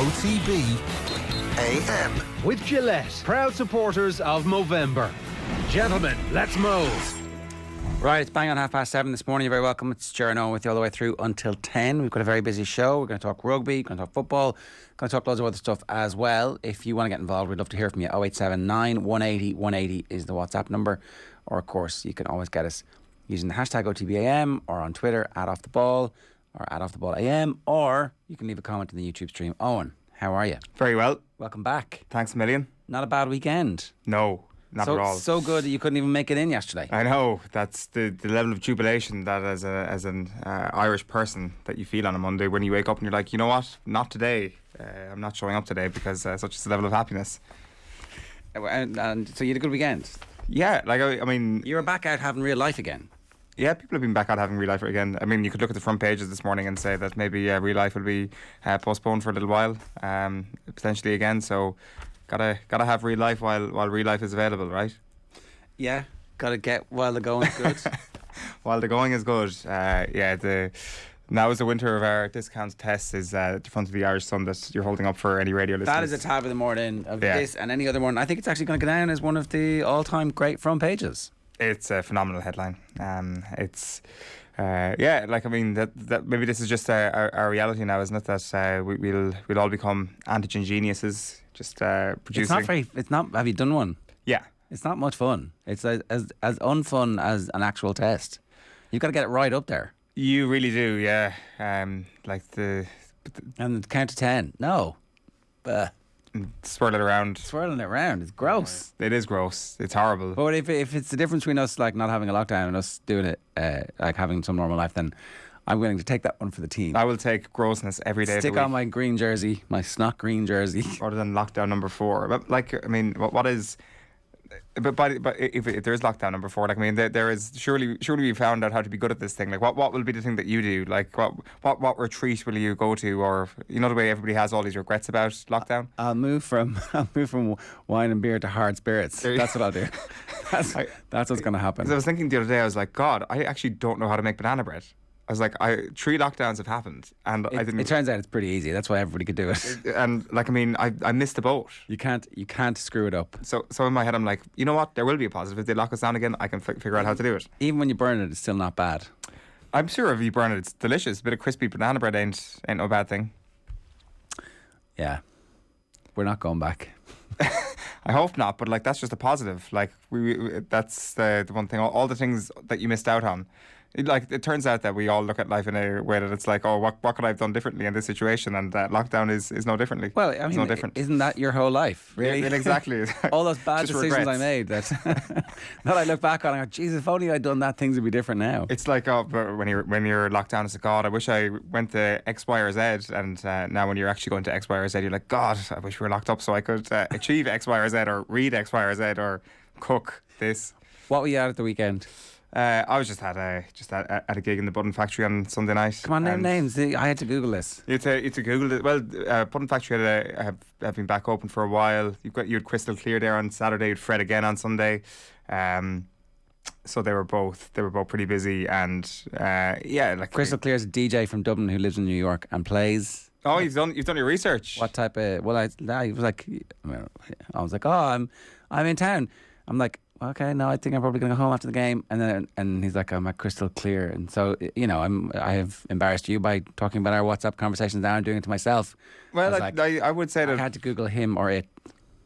OTB AM. With Gillette, proud supporters of Movember. Gentlemen, let's move. Right, it's bang on 7:30 this morning. You're very welcome. It's Ger and Eoin with you all the way through until 10. We've got a very busy show. We're going to talk rugby, we're going to talk football, we're going to talk loads of other stuff as well. If you want to get involved, we'd love to hear from you. 0879 180 180 is the WhatsApp number. Or, of course, you can always get us using the hashtag OTBAM or on Twitter, @OffTheBall or @OffTheBallAM. Or you can leave a comment in the YouTube stream. Owen, how are you? Very well. Welcome back. Thanks a million. Not a bad weekend. No, not at all. So good that you couldn't even make it in yesterday. I know. That's the level of jubilation that as an Irish person that you feel on a Monday when you wake up and you're like, you know what? Not today. I'm not showing up today because such is the level of happiness. And so you had a good weekend? Yeah, like I mean... You were back out having real life again. Yeah, people have been back out having real life again. I mean, you could look at the front pages this morning and say that maybe real life will be postponed for a little while, potentially again. So, gotta have real life while real life is available, right? Yeah, gotta get while the going is good. While the going is good. Now is the winter of our discount tests is the front of the Irish Sun that you're holding up for any radio listeners. That is a tab of the morning of this and any other morning. I think it's actually going to go down as one of the all-time great front pages. It's a phenomenal headline. That maybe this is just our reality now, isn't it? That we'll all become antigen geniuses, just producing. It's not. Have you done one? Yeah. It's not much fun. It's as unfun as an actual test. You've got to get it right up there. You really do, yeah. And count to 10. No. Swirl it around. Swirling it around. It's gross. It is gross. It's horrible. But if it's the difference between us like not having a lockdown and us doing it like having some normal life, then I'm willing to take that one for the team. I will take grossness every day. Stick on my green jersey, my snot green jersey. Rather than lockdown number 4. But what is... But if there is lockdown number 4, like I mean, there is surely we found out how to be good at this thing. Like what will be the thing that you do? Like what retreat will you go to? Or you know the way everybody has all these regrets about lockdown. I'll move from wine and beer to hard spirits. That's what I'll do. That's what's going to happen. 'Cause I was thinking the other day, I was like, God, I actually don't know how to make banana bread. I was like, 3 lockdowns have happened, and I didn't. It turns out it's pretty easy. That's why everybody could do it. And like, I mean, I missed the boat. You can't screw it up. So in my head, I'm like, you know what? There will be a positive. If they lock us down again, I can figure out how to do it. Even when you burn it, it's still not bad. I'm sure if you burn it, it's delicious. A bit of crispy banana bread ain't no bad thing. Yeah, we're not going back. I hope not, but like that's just a positive. Like that's the one thing. All the things that you missed out on. It turns out that we all look at life in a way that it's like, oh, what could I have done differently in this situation? And lockdown is no differently. Well, I mean, no different. Isn't that your whole life, really? Yeah, exactly. All those bad decisions regrets. I made that I look back on and go, Jesus, if only I'd done that, things would be different now. It's like, oh, but when you're locked down, it's like, God, I wish I went to X, Y, or Z. And now when you're actually going to X, Y, or Z, you're like, God, I wish we were locked up so I could achieve X, Y, or Z, or read X, Y, or Z, or cook this. What were you at the weekend? I was just at a gig in the Pudding Factory on Sunday night. Come on, name names. I had to Google this. You had to Google it. Well, Pudding Factory have been back open for a while. You had Crystal Clear there on Saturday. You had Fred again on Sunday. So they were both pretty busy, and like Crystal Clear's a DJ from Dublin who lives in New York and plays. Oh, you've done your research. What type of? Well, I was like, oh, I'm in town. I'm like, okay, no, I think I'm probably going to go home after the game. And he's like, I'm at Crystal Clear. And so, you know, I have embarrassed you by talking about our WhatsApp conversations now and doing it to myself. Well, I would say that I had to Google him or it.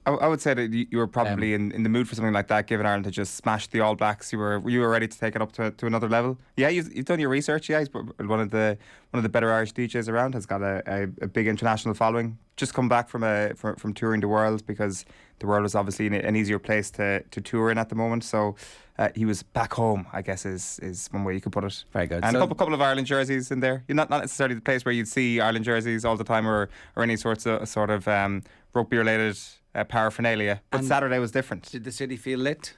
I would say that you were probably in the mood for something like that, given Ireland had just smashed the All Blacks. You were ready to take it up to another level. Yeah, you've done your research. Yeah, he's one of the better Irish DJs around. Has got a big international following. Just come back from touring the world, because the world is obviously an easier place to tour in at the moment. So he was back home, I guess, is one way you could put it. Very good. And a couple of Ireland jerseys in there. You're not necessarily the place where you'd see Ireland jerseys all the time, or any sort of rugby related paraphernalia. But Saturday was different. Did the city feel lit?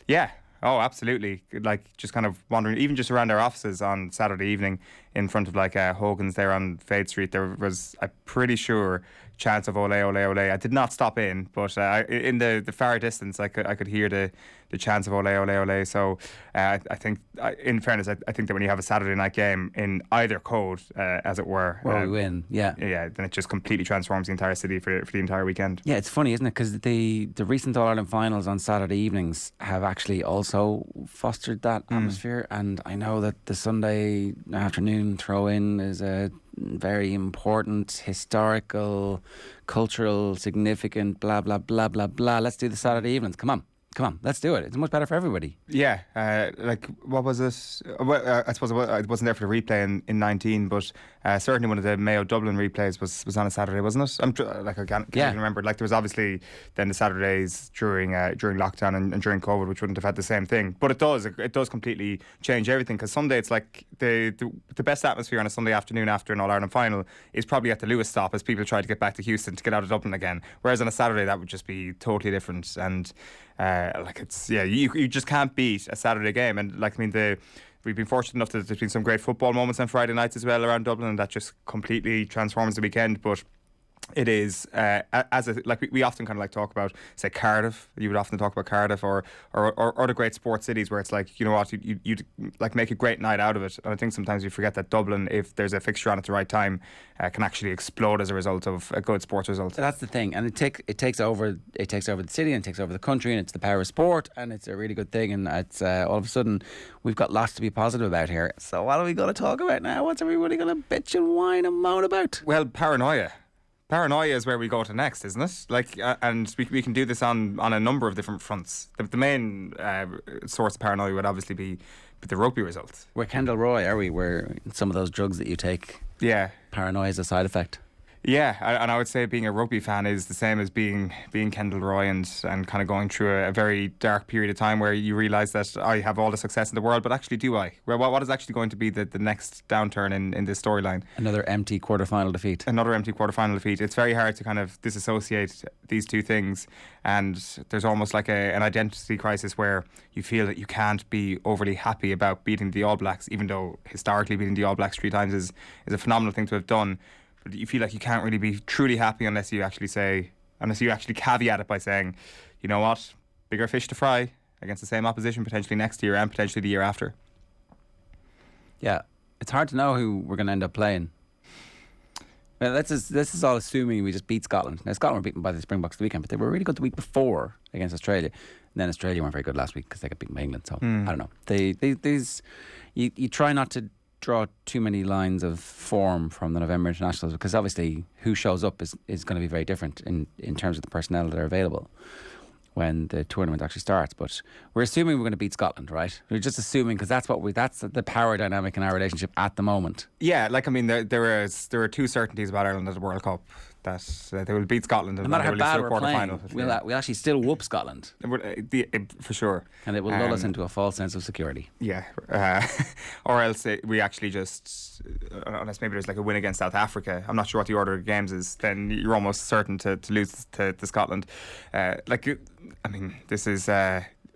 Yeah. Oh, absolutely. Like, just kind of wandering, even just around our offices on Saturday evening in front of like Hogan's there on Fade Street, there was, I'm pretty sure, chants of ole, ole, ole. I did not stop in, but in the far distance, I could hear the chants of ole, ole, ole. So I think, in fairness, I think that when you have a Saturday night game in either code, as it were, where we win, yeah, then it just completely transforms the entire city for the entire weekend. Yeah, it's funny, isn't it? Because the recent All Ireland finals on Saturday evenings have actually also fostered that atmosphere, and I know that the Sunday afternoon throw-in is a very important, historical, cultural, significant, blah blah blah blah blah. Let's do the Saturday evenings. Come on, let's do it. It's much better for everybody. Yeah, like, what was it? Well, I suppose I wasn't there for the replay in 19, but certainly one of the Mayo Dublin replays was on a Saturday, wasn't it? I can't even remember. Like, there was obviously then the Saturdays during lockdown and during COVID, which wouldn't have had the same thing. But it does completely change everything, because Sunday it's like the best atmosphere on a Sunday afternoon after an All Ireland final is probably at the Lewis stop as people try to get back to Houston to get out of Dublin again. Whereas on a Saturday that would just be totally different, and you just can't beat a Saturday game. And like, I mean, we've been fortunate enough that there's been some great football moments on Friday nights as well around Dublin, and that just completely transforms the weekend. But it is we often kind of like talk about, say, Cardiff. You would often talk about Cardiff or other great sports cities where it's like, you know what, you like make a great night out of it. And I think sometimes you forget that Dublin, if there's a fixture on at the right time, can actually explode as a result of a good sports result. That's the thing, and it takes over the city, and it takes over the country, and it's the power of sport, and it's a really good thing. And it's all of a sudden we've got lots to be positive about here. So what are we going to talk about now? What's everybody going to bitch and whine and moan about? Well, paranoia. Paranoia is where we go to next, isn't it? Like, and we can do this on a number of different fronts. The main source of paranoia would obviously be the rugby results. We're Kendall Roy, are we? Where some of those drugs that you take. Yeah. Paranoia is a side effect. Yeah, and I would say being a rugby fan is the same as being Kendall Roy and kind of going through a very dark period of time where you realise that I have all the success in the world, but actually do I? Well, what is actually going to be the next downturn in this storyline? Another empty quarter-final defeat. It's very hard to kind of disassociate these two things, and there's almost like an identity crisis where you feel that you can't be overly happy about beating the All Blacks, even though historically beating the All Blacks 3 times is a phenomenal thing to have done. But you feel like you can't really be truly happy unless you actually caveat it by saying, you know what, bigger fish to fry against the same opposition potentially next year and potentially the year after. Yeah, it's hard to know who we're going to end up playing. Well, this is all assuming we just beat Scotland. Now, Scotland were beaten by the Springboks the weekend, but they were really good the week before against Australia. And then Australia weren't very good last week because they got beaten by England. So I don't know. You try not to draw too many lines of form from the November internationals, because obviously who shows up is going to be very different in terms of the personnel that are available when the tournament actually starts. But we're assuming we're going to beat Scotland, right? We're just assuming, because that's the power dynamic in our relationship at the moment. Yeah, like, I mean, there are two certainties about Ireland at the World Cup, that they will beat Scotland and no matter they how will bad we're playing, we'll actually still whoop Scotland, for sure, and it will lull us into a false sense of security. Yeah, or else we actually just, unless maybe there's like a win against South Africa, I'm not sure what the order of games is, then you're almost certain to lose to Scotland. I mean, this is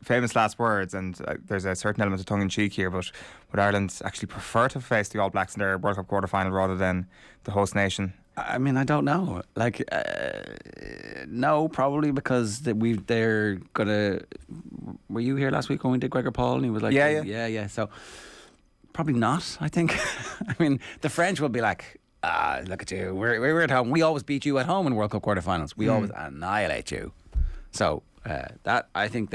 famous last words, and there's a certain element of tongue-in-cheek here, but would Ireland actually prefer to face the All Blacks in their World Cup quarter-final rather than the host nation? I mean, I don't know. Like, no, probably because they're gonna. Were you here last week when we did Gregor Paul? And he was like, yeah. So probably not. I think. I mean, the French will be like, look at you. We're at home. We always beat you at home in World Cup quarterfinals. We always annihilate you. So that, I think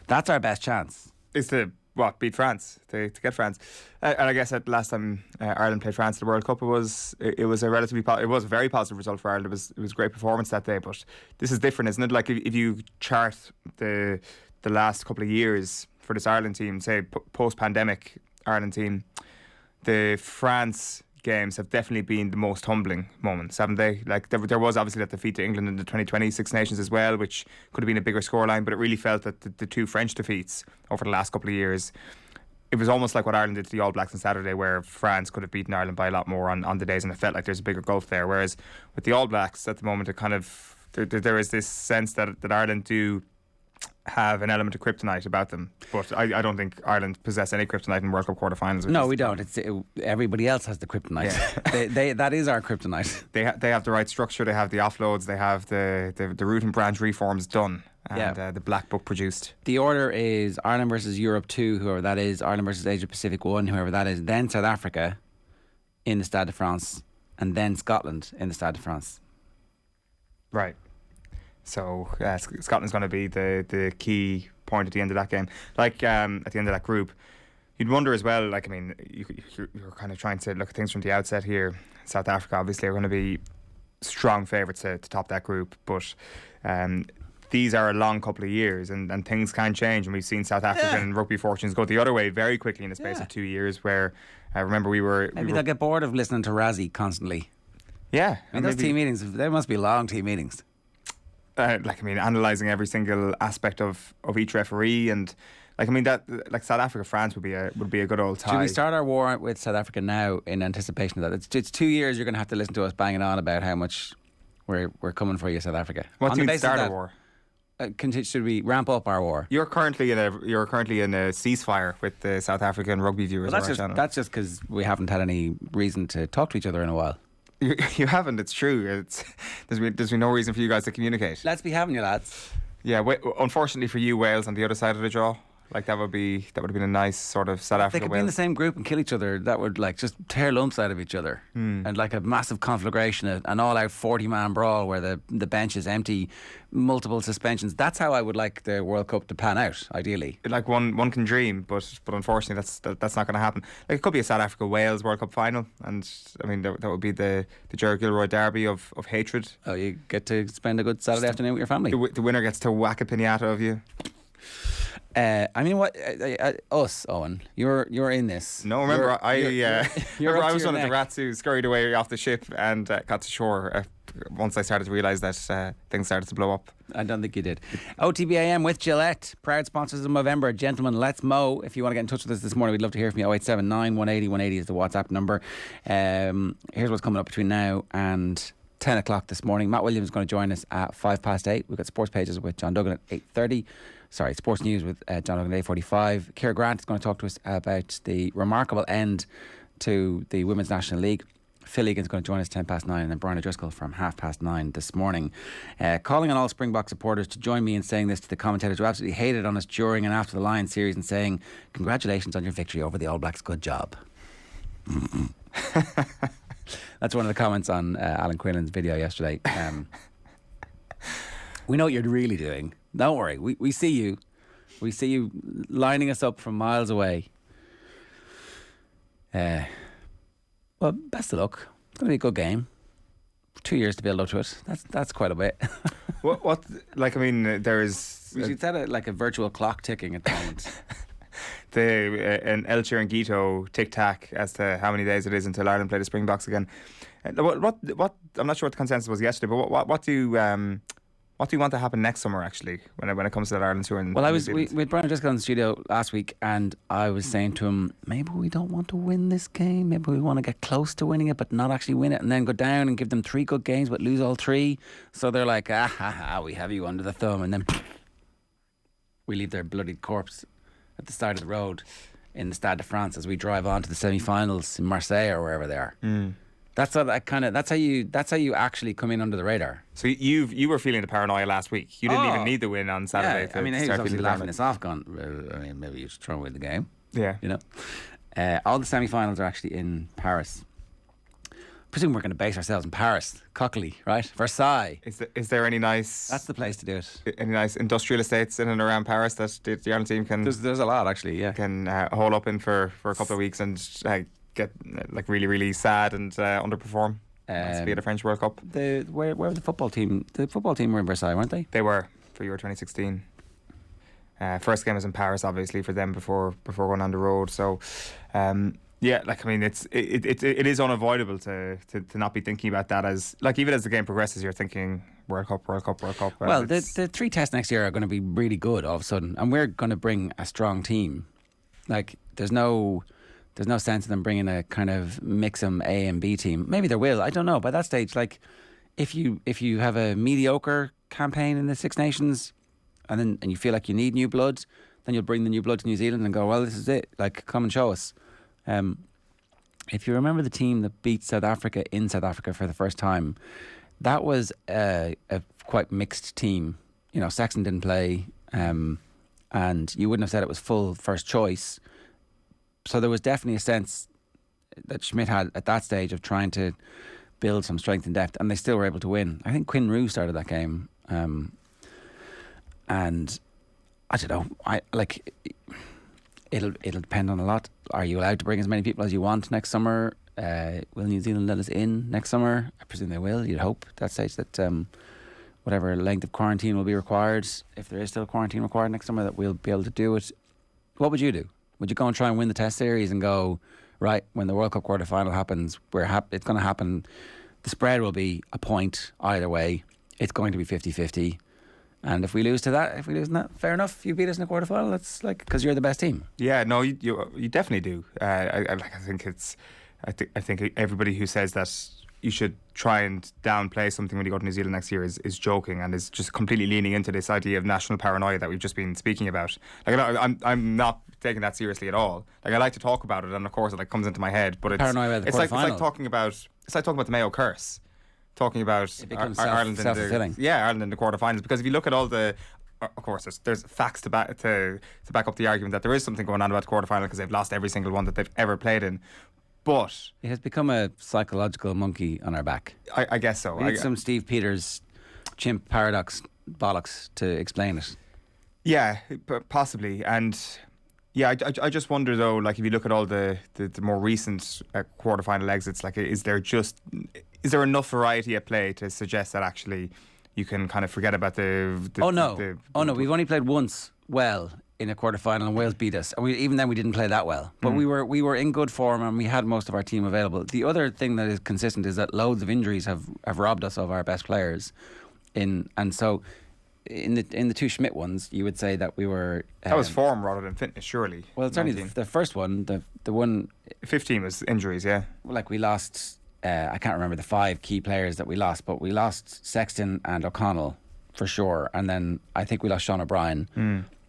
that's our best chance. Is to beat France, to get France. And I guess that last time Ireland played France at the World Cup, it was a very positive result for Ireland. It was a great performance that day. But this is different, isn't it? Like, if you chart the last couple of years for this Ireland team, say post-pandemic Ireland team, the France games have definitely been the most humbling moments, haven't they? Like, there was obviously that defeat to England in the 2020 Six Nations as well, which could have been a bigger scoreline, but it really felt that the two French defeats over the last couple of years, it was almost like what Ireland did to the All Blacks on Saturday, where France could have beaten Ireland by a lot more on the days, and it felt like there's a bigger gulf there. Whereas with the All Blacks at the moment, it kind of there is this sense that Ireland do have an element of kryptonite about them. But I don't think Ireland possess any kryptonite in World Cup quarterfinals. No, we don't. Everybody else has the kryptonite. Yeah. That is our kryptonite. They have the right structure. They have the offloads. They have the root and branch reforms done. And the black book produced. The order is Ireland versus Europe 2, whoever that is, Ireland versus Asia Pacific 1, whoever that is, then South Africa in the Stade de France, and then Scotland in the Stade de France. Right. So Scotland's going to be the key point at the end of that game. Like at the end of that group, you'd wonder as well, like, I mean, you're kind of trying to look at things from the outset here. South Africa obviously are going to be strong favourites to top that group, but these are a long couple of years and things can change, and we've seen South African rugby fortunes go the other way very quickly in the space of 2 years, where I remember maybe they'll get bored of listening to Razzie constantly. Yeah. I mean, those team meetings, they must be long team meetings. Analysing every single aspect of each referee, and South Africa France would be a good old tie. Should we start our war with South Africa now in anticipation of that? It's 2 years. You're going to have to listen to us banging on about how much we're coming for you, South Africa. What do you mean start a war? Should we ramp up our war? You're currently in a ceasefire with the South African rugby viewers. Well, that's just because we haven't had any reason to talk to each other in a while. You haven't. It's true. There's been no reason for you guys to communicate. Let's be having you, lads. Yeah. Unfortunately for you, Wales on the other side of the draw. Like that would have been a nice sort of South Africa. They could be in the same group and kill each other. That would just tear lumps out of each other, and like a massive conflagration, an all-out 40-man brawl where the bench is empty, multiple suspensions. That's how I would like the World Cup to pan out. Ideally, like one can dream, but unfortunately that's not going to happen. Like it could be a South Africa Wales World Cup final, and I mean that would be the Ger Gilroy derby of hatred. Oh, you get to spend a good Saturday afternoon with your family. The winner gets to whack a pinata of you. I mean, what us, Owen? You're in this. No, remember I was one of the rats who scurried away off the ship and got to shore once I started to realise that things started to blow up. I don't think you did. OTB AM with Gillette, proud sponsors of Movember. Gentlemen, let's mow. If you want to get in touch with us this morning, we'd love to hear from you. 0879 180 180 is the WhatsApp number. Here's what's coming up between now and 10 o'clock this morning. Matt Williams is going to join us at 8:05. We've got sports pages with John Duggan at 8:30. Sorry, sports news with John Duggan at 8:45. Ciara Grant is going to talk to us about the remarkable end to the Women's National League. Phil Egan is going to join us 9:10, and then Brian O'Driscoll from 9:30 this morning. Calling on all Springbok supporters to join me in saying this to the commentators who absolutely hated on us during and after the Lions series, and saying congratulations on your victory over the All Blacks. Good job. That's one of the comments on Alan Quinlan's video yesterday. We know what you're really doing. Don't worry. We see you. We see you lining us up from miles away. Well, best of luck. It's going to be a good game. 2 years to build up to it. That's quite a bit. What? Like, I mean, there is. We should set a virtual clock ticking at the moment. An El Chiringuito tic-tac as to how many days it is until Ireland play the Springboks again. What? I'm not sure what the consensus was yesterday, but what do you want to happen next summer, actually, when it comes to that Ireland tour? Well, we had Brian O'Driscoll in the studio last week, and I was saying to him, maybe we don't want to win this game. Maybe we want to get close to winning it, but not actually win it, and then go down and give them 3 good games, but lose all 3. So they're like, we have you under the thumb, and then we leave their bloodied corpse at the side of the road in the Stade de France as we drive on to the semi-finals in Marseille or wherever they are. That's how you actually come in under the radar. So you were feeling the paranoia last week. You didn't even need the win on Saturday. Yeah, I mean, he was obviously laughing this off, gone, well, I mean, maybe you should throw away the game. Yeah, you know. All the semi-finals are actually in Paris. I presume we're going to base ourselves in Paris, Cockney, right? Versailles. Is there any nice? That's the place to do it. Any nice industrial estates in and around Paris that the Ireland team can? There's a lot actually. Yeah, can hole up in for a couple of weeks and get like really really sad and underperform. To be at a French World Cup. Where the football team? The football team were in Versailles, weren't they? They were for Euro 2016. First game was in Paris, obviously, for them before going on the road. So. Yeah, like, I mean, it is unavoidable to not be thinking about that as, like, even as the game progresses, you're thinking World Cup. Well, the 3 tests next year are going to be really good all of a sudden, and we're going to bring a strong team. Like, there's no sense in them bringing a kind of mix-em A and B team. Maybe there will, I don't know. By that stage, like, if you have a mediocre campaign in the Six Nations, and you feel like you need new blood, then you'll bring the new blood to New Zealand and go, well, this is it. Like, come and show us. If you remember the team that beat South Africa in South Africa for the first time, that was a quite mixed team. You know, Sexton didn't play, and you wouldn't have said it was full first choice. So there was definitely a sense that Schmidt had at that stage of trying to build some strength and depth, and they still were able to win. I think Quinn Roux started that game, and I don't know. It'll depend on a lot. Are you allowed to bring as many people as you want next summer? Will New Zealand let us in next summer? I presume they will. You'd hope at that stage that whatever length of quarantine will be required, if there is still quarantine required next summer, that we'll be able to do it. What would you do? Would you go and try and win the Test series and go, right, when the World Cup quarter final happens, it's going to happen. The spread will be a point either way. It's going to be 50-50. And if we lose to that, fair enough. You beat us in the quarter final. That's like, because you're the best team. Yeah, no, you definitely do. I think everybody who says that you should try and downplay something when you go to New Zealand next year is joking and is just completely leaning into this idea of national paranoia that we've just been speaking about. Like, I'm not taking that seriously at all. Like, I like to talk about it, and of course it comes into my head. But it's like talking about the Mayo curse. Talking about Ireland in the quarterfinals, because if you look at all the, of course, there's facts to back up the argument that there is something going on about the quarterfinal because they've lost every single one that they've ever played in. But it has become a psychological monkey on our back. I guess so. We need some Steve Peters chimp paradox bollocks to explain it. Yeah, possibly. And yeah, I just wonder though, like, if you look at all the more recent quarterfinal exits, like, is there enough variety at play to suggest that actually you can kind of forget about the we've only played once well in a quarter-final and Wales beat us, and even then we didn't play that well, but we were in good form and we had most of our team available. The other thing that is consistent is that loads of injuries have robbed us of our best players, and so in the two Schmidt ones you would say that we were that was form rather than fitness, surely. Well, it's only the first one, the one 15 was injuries. Yeah, like we lost I can't remember the 5 key players that we lost, but we lost Sexton and O'Connell for sure, and then I think we lost Sean O'Brien.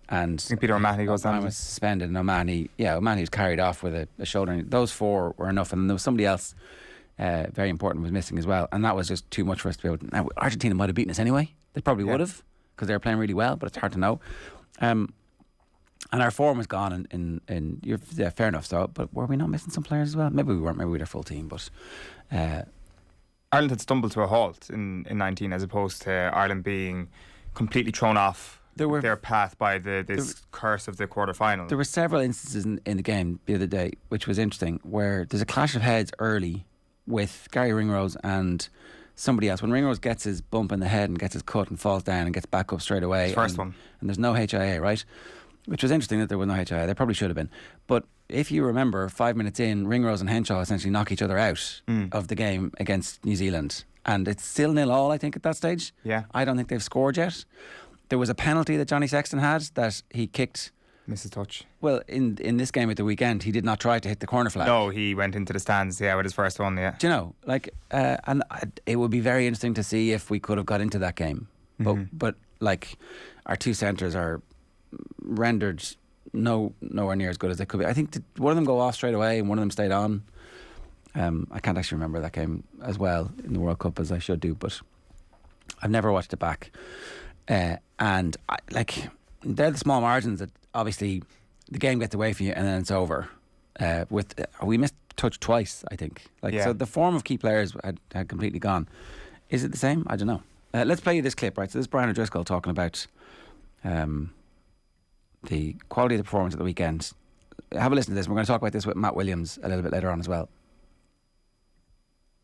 And I think Peter O'Mahony goes down. O'Brien was suspended, and O'Mahony was carried off with a shoulder. Those 4 were enough, and there was somebody else very important was missing as well, and that was just too much for us to be able to. Now, Argentina might have beaten us anyway. They probably would have, because they were playing really well, but it's hard to know. And our form was gone, and fair enough. So, but were we not missing some players as well? Maybe we weren't. Maybe we had a full team, but Ireland had stumbled to a halt in 19, as opposed to Ireland being completely thrown off their path by this curse of the quarterfinal. There were several instances in the game the other day, which was interesting, where there's a clash of heads early with Gary Ringrose and somebody else. When Ringrose gets his bump in the head and gets his cut and falls down and gets back up straight away, first one, and there's no HIA, right? Which was interesting that there was no HIA. There probably should have been. But if you remember, 5 minutes in, Ringrose and Henshaw essentially knock each other out of the game against New Zealand, and it's still 0-0, I think, at that stage. Yeah, I don't think they've scored yet. There was a penalty that Johnny Sexton had that he kicked. Missed a touch. Well, in this game at the weekend, he did not try to hit the corner flag. No, he went into the stands, with his first one, yeah. Do you know, like, and it would be very interesting to see if we could have got into that game. But like, our 2 centres are rendered nowhere near as good as they could be. I think one of them go off straight away and one of them stayed on. I can't actually remember that game as well in the World Cup as I should do, but I've never watched it back. And they're the small margins that obviously the game gets away from you and then it's over. We missed touch twice, I think. So the form of key players had completely gone. Is it the same? I don't know. Let's play you this clip, right? So this is Brian O'Driscoll talking about the quality of the performance at the weekend. Have a listen to this. We're going to talk about this with Matt Williams a little bit later on as well.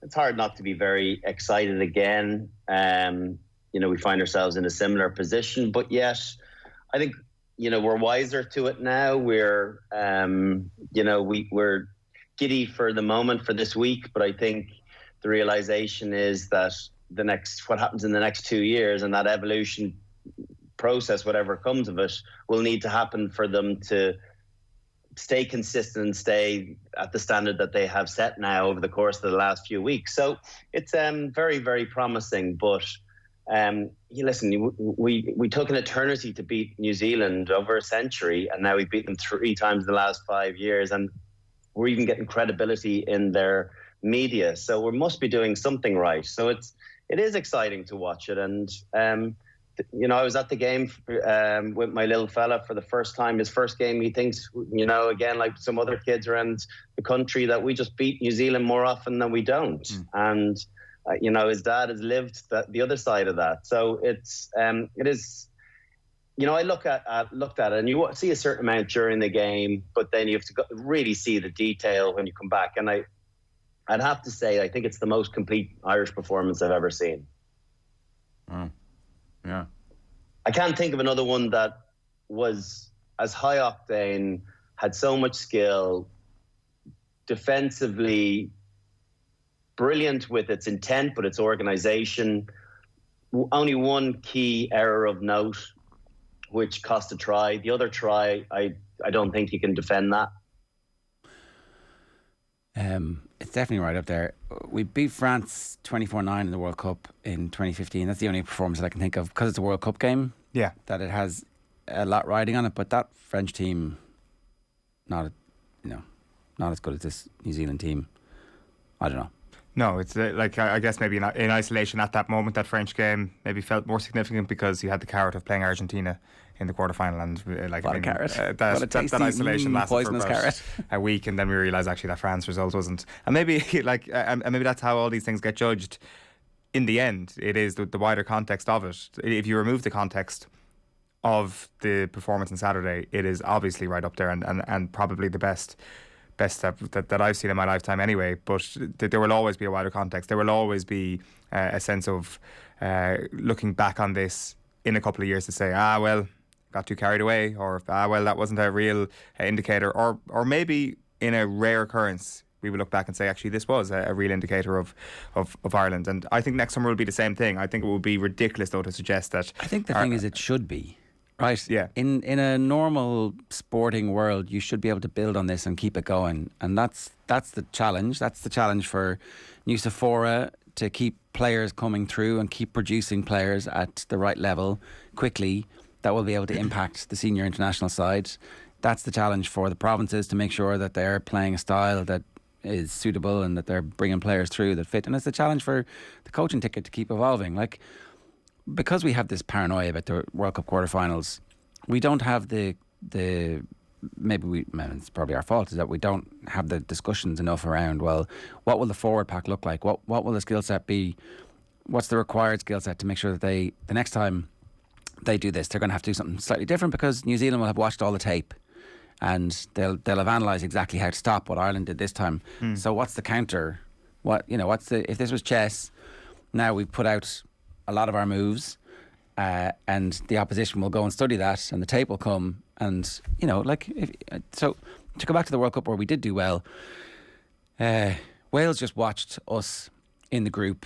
It's hard not to be very excited again. We find ourselves in a similar position, but yet I think, we're wiser to it now. We're, we're giddy for the moment for this week, but I think the realization is that what happens in the next 2 years and that evolution process, whatever comes of it, will need to happen for them to stay consistent and stay at the standard that they have set now over the course of the last few weeks. So it's very, very promising, but we took an eternity to beat New Zealand over a century, and now we beat them 3 times in the last 5 years, and we're even getting credibility in their media. So we must be doing something right. So it is exciting to watch it. And I was at the game with my little fella for the first time. His first game, he thinks, again, like some other kids around the country, that we just beat New Zealand more often than we don't. And his dad has lived the other side of that. So it is. I looked at it, and you see a certain amount during the game, but then you have to really see the detail when you come back. And I'd have to say, I think it's the most complete Irish performance I've ever seen. Yeah. I can't think of another one that was as high octane, had so much skill, defensively brilliant with its intent, but its organisation. Only one key error of note, which cost a try. The other try, I don't think you can defend that. It's definitely right up there. We beat France 24-9 in the World Cup in 2015. That's the only performance that I can think of, because it's a World Cup game. Yeah. That it has a lot riding on it. But that French team, not as good as this New Zealand team. I don't know. No, it's I guess maybe in isolation at that moment, that French game maybe felt more significant because you had the carrot of playing Argentina in the quarterfinal, and that isolation lasted for about a week, and then we realised actually that France result wasn't. And maybe and maybe that's how all these things get judged. In the end, it is the wider context of it. If you remove the context of the performance on Saturday, it is obviously right up there and probably the best that I've seen in my lifetime anyway. But there will always be a wider context. There will always be a sense of looking back on this in a couple of years to say, well, got too carried away, or well, that wasn't a real indicator, or maybe in a rare occurrence we will look back and say, actually, this was a real indicator of Ireland. And I think next summer will be the same thing. I think it would be ridiculous though to suggest that. I think the thing is, it should be. Right. Yeah. In a normal sporting world, you should be able to build on this and keep it going, and that's the challenge. That's the challenge for New Sephora, to keep players coming through and keep producing players at the right level quickly that will be able to impact the senior international side. That's the challenge for the provinces, to make sure that they're playing a style that is suitable and that they're bringing players through that fit. And it's the challenge for the coaching ticket to keep evolving. Because we have this paranoia about the World Cup quarterfinals, we don't have it's probably our fault, is that we don't have the discussions enough around, well, what will the forward pack look like? What will the skill set be? What's the required skill set to make sure that the next time they do this, they're going to have to do something slightly different, because New Zealand will have watched all the tape and they'll have analysed exactly how to stop what Ireland did this time. So what's the counter? If this was chess, now we've put out a lot of our moves, and the opposition will go and study that, and the tape will come, and so to go back to the World Cup where we did do well, Wales just watched us in the group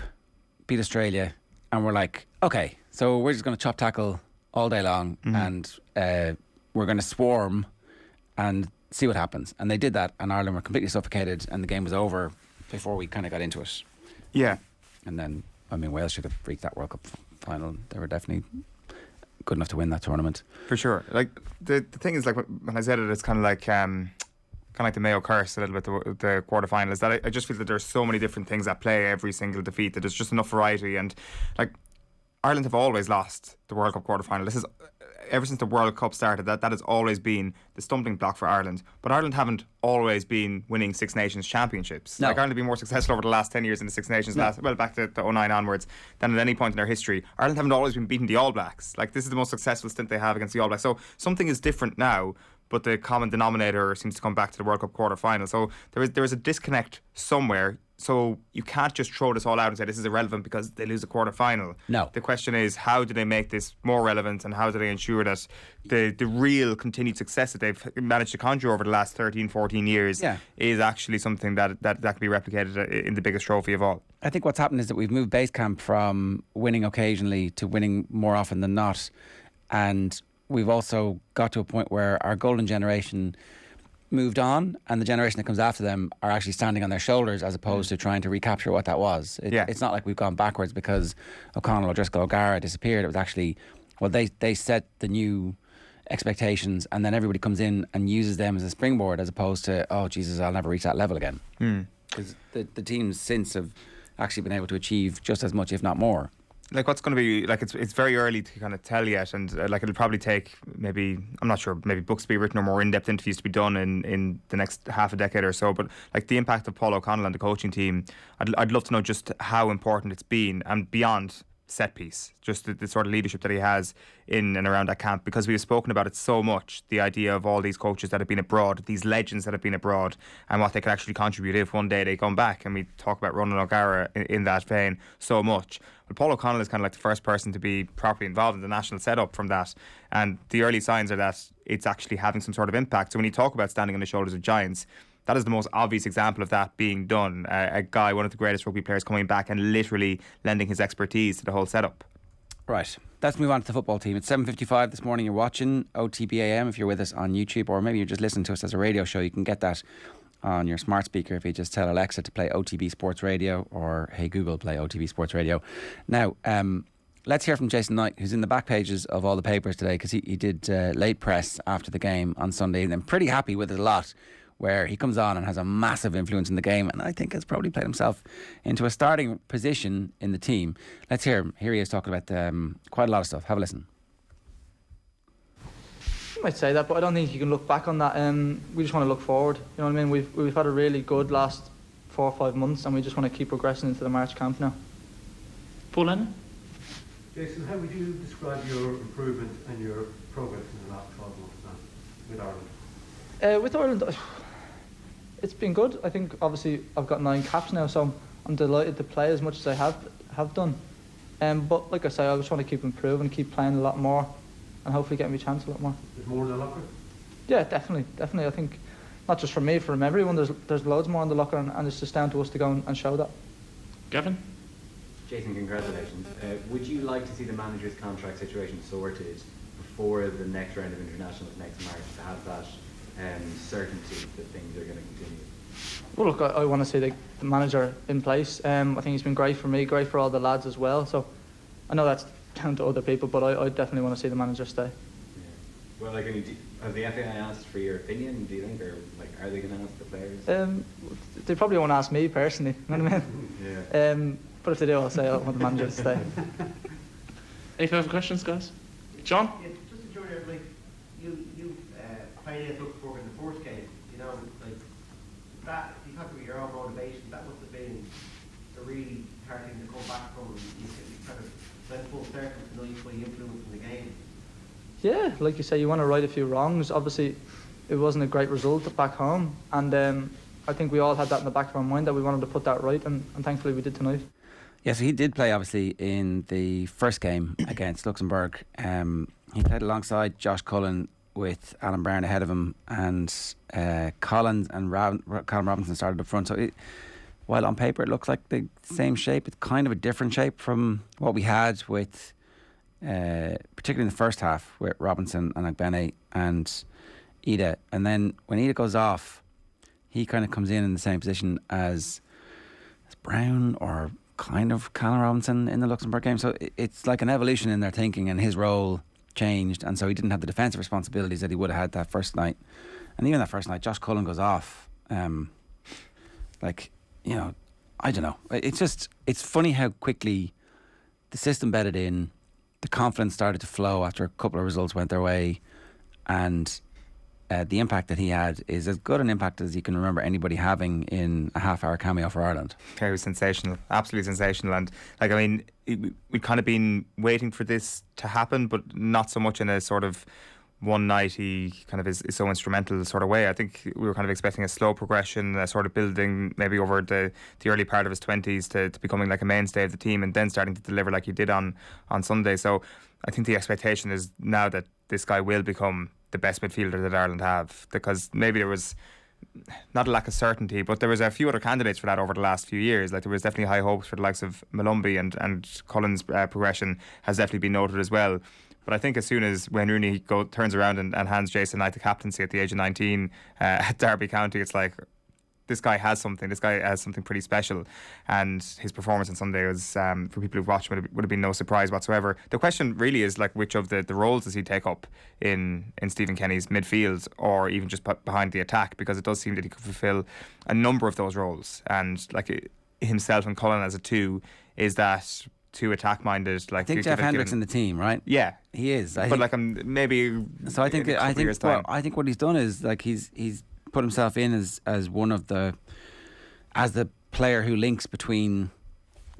beat Australia, and we're like, okay, so we're just going to chop tackle all day long, and we're going to swarm and see what happens. And they did that, and Ireland were completely suffocated, and the game was over before we kind of got into it. Yeah. And then, Wales should have freaked that World Cup final. They were definitely good enough to win that tournament. For sure. The thing is, when I said it, it's kind of like the Mayo curse a little bit, the quarterfinal, is that I just feel that there's so many different things at play every single defeat, that there's just enough variety. And Ireland have always lost the World Cup quarterfinal. This is ever since the World Cup started, that has always been the stumbling block for Ireland. But Ireland haven't always been winning Six Nations championships. No. Ireland have been more successful over the last 10 years in the Six Nations, back to the 09 onwards, than at any point in their history. Ireland haven't always been beating the All Blacks. This is the most successful stint they have against the All Blacks. So something is different now, but the common denominator seems to come back to the World Cup quarter-final. So there is a disconnect somewhere. So you can't just throw this all out and say this is irrelevant because they lose a quarter-final. No. The question is, how do they make this more relevant, and how do they ensure that the real continued success that they've managed to conjure over the last 13, 14 years is actually something that can be replicated in the biggest trophy of all? I think what's happened is that we've moved base camp from winning occasionally to winning more often than not. And we've also got to a point where our golden generation moved on, and the generation that comes after them are actually standing on their shoulders as opposed to trying to recapture what that was. It's not like we've gone backwards because O'Connell, O'Driscoll, O'Gara disappeared. It was actually, well, they set the new expectations, and then everybody comes in and uses them as a springboard, as opposed to, oh Jesus, I'll never reach that level again. Because the teams since have actually been able to achieve just as much, if not more. Like, what's going to be, like, it's very early to kind of tell yet, and like, it'll probably take maybe, I'm not sure, maybe books to be written or more in-depth interviews to be done in the next half a decade or so, but like the impact of Paul O'Connell and the coaching team, I'd love to know just how important it's been, and beyond set piece, just the sort of leadership that he has in and around that camp, because we've spoken about it so much, the idea of all these coaches that have been abroad, these legends that have been abroad, and what they could actually contribute if one day they come back. And we talk about Ronan O'Gara in that vein so much, but Paul O'Connell is kind of like the first person to be properly involved in the national setup from that, and the early signs are that it's actually having some sort of impact. So when you talk about standing on the shoulders of giants, that is the most obvious example of that being done. A guy, one of the greatest rugby players, coming back and literally lending his expertise to the whole setup. Right, let's move on to the football team. It's 7:55 this morning. You're watching OTB AM if you're with us on YouTube, or maybe you're just listening to us as a radio show. You can get that on your smart speaker if you just tell Alexa to play OTB Sports Radio, or hey Google, play OTB Sports Radio. Now, let's hear from Jason Knight, who's in the back pages of all the papers today, because he did late press after the game on Sunday, and I'm pretty happy with it a lot, where he comes on and has a massive influence in the game, and I think has probably played himself into a starting position in the team. Let's hear him. Here he is talking about quite a lot of stuff. Have a listen. You might say that, but I don't think you can look back on that. We just want to look forward. You know what I mean? We've had a really good last 4 or 5 months, and we just want to keep progressing into the March camp now. Paul Lennon? Jason, how would you describe your improvement and your progress in the last 12 months now with Ireland? With Ireland, it's been good. I think obviously I've got 9 caps now, so I'm delighted to play as much as I have done. But like I say, I just want to keep improving, keep playing a lot more, and hopefully getting me a chance a lot more. There's more in the locker? Yeah, definitely. I think not just from me, from everyone. There's loads more in the locker, and it's just down to us to go and show that. Gavin? Jason, congratulations. Would you like to see the manager's contract situation sorted before the next round of internationals next March, to have that certainty that things are going to continue? Well, look, I want to see the manager in place. I think he's been great for me, great for all the lads as well. So I know that's down to other people, but I definitely want to see the manager stay. Yeah. Well, like, have the FAI asked for your opinion, do you think, or like, are they going to ask the players? They probably won't ask me personally. You know what I mean? Yeah. But if they do, I'll say I want the manager to stay. Any further questions, guys? John? Yeah, just to join like you played against Luxembourg in the first game, you know, like that, if you talk about your own motivation, that must have been a really hard thing to come back from. You kind of went full circle tonight by influencing the game. Yeah, like you say, you want to right a few wrongs. Obviously, it wasn't a great result back home, and I think we all had that in the back of our mind that we wanted to put that right, and thankfully we did tonight. Yeah, so he did play obviously in the first game against Luxembourg. He played alongside Josh Cullen with Alan Brown ahead of him, and Collins and Colin Robinson started up front. So while on paper it looks like the same shape, it's kind of a different shape from what we had with, particularly in the first half, with Robinson and Agbene and Ida. And then when Ida goes off, he kind of comes in the same position as Brown or kind of Colin Robinson in the Luxembourg game. So it's like an evolution in their thinking, and his role changed, and so he didn't have the defensive responsibilities that he would have had that first night. And even that first night, Josh Cullen goes off. Like, you know, I don't know. It's funny how quickly the system bedded in, the confidence started to flow after a couple of results went their way, and the impact that he had is as good an impact as you can remember anybody having in a half-hour cameo for Ireland. It was sensational, absolutely sensational. And like, I mean, we'd kind of been waiting for this to happen, but not so much in a sort of one night he kind of is so instrumental sort of way. I think we were kind of expecting a slow progression, a sort of building maybe over the early part of his 20s to becoming like a mainstay of the team, and then starting to deliver like he did on Sunday. So I think the expectation is now that this guy will become the best midfielder that Ireland have, because maybe there was not a lack of certainty, but there was a few other candidates for that over the last few years. Like, there was definitely high hopes for the likes of Malumbi, and Cullen's progression has definitely been noted as well. But I think as soon as Wayne Rooney turns around and hands Jason Knight the captaincy at the age of 19 at Derby County, it's like, this guy has something. This guy has something pretty special, and his performance on Sunday was, for people who've watched, would have been no surprise whatsoever. The question really is like, which of the roles does he take up in Stephen Kenny's midfield, or even just behind the attack? Because it does seem that he could fulfil a number of those roles, and like himself and Cullen as a two is that too attack minded. Like, I think Jeff Hendrick's in the team, right? Yeah, he is. I think maybe. So I think I think what he's done is like he's put himself in as one of the player who links between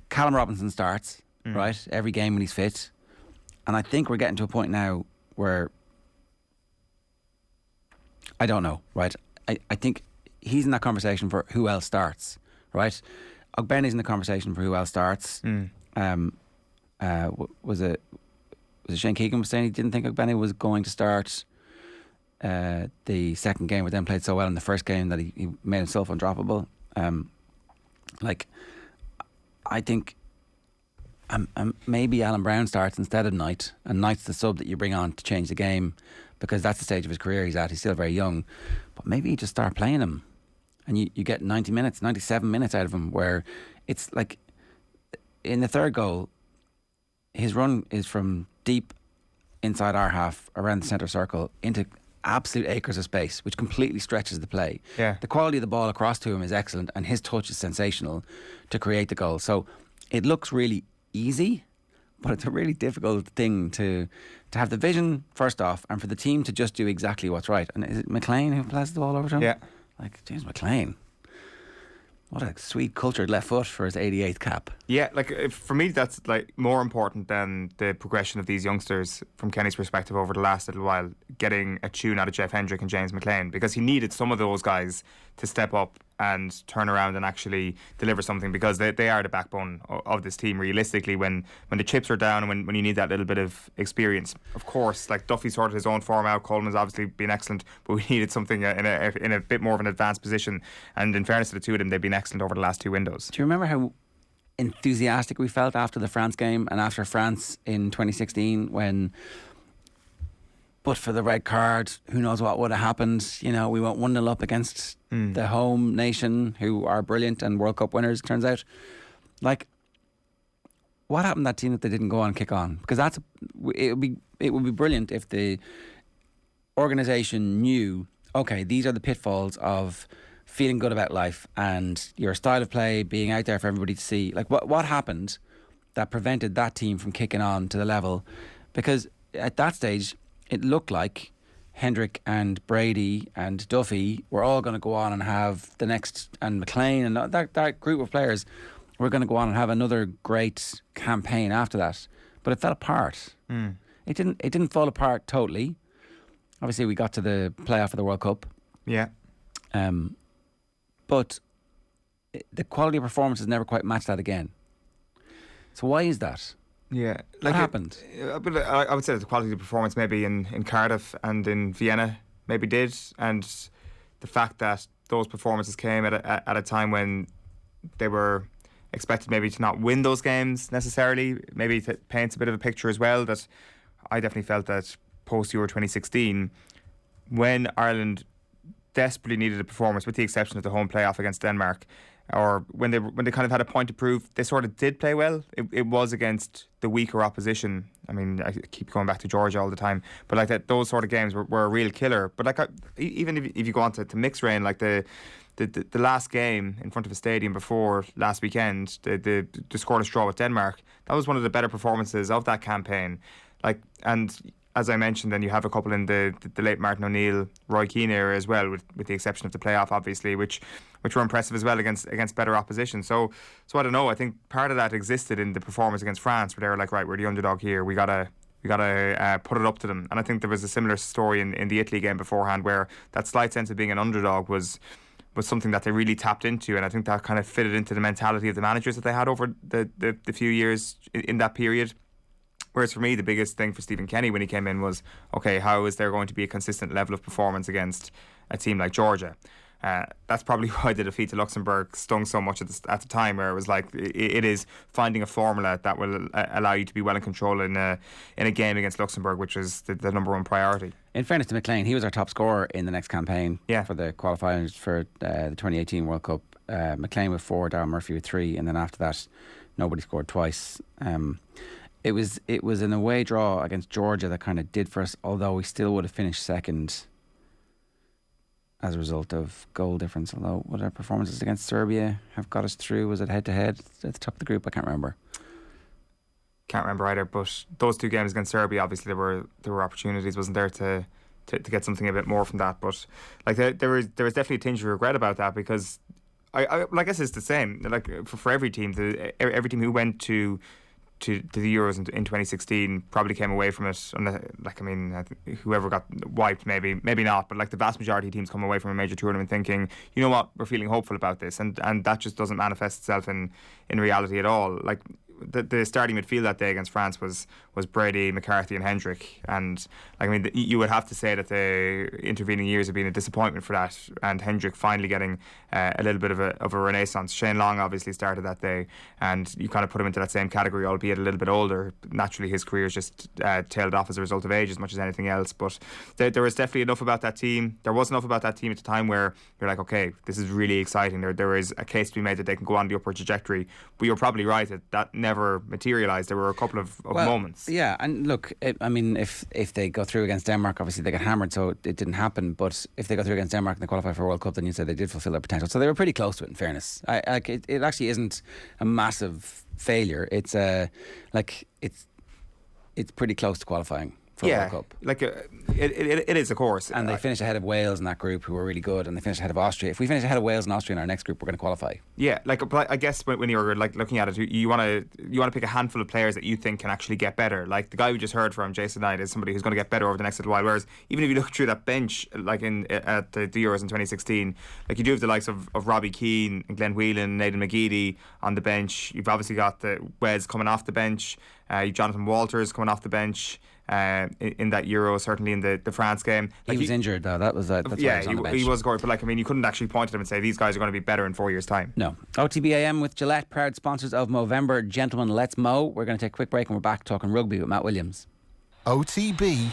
Callum Robinson starts right every game when he's fit, and I think we're getting to a point now where I don't know, right? I think he's in that conversation for who else starts, right? Ogbene's in the conversation for who else starts. Was it Shane Keegan was saying he didn't think Ogbene was going to start the second game, but then played so well in the first game that he made himself undroppable. I think maybe Alan Brown starts instead of Knight, and Knight's the sub that you bring on to change the game, because that's the stage of his career he's at. He's still very young, but maybe you just start playing him and you get 90 minutes, 97 minutes out of him, where it's like in the third goal, his run is from deep inside our half around the centre circle into absolute acres of space, which completely stretches the play. Yeah. The quality of the ball across to him is excellent, and his touch is sensational to create the goal. So it looks really easy, but it's a really difficult thing to have the vision first off, and for the team to just do exactly what's right. And is it McLean who passes the ball over to him? Yeah. Like, James McLean, what a sweet cultured left foot for his 88th cap. Yeah, like for me, that's like more important than the progression of these youngsters from Kenny's perspective over the last little while, getting a tune out of Jeff Hendrick and James McLean, because he needed some of those guys to step up and turn around and actually deliver something, because they are the backbone of this team realistically when the chips are down and when you need that little bit of experience. Of course, like Duffy sorted his own form out, Coleman's obviously been excellent, but we needed something in a bit more of an advanced position, and in fairness to the two of them, they've been excellent over the last two windows. Do you remember how enthusiastic we felt after the France game and after France in 2016, when, but for the red card, who knows what would have happened? You know, we went 1-0 up against the home nation, who are brilliant and World Cup winners, turns out. Like, what happened to that team that they didn't go on and kick on? Because it would be brilliant if the organisation knew, okay, these are the pitfalls of feeling good about life and your style of play being out there for everybody to see. Like, what happened that prevented that team from kicking on to the level? Because at that stage, it looked like Hendrick and Brady and Duffy were all going to go on and have the next, and McLean and that group of players were going to go on and have another great campaign after that. But it fell apart. It didn't fall apart totally. Obviously, we got to the playoff of the World Cup. Yeah. But the quality of performances never quite matched that again. So why is that? Yeah, what happened? But I would say that the quality of performance maybe in Cardiff and in Vienna maybe did, and the fact that those performances came at a time when they were expected maybe to not win those games necessarily, maybe paints a bit of a picture as well, that I definitely felt that post Euro 2016, when Ireland desperately needed a performance, with the exception of the home playoff against Denmark, or when they kind of had a point to prove, they sort of did play well. It was against the weaker opposition. I mean, I keep going back to Georgia all the time, but like that, those sort of games were a real killer. But like even if you go on to mixed rain, like the last game in front of a stadium before last weekend, the scoreless draw with Denmark, that was one of the better performances of that campaign. Like, and as I mentioned, then you have a couple in the late Martin O'Neill, Roy Keane era as well, with the exception of the playoff, obviously, which were impressive as well against better opposition. So I don't know. I think part of that existed in the performance against France, where they were like, right, we're the underdog here. We gotta put it up to them. And I think there was a similar story in the Italy game beforehand, where that slight sense of being an underdog was something that they really tapped into, and I think that kind of fitted into the mentality of the managers that they had over the few years in that period. Whereas for me, the biggest thing for Stephen Kenny when he came in was, okay, how is there going to be a consistent level of performance against a team like Georgia? That's probably why the defeat to Luxembourg stung so much at the time, where it was like it is finding a formula that will allow you to be well in control in a game against Luxembourg, which is the number one priority. In fairness to McLean, he was our top scorer in the next campaign for the qualifiers for the 2018 World Cup. McLean with 4, Darryl Murphy with 3, and then after that nobody scored twice. It was an away draw against Georgia that kind of did for us, although we still would have finished second as a result of goal difference. Although what our performances against Serbia have got us through, was it head to head at the top of the group? I can't remember either, but those 2 games against Serbia, obviously there were opportunities, wasn't there, to get something a bit more from that. But like there was definitely a tinge of regret about that, because I guess it's the same. Like for every team, every team who went to the Euros in 2016 probably came away from it. Whoever got wiped, maybe not, but like the vast majority of teams come away from a major tournament thinking, you know what, we're feeling hopeful about this, and that just doesn't manifest itself in reality at all. Like the starting midfield that day against France was Brady, McCarthy and Hendrick, and you would have to say that the intervening years have been a disappointment for that, and Hendrick finally getting a little bit of a renaissance. Shane Long obviously started that day, and you kind of put him into that same category, albeit a little bit older. Naturally his career's just tailed off as a result of age as much as anything else, but there was definitely enough about that team. There was enough about that team at the time where you're like, okay, this is really exciting. There is a case to be made that they can go on the upward trajectory, but you're probably right that never materialised. There were a couple of moments. Yeah, and look, if they go through against Denmark, obviously they get hammered, so it didn't happen. But if they go through against Denmark and they qualify for a World Cup, then you say they did fulfil their potential. So they were pretty close to it, in fairness. It actually isn't a massive failure. It's pretty close to qualifying for a World Cup. Like it is, of course. And they finished ahead of Wales in that group, who were really good, and they finished ahead of Austria. If we finish ahead of Wales and Austria in our next group, we're going to qualify. Yeah, but I guess when you're like looking at it, you want to pick a handful of players that you think can actually get better. Like the guy we just heard from, Jason Knight, is somebody who's going to get better over the next little while. Whereas even if you look through that bench, like at the Euros in 2016, like you do have the likes of Robbie Keane and Glenn Whelan, Nathan McGeady on the bench. You've obviously got the Wes coming off the bench. You've Jonathan Walters coming off the bench. In that Euro, certainly in the France game. He was injured though. That's why he was on the bench. He was scored, but you couldn't actually point at him and say these guys are going to be better in 4 years' time. No. OTB AM with Gillette, proud sponsors of Movember. Gentlemen, let's mow. We're going to take a quick break and we're back talking rugby with Matt Williams. OTB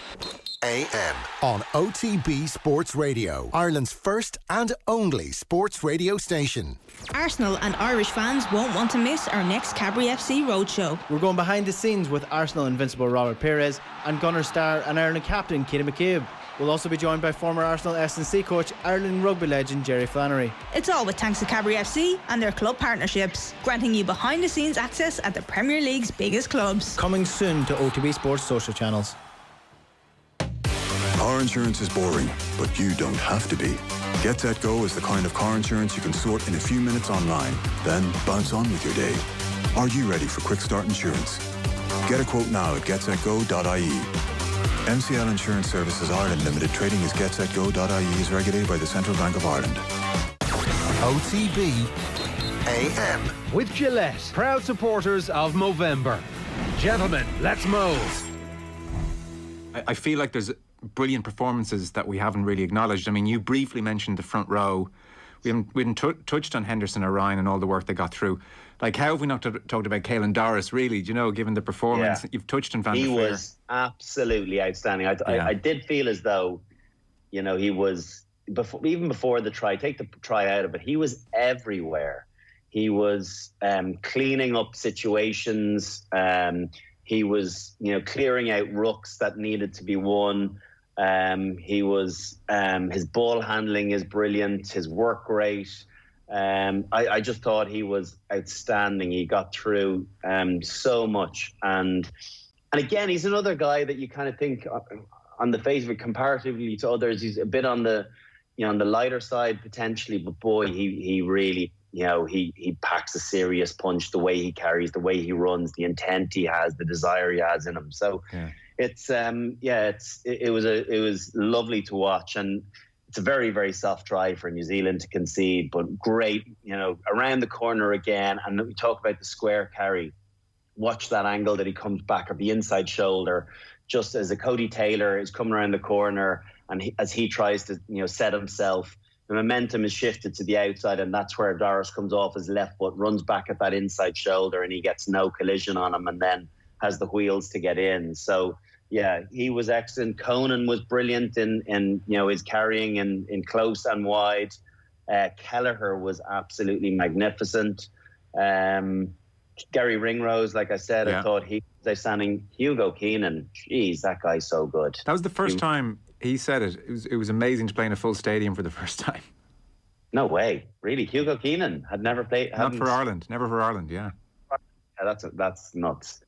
AM on OTB Sports Radio, Ireland's first and only sports radio station. Arsenal and Irish fans won't want to miss our next Cadbury FC Roadshow. We're going behind the scenes with Arsenal invincible Robert Pires and Gunner star and Ireland captain Keita McCabe. We'll also be joined by former Arsenal S&C coach, Ireland rugby legend Jerry Flannery. It's all with thanks to Cadbury FC and their club partnerships, granting you behind the scenes access at the Premier League's biggest clubs. Coming soon to OTB Sports social channels. Car insurance is boring, but you don't have to be. Get Set Go is the kind of car insurance you can sort in a few minutes online, then bounce on with your day. Are you ready for Quick Start Insurance? Get a quote now at getsetgo.ie. MCL Insurance Services Ireland Limited, trading as getsetgo.ie, is regulated by the Central Bank of Ireland. OTB AM with Gillette, proud supporters of Movember. Gentlemen, let's mow. I feel like there's brilliant performances that we haven't really acknowledged. I mean, you briefly mentioned the front row. We haven't touched on Henderson or Ryan and all the work they got through. Like, how have we not talked about Caelan Doris, really? Do you know, given the performance? Yeah. You've touched on Van der Veer. He was absolutely outstanding. I did feel as though, he was, even before the try, take the try out of it, he was everywhere. He was cleaning up situations. He was, clearing out rucks that needed to be won. He was, his ball handling is brilliant, his work rate. I just thought he was outstanding. He got through so much. And again, he's another guy that you kind of think on the face of it, comparatively to others, he's a bit on the, on the lighter side potentially, but boy, he really, he packs a serious punch, the way he carries, the way he runs, the intent he has, the desire he has in him. So it was lovely to watch, and it's a very, very soft try for New Zealand to concede, but great, around the corner again. And we talk about the square carry. Watch that angle that he comes back at the inside shoulder, just as a Cody Taylor is coming around the corner, and as he tries to, set himself the momentum is shifted to the outside, and that's where Doris comes off his left foot, runs back at that inside shoulder, and he gets no collision on him, and then has the wheels to get in. So yeah, he was excellent. Conan was brilliant in his carrying in close and wide. Kelleher was absolutely magnificent. Gary Ringrose, like I said, I thought he was outstanding. Hugo Keenan, geez, that guy's so good. That was the first time he said it. It was amazing to play in a full stadium for the first time. No way, really. Hugo Keenan had never played. Not for Ireland, never for Ireland. Yeah, that's nuts.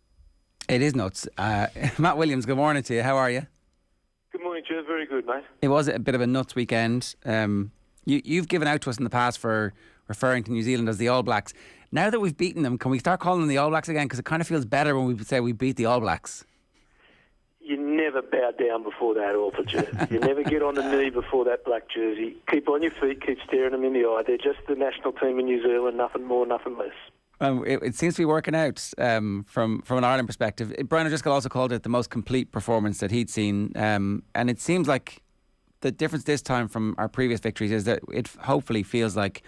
It is nuts. Matt Williams, good morning to you. How are you? Good morning, Joe. Very good, mate. It was a bit of a nuts weekend. You've given out to us in the past for referring to New Zealand as the All Blacks. Now that we've beaten them, can we start calling them the All Blacks again? Because it kind of feels better when we say we beat the All Blacks. You never bow down before that altar jersey. You never get on the knee before that black jersey. Keep on your feet, keep staring them in the eye. They're just the national team in New Zealand, nothing more, nothing less. It seems to be working out from an Ireland perspective. Brian O'Driscoll also called it the most complete performance that he'd seen. And it seems like the difference this time from our previous victories is that it hopefully feels like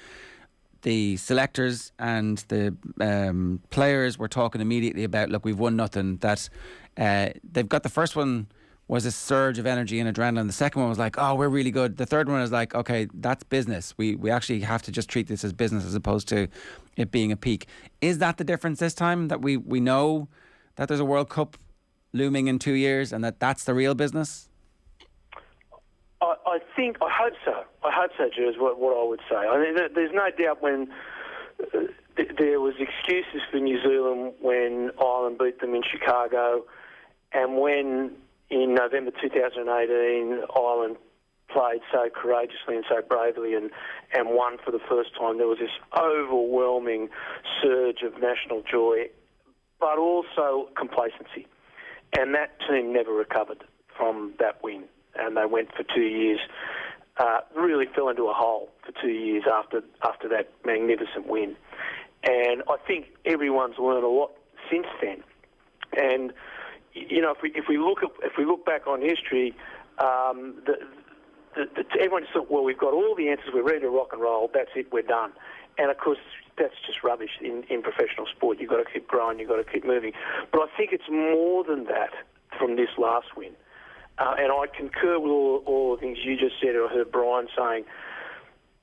the selectors and the players were talking immediately about, look, we've won nothing. That they've got the first one was a surge of energy and adrenaline. The second one was like, oh, we're really good. The third one is like, okay, that's business. We actually have to just treat this as business as opposed to it being a peak. Is that the difference this time, that we know that there's a World Cup looming in 2 years and that's the real business? I hope so. I hope so, Drew, is what I would say. I mean, there's no doubt when there was excuses for New Zealand when Ireland beat them in Chicago, and when in November 2018 Ireland played so courageously and so bravely and won for the first time. There was this overwhelming surge of national joy, but also complacency. And that team never recovered from that win. And they went for 2 years, really fell into a hole for 2 years after that magnificent win. And I think everyone's learned a lot since then. And you know, if we look back on history, everyone just thought, well, we've got all the answers, we're ready to rock and roll. That's it, we're done. And of course, that's just rubbish in professional sport. You've got to keep growing, you've got to keep moving. But I think it's more than that from this last win. And I concur with all the things you just said, or I heard Brian saying.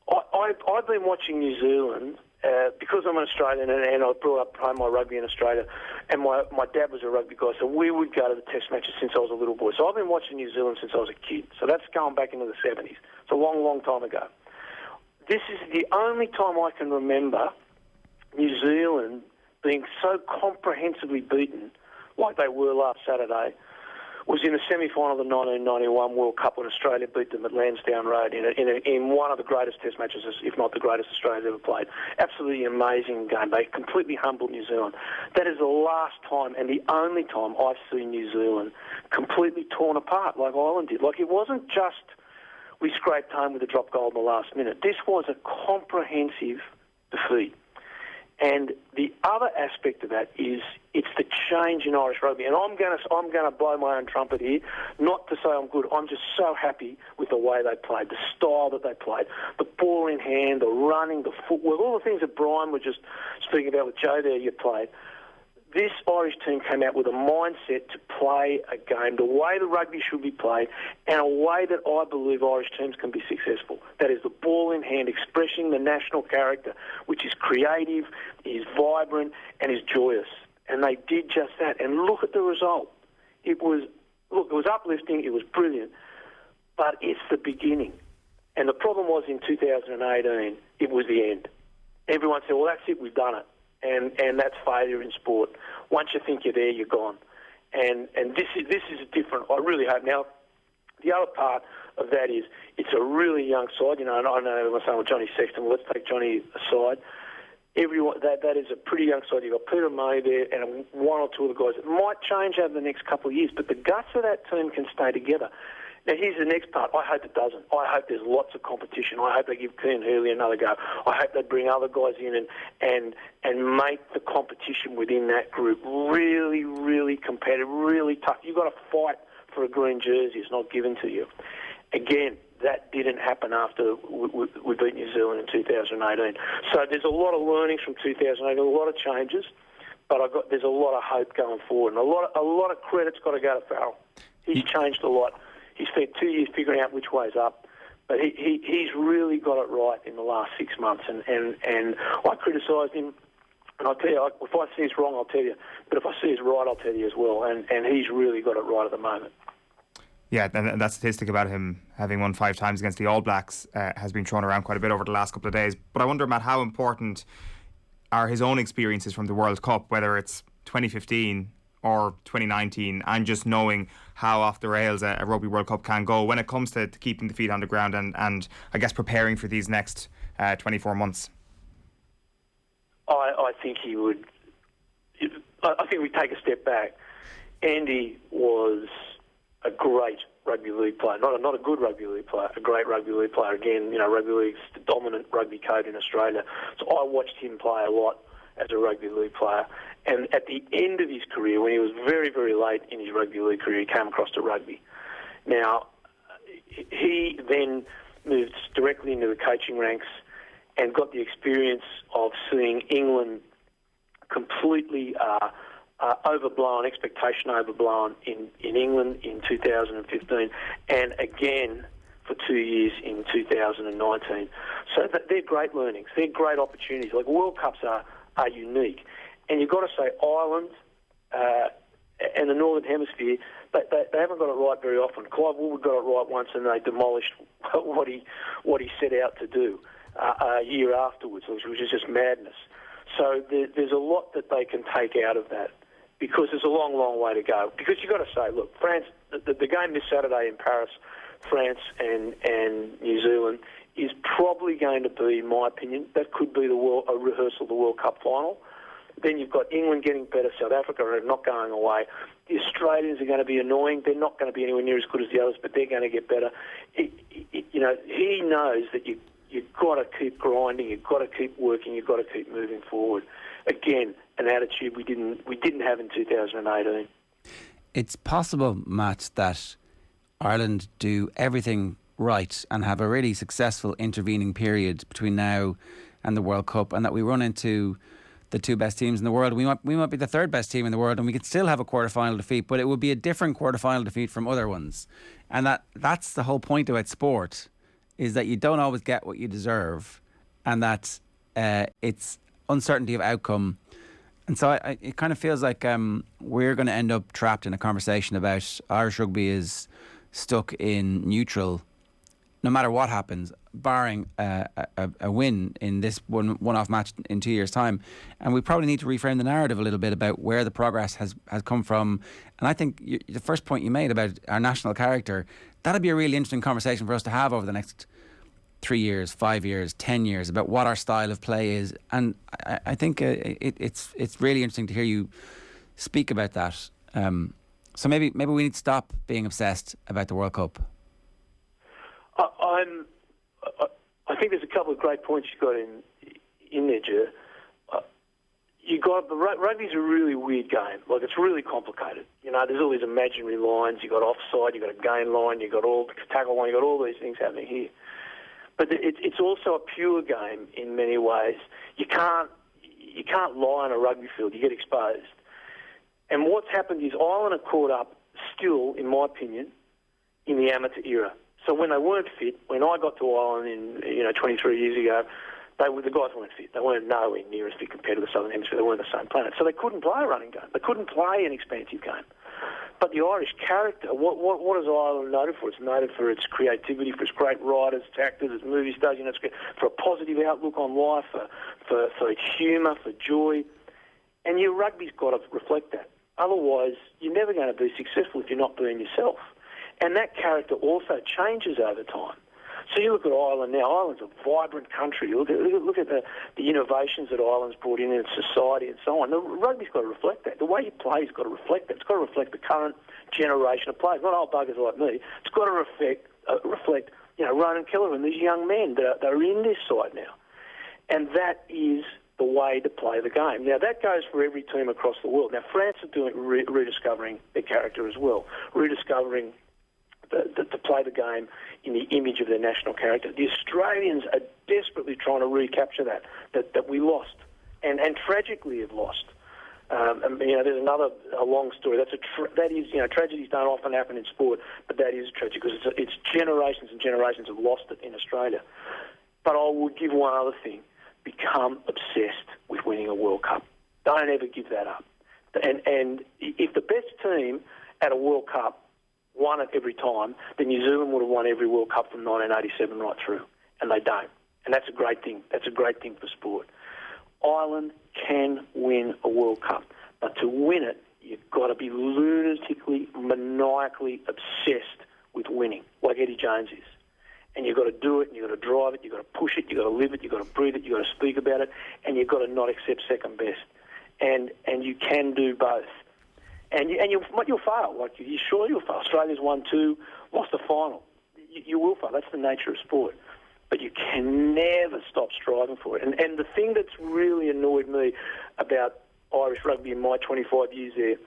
I've been watching New Zealand because I'm an Australian and I brought up playing my rugby in Australia, and my dad was a rugby guy, so we would go to the test matches since I was a little boy. So I've been watching New Zealand since I was a kid. So that's going back into the 70s. It's a long, long time ago. This is the only time I can remember New Zealand being so comprehensively beaten like they were last Saturday. Was in the semi-final of the 1991 World Cup when Australia beat them at Lansdowne Road in one of the greatest test matches, if not the greatest Australia's ever played. Absolutely amazing game. They completely humbled New Zealand. That is the last time and the only time I've seen New Zealand completely torn apart like Ireland did. Like, it wasn't just we scraped home with a drop goal in the last minute. This was a comprehensive defeat. And the other aspect of that is it's the change in Irish rugby. And I'm going to blow my own trumpet here, not to say I'm good. I'm just so happy with the way they played, the style that they played, the ball in hand, the running, the footwork, all the things that Brian was just speaking about with Joe there you played. This Irish team came out with a mindset to play a game the way the rugby should be played, and a way that I believe Irish teams can be successful. That is the ball in hand, expressing the national character, which is creative, is vibrant, and is joyous. And they did just that. And look at the result. It was uplifting, it was brilliant, but it's the beginning. And the problem was in 2018, it was the end. Everyone said, well, that's it, we've done it. And that's failure in sport. Once you think you're there, you're gone. And this is different. I really hope. Now, the other part of that is it's a really young side. You know, and I know everyone's saying, well, Johnny Sexton, well, let's take Johnny aside. Everyone, that is a pretty young side. You've got Peter May there and one or two of the guys. It might change over the next couple of years, but the guts of that team can stay together. Now, here's the next part. I hope it doesn't. I hope there's lots of competition. I hope they give Keane Hurley another go. I hope they bring other guys in and make the competition within that group really, really competitive, really tough. You've got to fight for a green jersey. It's not given to you. Again, that didn't happen after we beat New Zealand in 2018. So there's a lot of learnings from 2018, a lot of changes, but there's a lot of hope going forward, and a lot of credit's got to go to Farrell. He's changed a lot. He's spent 2 years figuring out which way's up, but he's really got it right in the last 6 months, and I criticised him. And I'll tell you, if I see it's wrong, I'll tell you. But if I see it's right, I'll tell you as well. And he's really got it right at the moment. Yeah, and that statistic about him having won 5 times against the All Blacks has been thrown around quite a bit over the last couple of days. But I wonder, Matt, how important are his own experiences from the World Cup, whether it's 2015 or 2019, and just knowing how off the rails a Rugby World Cup can go when it comes to keeping the feet on the ground and I guess preparing for these next 24 months? I think he would. I think we take a step back. Andy was a great rugby league player, not a good rugby league player, a great rugby league player. Again, rugby league's the dominant rugby code in Australia. So I watched him play a lot as a rugby league player. And at the end of his career, when he was very, very late in his rugby league career, he came across to rugby. Now, he then moved directly into the coaching ranks and got the experience of seeing England completely overblown, expectation overblown in England in 2015, and again for 2 years in 2019. So they're great learnings. They're great opportunities. Like World Cups are unique. And you've got to say Ireland and the Northern Hemisphere, they haven't got it right very often. Clive Woolward got it right once and they demolished what he set out to do a year afterwards, which is just madness. So there's a lot that they can take out of that because there's a long, long way to go. Because you've got to say, look, France, the game this Saturday in Paris, France and New Zealand, is probably going to be, in my opinion, that could be a rehearsal of the World Cup final. Then you've got England getting better, South Africa are not going away. The Australians are going to be annoying. They're not going to be anywhere near as good as the others, but they're going to get better. He knows that you've got to keep grinding, you've got to keep working, you've got to keep moving forward. Again, an attitude we didn't have in 2018. It's possible, Matt, that Ireland do everything right and have a really successful intervening period between now and the World Cup, and that we run into the 2 best teams in the world. We might be the 3rd best team in the world, and we could still have a quarter-final defeat, but it would be a different quarter-final defeat from other ones. And that's the whole point about sport, is that you don't always get what you deserve, and that it's uncertainty of outcome. And so it kind of feels like we're going to end up trapped in a conversation about Irish rugby is stuck in neutral no matter what happens, barring a win in this one-off match in 2 years' time. And we probably need to reframe the narrative a little bit about where the progress has come from. And I think the first point you made about our national character, that'd be a really interesting conversation for us to have over the next 3 years, 5 years, 10 years, about what our style of play is. And I think it's really interesting to hear you speak about that. So maybe we need to stop being obsessed about the World Cup. I think there's a couple of great points you got in there, Ger. Rugby's a really weird game. Like, it's really complicated. There's all these imaginary lines. You got offside, you got a gain line, you got all the tackle line, you got all these things happening here. But it's also a pure game in many ways. You can't lie on a rugby field. You get exposed. And what's happened is Ireland are caught up still, in my opinion, in the amateur era. So when they weren't fit, when I got to Ireland 23 years ago, the guys weren't fit. They weren't nowhere near as fit compared to the Southern Hemisphere. They weren't the same planet. So they couldn't play a running game. They couldn't play an expansive game. But the Irish character, what is Ireland noted for? It's noted for its creativity, for its great writers, its actors, its movie stars, for a positive outlook on life, for its humour, for joy. And your rugby's got to reflect that. Otherwise, you're never going to be successful if you're not being yourself. And that character also changes over time. So you look at Ireland now. Ireland's a vibrant country. Look at the innovations that Ireland's brought in its society and so on. The rugby's got to reflect that. The way you play's got to reflect that. It's got to reflect the current generation of players, not old buggers like me. It's got to reflect Ronan Kelleher and these young men that are in this side now. And that is the way to play the game. Now, that goes for every team across the world. Now, France are rediscovering their character as well, rediscovering to play the game in the image of their national character. The Australians are desperately trying to recapture that we lost, and tragically have lost. There's a long story. That is, tragedies don't often happen in sport, but that is tragic because it's generations and generations have lost it in Australia. But I would give one other thing: become obsessed with winning a World Cup. Don't ever give that up. And if the best team at a World Cup won it every time, then New Zealand would have won every World Cup from 1987 right through, and they don't. And that's a great thing. That's a great thing for sport. Ireland can win a World Cup, but to win it, you've got to be lunatically, maniacally obsessed with winning, like Eddie Jones is. And you've got to do it, and you've got to drive it, you've got to push it, you've got to live it, you've got to breathe it, you've got to speak about it, and you've got to not accept second best. And you can do both. And you'll fail. Like, you're sure you'll fail. Australia's won 2, lost a final. You will fail. That's the nature of sport. But you can never stop striving for it. And the thing that's really annoyed me about Irish rugby in my 25 years there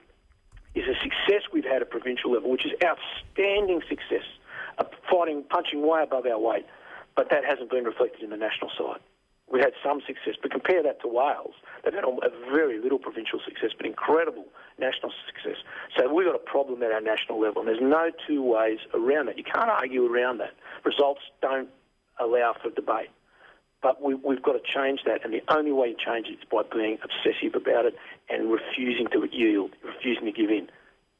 is the success we've had at provincial level, which is outstanding success, punching way above our weight. But that hasn't been reflected in the national side. We had some success, but compare that to Wales. They've had a very little provincial success, but incredible national success. So we've got a problem at our national level, and there's no two ways around that. You can't argue around that. Results don't allow for debate. But we've got to change that, and the only way you change it is by being obsessive about it and refusing to yield, refusing to give in.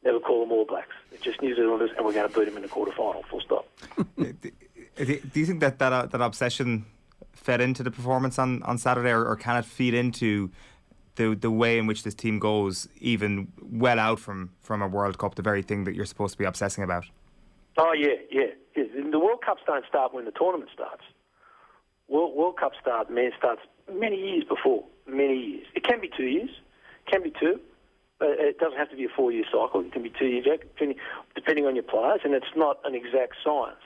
Never call them All Blacks. They're just New Zealanders, and we're going to beat them in the quarterfinal, full stop. Do you think that obsession fed into the performance on Saturday, or can it feed into the way in which this team goes, even well out from a World Cup, the very thing that you're supposed to be obsessing about? Oh, yeah. The World Cups don't start when the tournament starts. World Cup starts many years before, many years. It can be 2 years, can be 2. But it doesn't have to be a 4-year cycle. It can be 2 years, depending on your players, and it's not an exact science.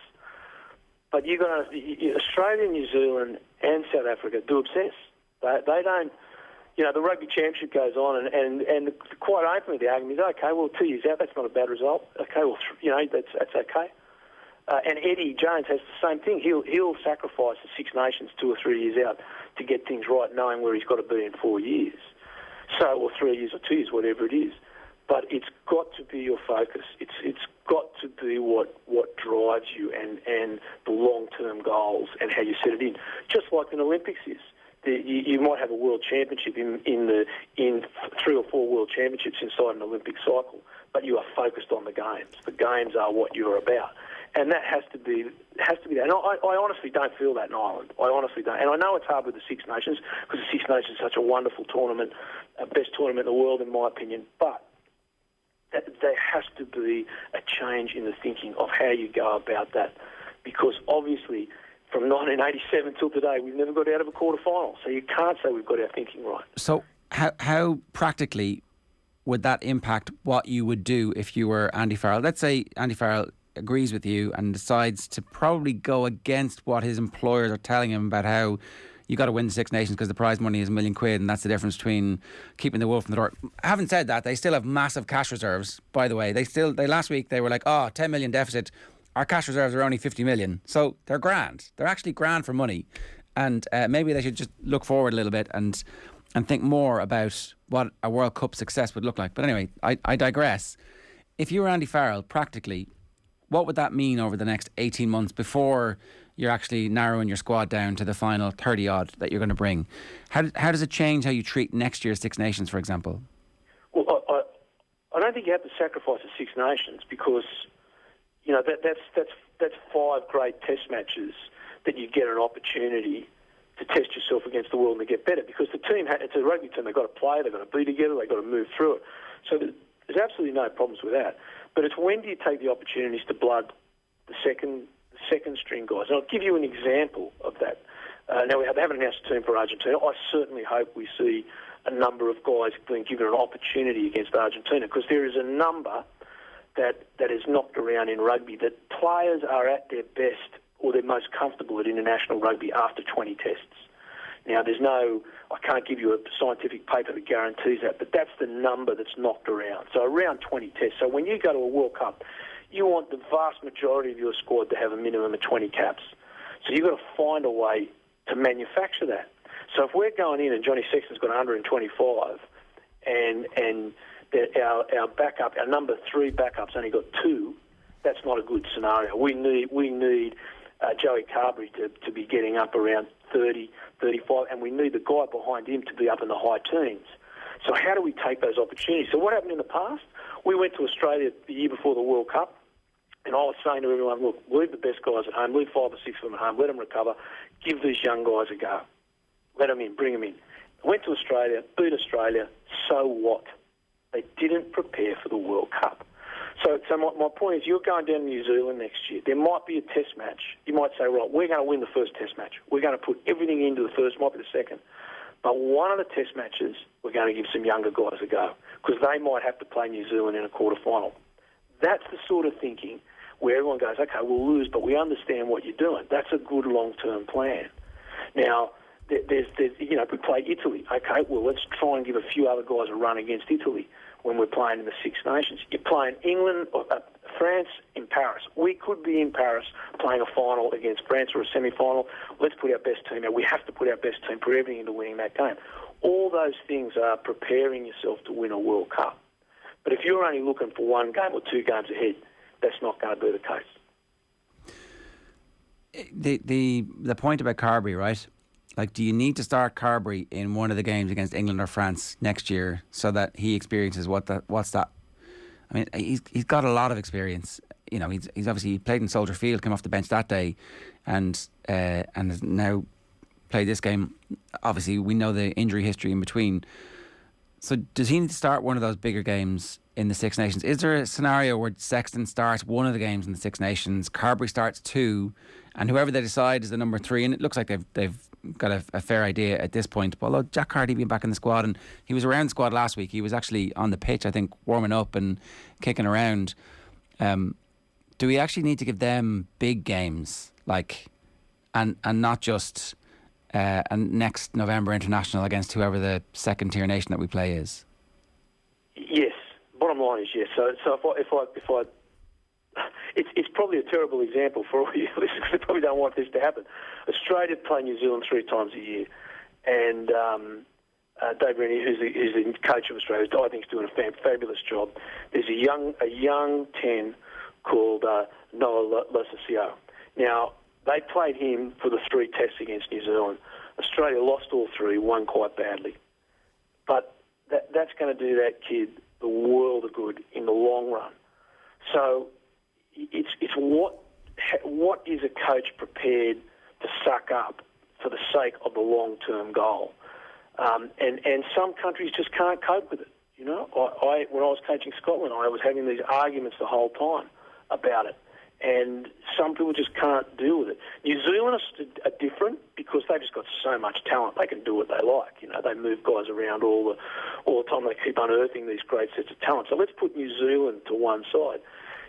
But Australia, New Zealand, and South Africa do obsess. They don't. The rugby championship goes on, and quite openly the argument is, okay, well, 2 years out, that's not a bad result. Okay, well, that's okay. And Eddie Jones has the same thing. He'll sacrifice the Six Nations 2 or 3 years out to get things right, knowing where he's got to be in 4 years. Or 3 years or 2 years, whatever it is. But it's got to be your focus. It's got to be what drives you and the long-term goals and how you set it in. Just like an Olympics is. You might have a world championship in 3 or 4 world championships inside an Olympic cycle, but you are focused on the games. The games are what you're about. And that has to be that. And I honestly don't feel that in Ireland. I honestly don't. And I know it's hard with the Six Nations because the Six Nations is such a wonderful tournament, best tournament in the world in my opinion. But there has to be a change in the thinking of how you go about that, because obviously from 1987 till today we've never got out of a quarter-final. So you can't say we've got our thinking right. So how practically would that impact what you would do if you were Andy Farrell? Let's say Andy Farrell agrees with you and decides to probably go against what his employers are telling him about how you got to win the Six Nations because the prize money is £1 million and that's the difference between keeping the wolf from the door. Having said that, they still have massive cash reserves, by the way. They last week they were like, 10 million deficit. Our cash reserves are only 50 million. So they're grand. They're actually grand for money. And maybe they should just look forward a little bit and think more about what a World Cup success would look like. But anyway, I digress. If you were Andy Farrell, practically, what would that mean over the next 18 months before you're actually narrowing your squad down to the final 30-odd that you're going to bring? How does it change how you treat next year's Six Nations, for example? Well, I don't think you have to sacrifice the Six Nations because, that's 5 great test matches that you get an opportunity to test yourself against the world and to get better, because the team, it's a rugby team, they've got to play, they've got to be together, they've got to move through it. So there's absolutely no problems with that. But it's when do you take the opportunities to blood the second string guys? And I'll give you an example of that. Now, we haven't announced a team for Argentina. I certainly hope we see a number of guys being given an opportunity against Argentina, because there is a number that is knocked around in rugby that players are at their best or they're most comfortable at international rugby after 20 tests. Now, I can't give you a scientific paper that guarantees that, but that's the number that's knocked around. So around 20 tests. So when you go to a World Cup, you want the vast majority of your squad to have a minimum of 20 caps. So you've got to find a way to manufacture that. So if we're going in and Johnny Sexton's got 125 and our backup, our number 3 backup's only got 2, that's not a good scenario. We need Joey Carberry to be getting up around 30, 35, and we need the guy behind him to be up in the high teens. So how do we take those opportunities? So what happened in the past? We went to Australia the year before the World Cup, and I was saying to everyone, look, leave the best guys at home, leave 5 or 6 of them at home, let them recover, give these young guys a go. Let them in, bring them in. Went to Australia, beat Australia, so what? They didn't prepare for the World Cup. So my point is, you're going down to New Zealand next year. There might be a test match. You might say, right, we're going to win the first test match. We're going to put everything into the first, might be the second. But one of the test matches, we're going to give some younger guys a go because they might have to play New Zealand in a quarter-final. That's the sort of thinking where everyone goes, okay, we'll lose, but we understand what you're doing. That's a good long-term plan. Now, there's we play Italy. Okay, well, let's try and give a few other guys a run against Italy when we're playing in the Six Nations. You're playing England, France in Paris. We could be in Paris playing a final against France or a semi-final. Let's put our best team out. We have to put our best team, put everything into winning that game. All those things are preparing yourself to win a World Cup. But if you're only looking for 1 game or 2 games ahead, that's not going to be the case. The point about Carberry, right? Like, do you need to start Carberry in one of the games against England or France next year so that he experiences what's that? I mean, he's got a lot of experience. You know, he's obviously played in Soldier Field, came off the bench that day, and has now played this game. Obviously, we know the injury history in between. So does he need to start one of those bigger games in the Six Nations? Is there a scenario where Sexton starts one of the games in the Six Nations, Carberry starts 2, and whoever they decide is the number 3? And it looks like they've got a fair idea at this point. But although Jack Carty being back in the squad, and he was around the squad last week, he was actually on the pitch, I think, warming up and kicking around. Do we actually need to give them big games, like, and not just a next November international against whoever the second tier nation that we play is? Yes. Bottom line is yes. So if I it's probably a terrible example for all you listeners. They probably don't want this to happen. Australia play New Zealand 3 times a year, and Dave Rennie, who's the coach of Australia, I think is doing a fabulous job. There's a young 10 called Noah Losasio. Now, they played him for the 3 tests against New Zealand. Australia lost all 3, won quite badly. But that's going to do that kid the world of good in the long run. So it's what is a coach prepared to suck up for the sake of the long-term goal? And some countries just can't cope with it. You know, when I was coaching Scotland, I was having these arguments the whole time about it. And some people just can't deal with it. New Zealanders are different because they've just got so much talent. They can do what they like. You know, they move guys around all the time. They keep unearthing these great sets of talent. So let's put New Zealand to one side.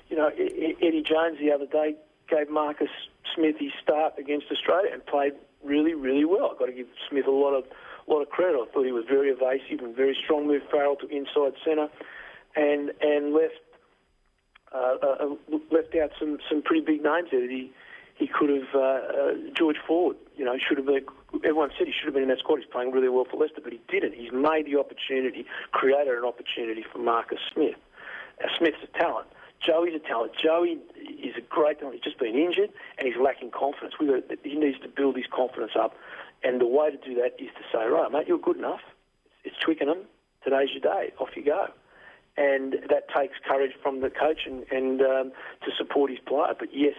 You know, Eddie Jones the other day gave Marcus Smith his start against Australia and played really, really well. I've got to give Smith a lot of credit. I thought he was very evasive and very strong. Moved Farrell to inside centre and left out some pretty big names there that he could have. George Ford, you know, should have been. Everyone said he should have been in that squad. He's playing really well for Leicester, but he didn't. He's made the opportunity, created an opportunity for Marcus Smith. Smith's a talent. Joey's a talent. Joey is a great talent. He's just been injured and he's lacking confidence. He needs to build his confidence up, and the way to do that is to say, right, mate, you're good enough. It's Twickenham. Today's your day. Off you go. And that takes courage from the coach and to support his player. But yes,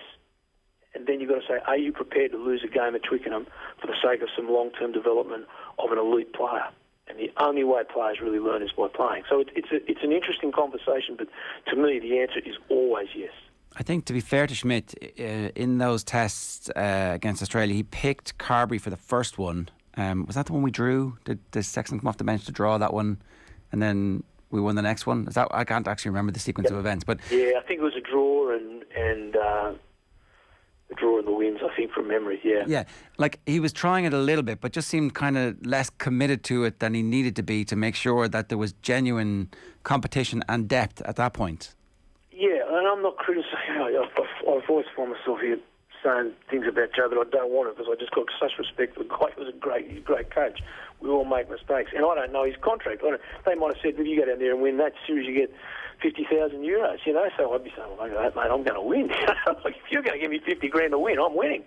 and then you've got to say, are you prepared to lose a game at Twickenham for the sake of some long-term development of an elite player? And the only way players really learn is by playing. So it's an interesting conversation, but to me the answer is always yes. I think, to be fair to Schmidt, in those tests against Australia, he picked Carberry for the first one. Was that the one we drew? Did Sexton come off the bench to draw that one, and then we won the next one? Is that, I can't actually remember the sequence of events, but yeah, I think it was a draw and the draw and the wins, I think, from memory. Yeah, like he was trying it a little bit, but just seemed kind of less committed to it than he needed to be to make sure that there was genuine competition and depth at that point. Yeah, and I'm not criticising. I've always found myself here saying things about Joe that I don't want to, because I just got such respect for the guy. He was a great coach. We all make mistakes, and I don't know his contract. They might have said, if you go down there and win that series, you get 50,000 euros. You know, so I'd be saying, well, mate, I'm going to win. Like, if you're going to give me 50 grand to win, I'm winning.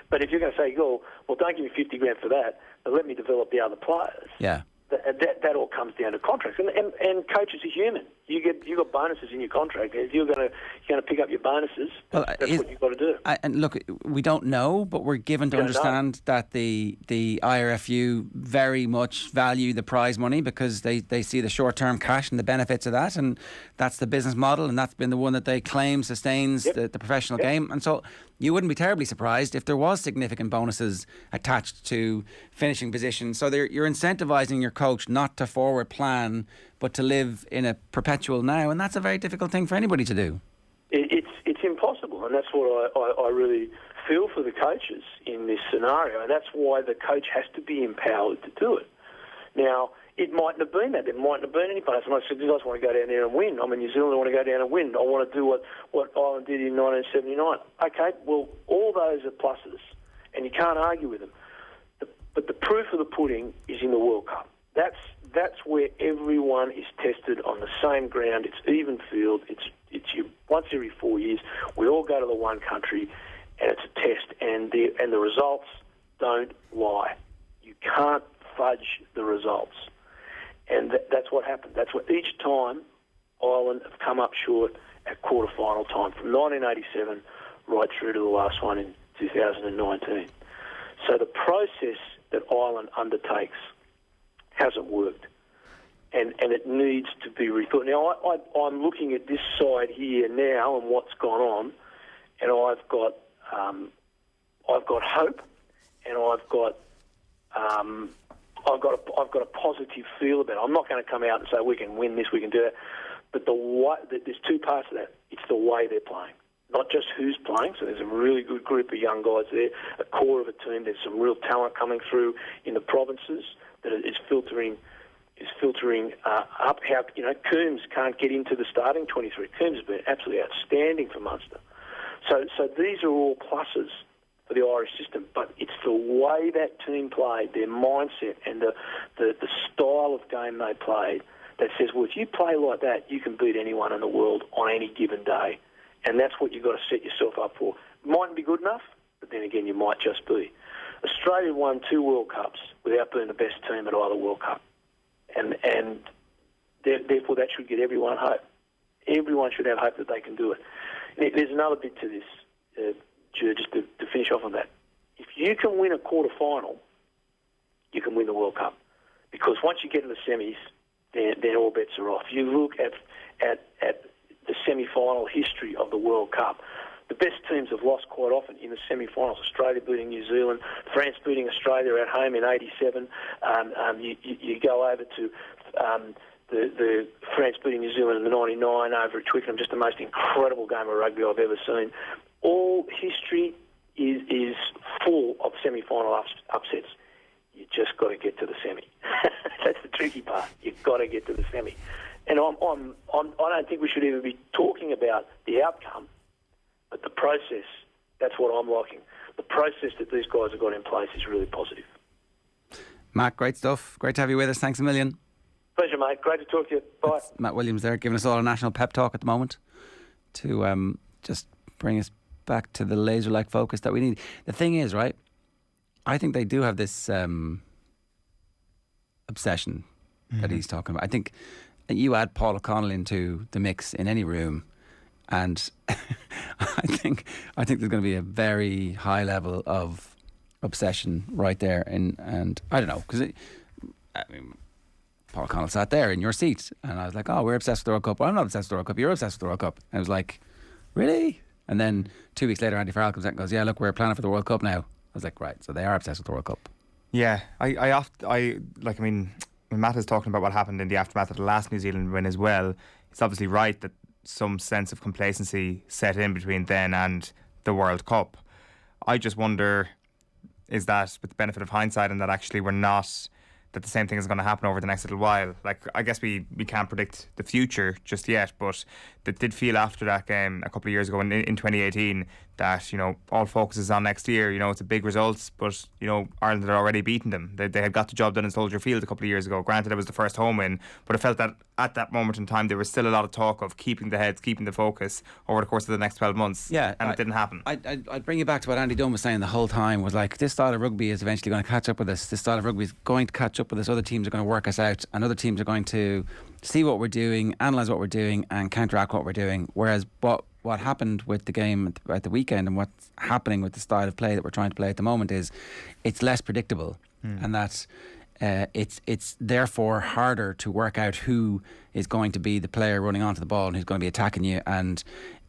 But if you're going to say, well, don't give me 50 grand for that, but let me develop the other players. Yeah. That all comes down to contracts, and coaches are human. You got bonuses in your contract. If you're going to pick up your bonuses, that's what you've got to do. And look, we don't know, but we're given to understand that the IRFU very much value the prize money because they see the short-term cash and the benefits of that, and that's the business model, and that's been the one that they claim sustains the professional game. And so you wouldn't be terribly surprised if there was significant bonuses attached to finishing positions. So you're incentivising your coach not to forward plan, but to live in a perpetual now, and that's a very difficult thing for anybody to do. It's impossible, and that's what I really feel for the coaches in this scenario, and that's why the coach has to be empowered to do it. Now, it mightn't have been that. There mightn't have been any place. And I said, you guys want to go down there and win? I'm in New Zealand, I want to go down and win. I want to do what Ireland did in 1979. Okay, well, all those are pluses, and you can't argue with them. But the proof of the pudding is in the World Cup. That's where everyone is tested on the same ground. It's even field. It's once every 4 years. We all go to the one country, and it's a test. And the results don't lie. You can't fudge the results. And that's what happened. That's what each time Ireland have come up short at quarter-final time, from 1987 right through to the last one in 2019. So the process that Ireland undertakes hasn't worked, and it needs to be rethought. Now, I'm looking at this side here now and what's gone on, and I've got hope, and I've got a positive feel about it. I'm not going to come out and say we can win this, we can do that, but there's two parts of that. It's the way they're playing, not just who's playing. So there's a really good group of young guys there, a core of a team. There's some real talent coming through in the provinces that is filtering up. How Coombs can't get into the starting 23. Coombs has been absolutely outstanding for Munster. So these are all pluses for the Irish system, but it's the way that team played, their mindset, and the style of game they played that says, well, if you play like that, you can beat anyone in the world on any given day. And that's what you've got to set yourself up for. Mightn't be good enough, but then again, you might just be. Australia won 2 World Cups without being the best team at either World Cup. And therefore that should give everyone hope. Everyone should have hope that they can do it. And there's another bit to this, just to finish off on that. If you can win a quarter-final, you can win the World Cup. Because once you get to the semis, then all bets are off. You look at the semi-final history of the World Cup. The best teams have lost quite often in the semi-finals. Australia beating New Zealand, France beating Australia at home in '87. You go over to the France beating New Zealand in the '99 over at Twickenham. Just the most incredible game of rugby I've ever seen. All history is full of semi-final upsets. You just got to get to the semi. That's the tricky part. You've got to get to the semi. And I don't think we should even be talking about the outcome, but the process. That's what I'm liking. The process that these guys have got in place is really positive. Matt, great stuff. Great to have you with us. Thanks a million. Pleasure, mate. Great to talk to you. Bye. That's Matt Williams there, giving us all a national pep talk at the moment to just bring us back to the laser-like focus that we need. The thing is, right, I think they do have this obsession that he's talking about. I think you add Paul O'Connell into the mix in any room, and I think there's going to be a very high level of obsession right there. And I don't know, because Paul O'Connell sat there in your seat, and I was like, oh, we're obsessed with the World Cup. Well, I'm not obsessed with the World Cup. You're obsessed with the World Cup. And I was like, really? And then 2 weeks later, Andy Farrell comes out and goes, yeah, look, we're planning for the World Cup now. I was like, right, so they are obsessed with the World Cup. Yeah, when Matt is talking about what happened in the aftermath of the last New Zealand win as well, it's obviously right that some sense of complacency set in between then and the World Cup. I just wonder, is that with the benefit of hindsight and that actually we're not that the same thing is going to happen over the next little while. Like, I guess we can't predict the future just yet, but that did feel after that game a couple of years ago in 2018 that, all focus is on next year. It's a big result, but, Ireland had already beaten them. They had got the job done in Soldier Field a couple of years ago. Granted, it was the first home win, but it felt that at that moment in time there was still a lot of talk of keeping the heads, keeping the focus over the course of the next 12 months. Yeah, and it didn't happen. I'd bring you back to what Andy Dunn was saying the whole time, was like, this style of rugby is eventually going to catch up with us. This style of rugby is going to catch up with us. Other teams are going to work us out, and other teams are going to see what we're doing, analyse what we're doing, and counteract what we're doing. Whereas what happened with the game at the weekend, and what's happening with the style of play that we're trying to play at the moment, is it's less predictable, and that it's therefore harder to work out who is going to be the player running onto the ball and who's going to be attacking you. And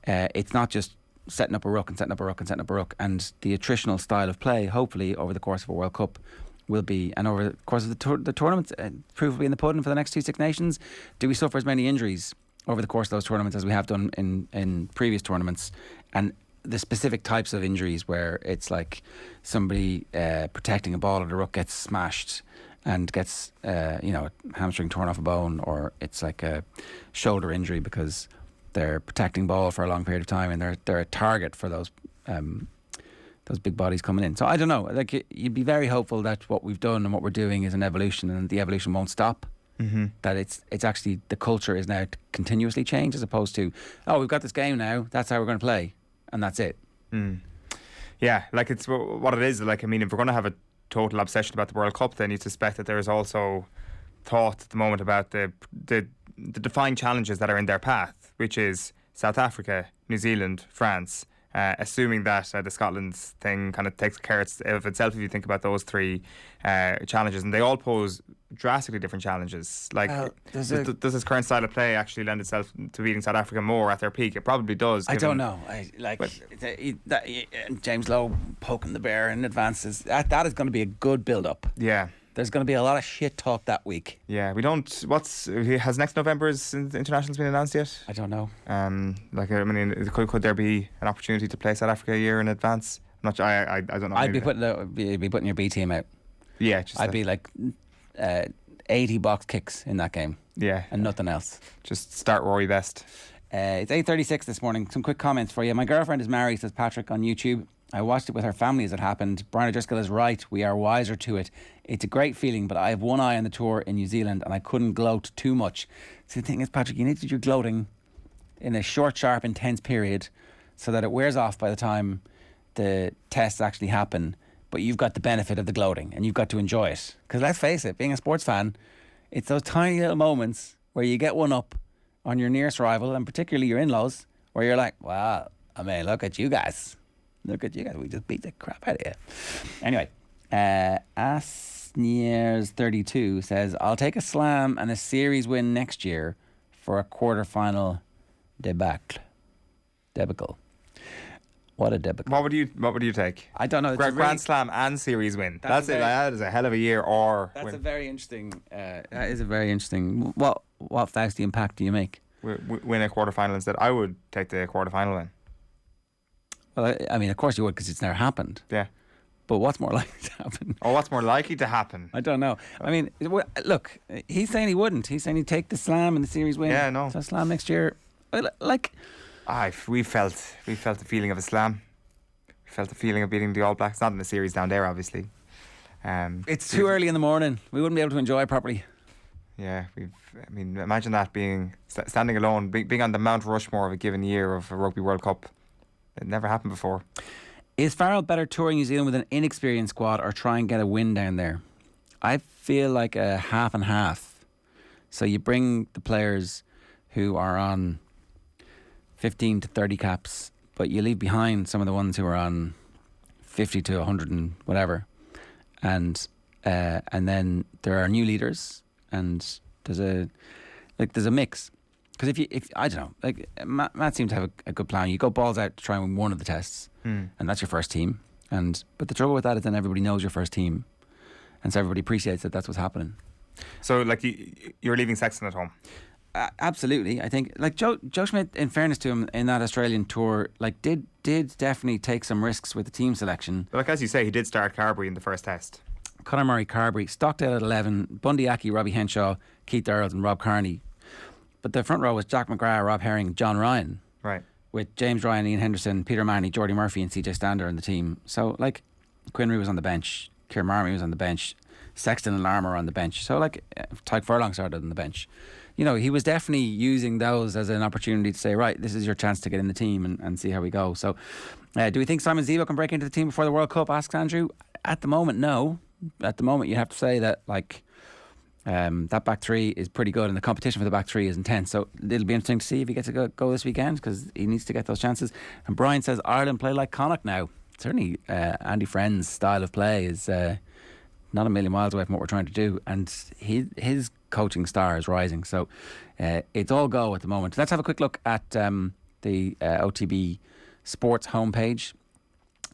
it's not just setting up a ruck and setting up a ruck and setting up a ruck. And the attritional style of play, hopefully over the course of a World Cup, will be, and over the course of the tournament, proof will be in the pudding for the next two Six Nations. Do we suffer as many injuries over the course of those tournaments as we have done in previous tournaments? And the specific types of injuries where it's like somebody protecting a ball or the ruck gets smashed and gets a hamstring torn off a bone, or it's like a shoulder injury because they're protecting ball for a long period of time and they're a target for those big bodies coming in. So I don't know, like, you'd be very hopeful that what we've done and what we're doing is an evolution, and the evolution won't stop. Mm-hmm. That it's actually, the culture is now to continuously change, as opposed to, we've got this game now, that's how we're going to play, and that's it. Yeah, like, it's what it is. Like, I mean, if we're going to have a total obsession about the World Cup, then you suspect that there is also thought at the moment about the defined challenges that are in their path, which is South Africa, New Zealand, France. Assuming that the Scotland thing kind of takes care of itself, if you think about those three challenges, and they all pose drastically different challenges. Like, does this current style of play actually lend itself to beating South Africa more at their peak? It probably does. I don't know. James Lowe poking the bear in advances. That is going to be a good build-up. Yeah. There's going to be a lot of shit talk that week. Yeah, we don't. Has next November's internationals been announced yet? I don't know. Could there be an opportunity to play South Africa a year in advance? I'm not sure. I don't know. I'd be putting your B team out. Yeah, I'd be like 80 box kicks in that game. Yeah, and nothing else. Just start Rory Best. It's 8:36 this morning. Some quick comments for you. My girlfriend is married, says Patrick on YouTube. I watched it with her family as it happened. Brian O'Driscoll is right. We are wiser to it. It's a great feeling, but I have one eye on the tour in New Zealand and I couldn't gloat too much. So the thing is, Patrick, you need to do your gloating in a short, sharp, intense period so that it wears off by the time the tests actually happen. But you've got the benefit of the gloating and you've got to enjoy it. Because let's face it, being a sports fan, it's those tiny little moments where you get one up on your nearest rival, and particularly your in-laws, where you're like, wow, I mean, look at you guys. Look at you guys. We just beat the crap out of you. Anyway, Asniers32 says, I'll take a slam and a series win next year for a quarter-final debacle. What a debacle. What would you take? I don't know. Grand Slam and series win. That is a hell of a year. That's win. A very interesting. That is a very interesting. What Faustian pact do you make? Win a quarter final instead. I would take the quarter final win. Well, I mean, of course you would, because it's never happened. Yeah. But what's more likely to happen? What's more likely to happen? I don't know. I mean, look, he's saying he wouldn't. He's saying he'd take the slam and the series win. Yeah, no. So slam next year. Like, we felt the feeling of a slam. We felt the feeling of beating the All Blacks. Not in the series down there, obviously. It's too early in the morning. We wouldn't be able to enjoy it properly. Yeah, imagine that, being standing alone, being on the Mount Rushmore of a given year of a Rugby World Cup. It never happened before. Is Farrell better touring New Zealand with an inexperienced squad or try and get a win down there? I feel like a half and half. So you bring the players who are on 15 to 30 caps, but you leave behind some of the ones who are on 50 to 100 and whatever. And then there are new leaders, and there's a mix. Because if I don't know, like Matt seemed to have a good plan. You go balls out to try and win one of the tests, and that's your first team. But the trouble with that is then everybody knows your first team, and so everybody appreciates that that's what's happening. So, like, you're leaving Sexton at home. Absolutely, I think. Like Joe Schmidt, in fairness to him, in that Australian tour, like did definitely take some risks with the team selection. But like, as you say, he did start Carberry in the first test. Conor Murray, Carberry, Stockdale at 11, Bundy Aki, Robbie Henshaw, Keith Earls and Rob Carney. But the front row was Jack McGrath, Rob Herring, John Ryan. Right. With James Ryan, Ian Henderson, Peter Marney, Jordy Murphy and CJ Stander in the team. So, like, Quinry was on the bench, Kieran Marmee was on the bench, Sexton and Larmer on the bench. So, like, Tyke Furlong started on the bench. You know, he was definitely using those as an opportunity to say, right, this is your chance to get in the team and see how we go. So, do we think Simon Zebo can break into the team before the World Cup? Asks Andrew. At the moment, no. At the moment, you have to say that, like, that back three is pretty good and the competition for the back three is intense. So it'll be interesting to see if he gets to go this weekend, because he needs to get those chances. And Brian says Ireland play like Connacht now. Certainly Andy Friend's style of play is not a million miles away from what we're trying to do, and his coaching star is rising. So it's all go at the moment. Let's have a quick look at the OTB Sports homepage.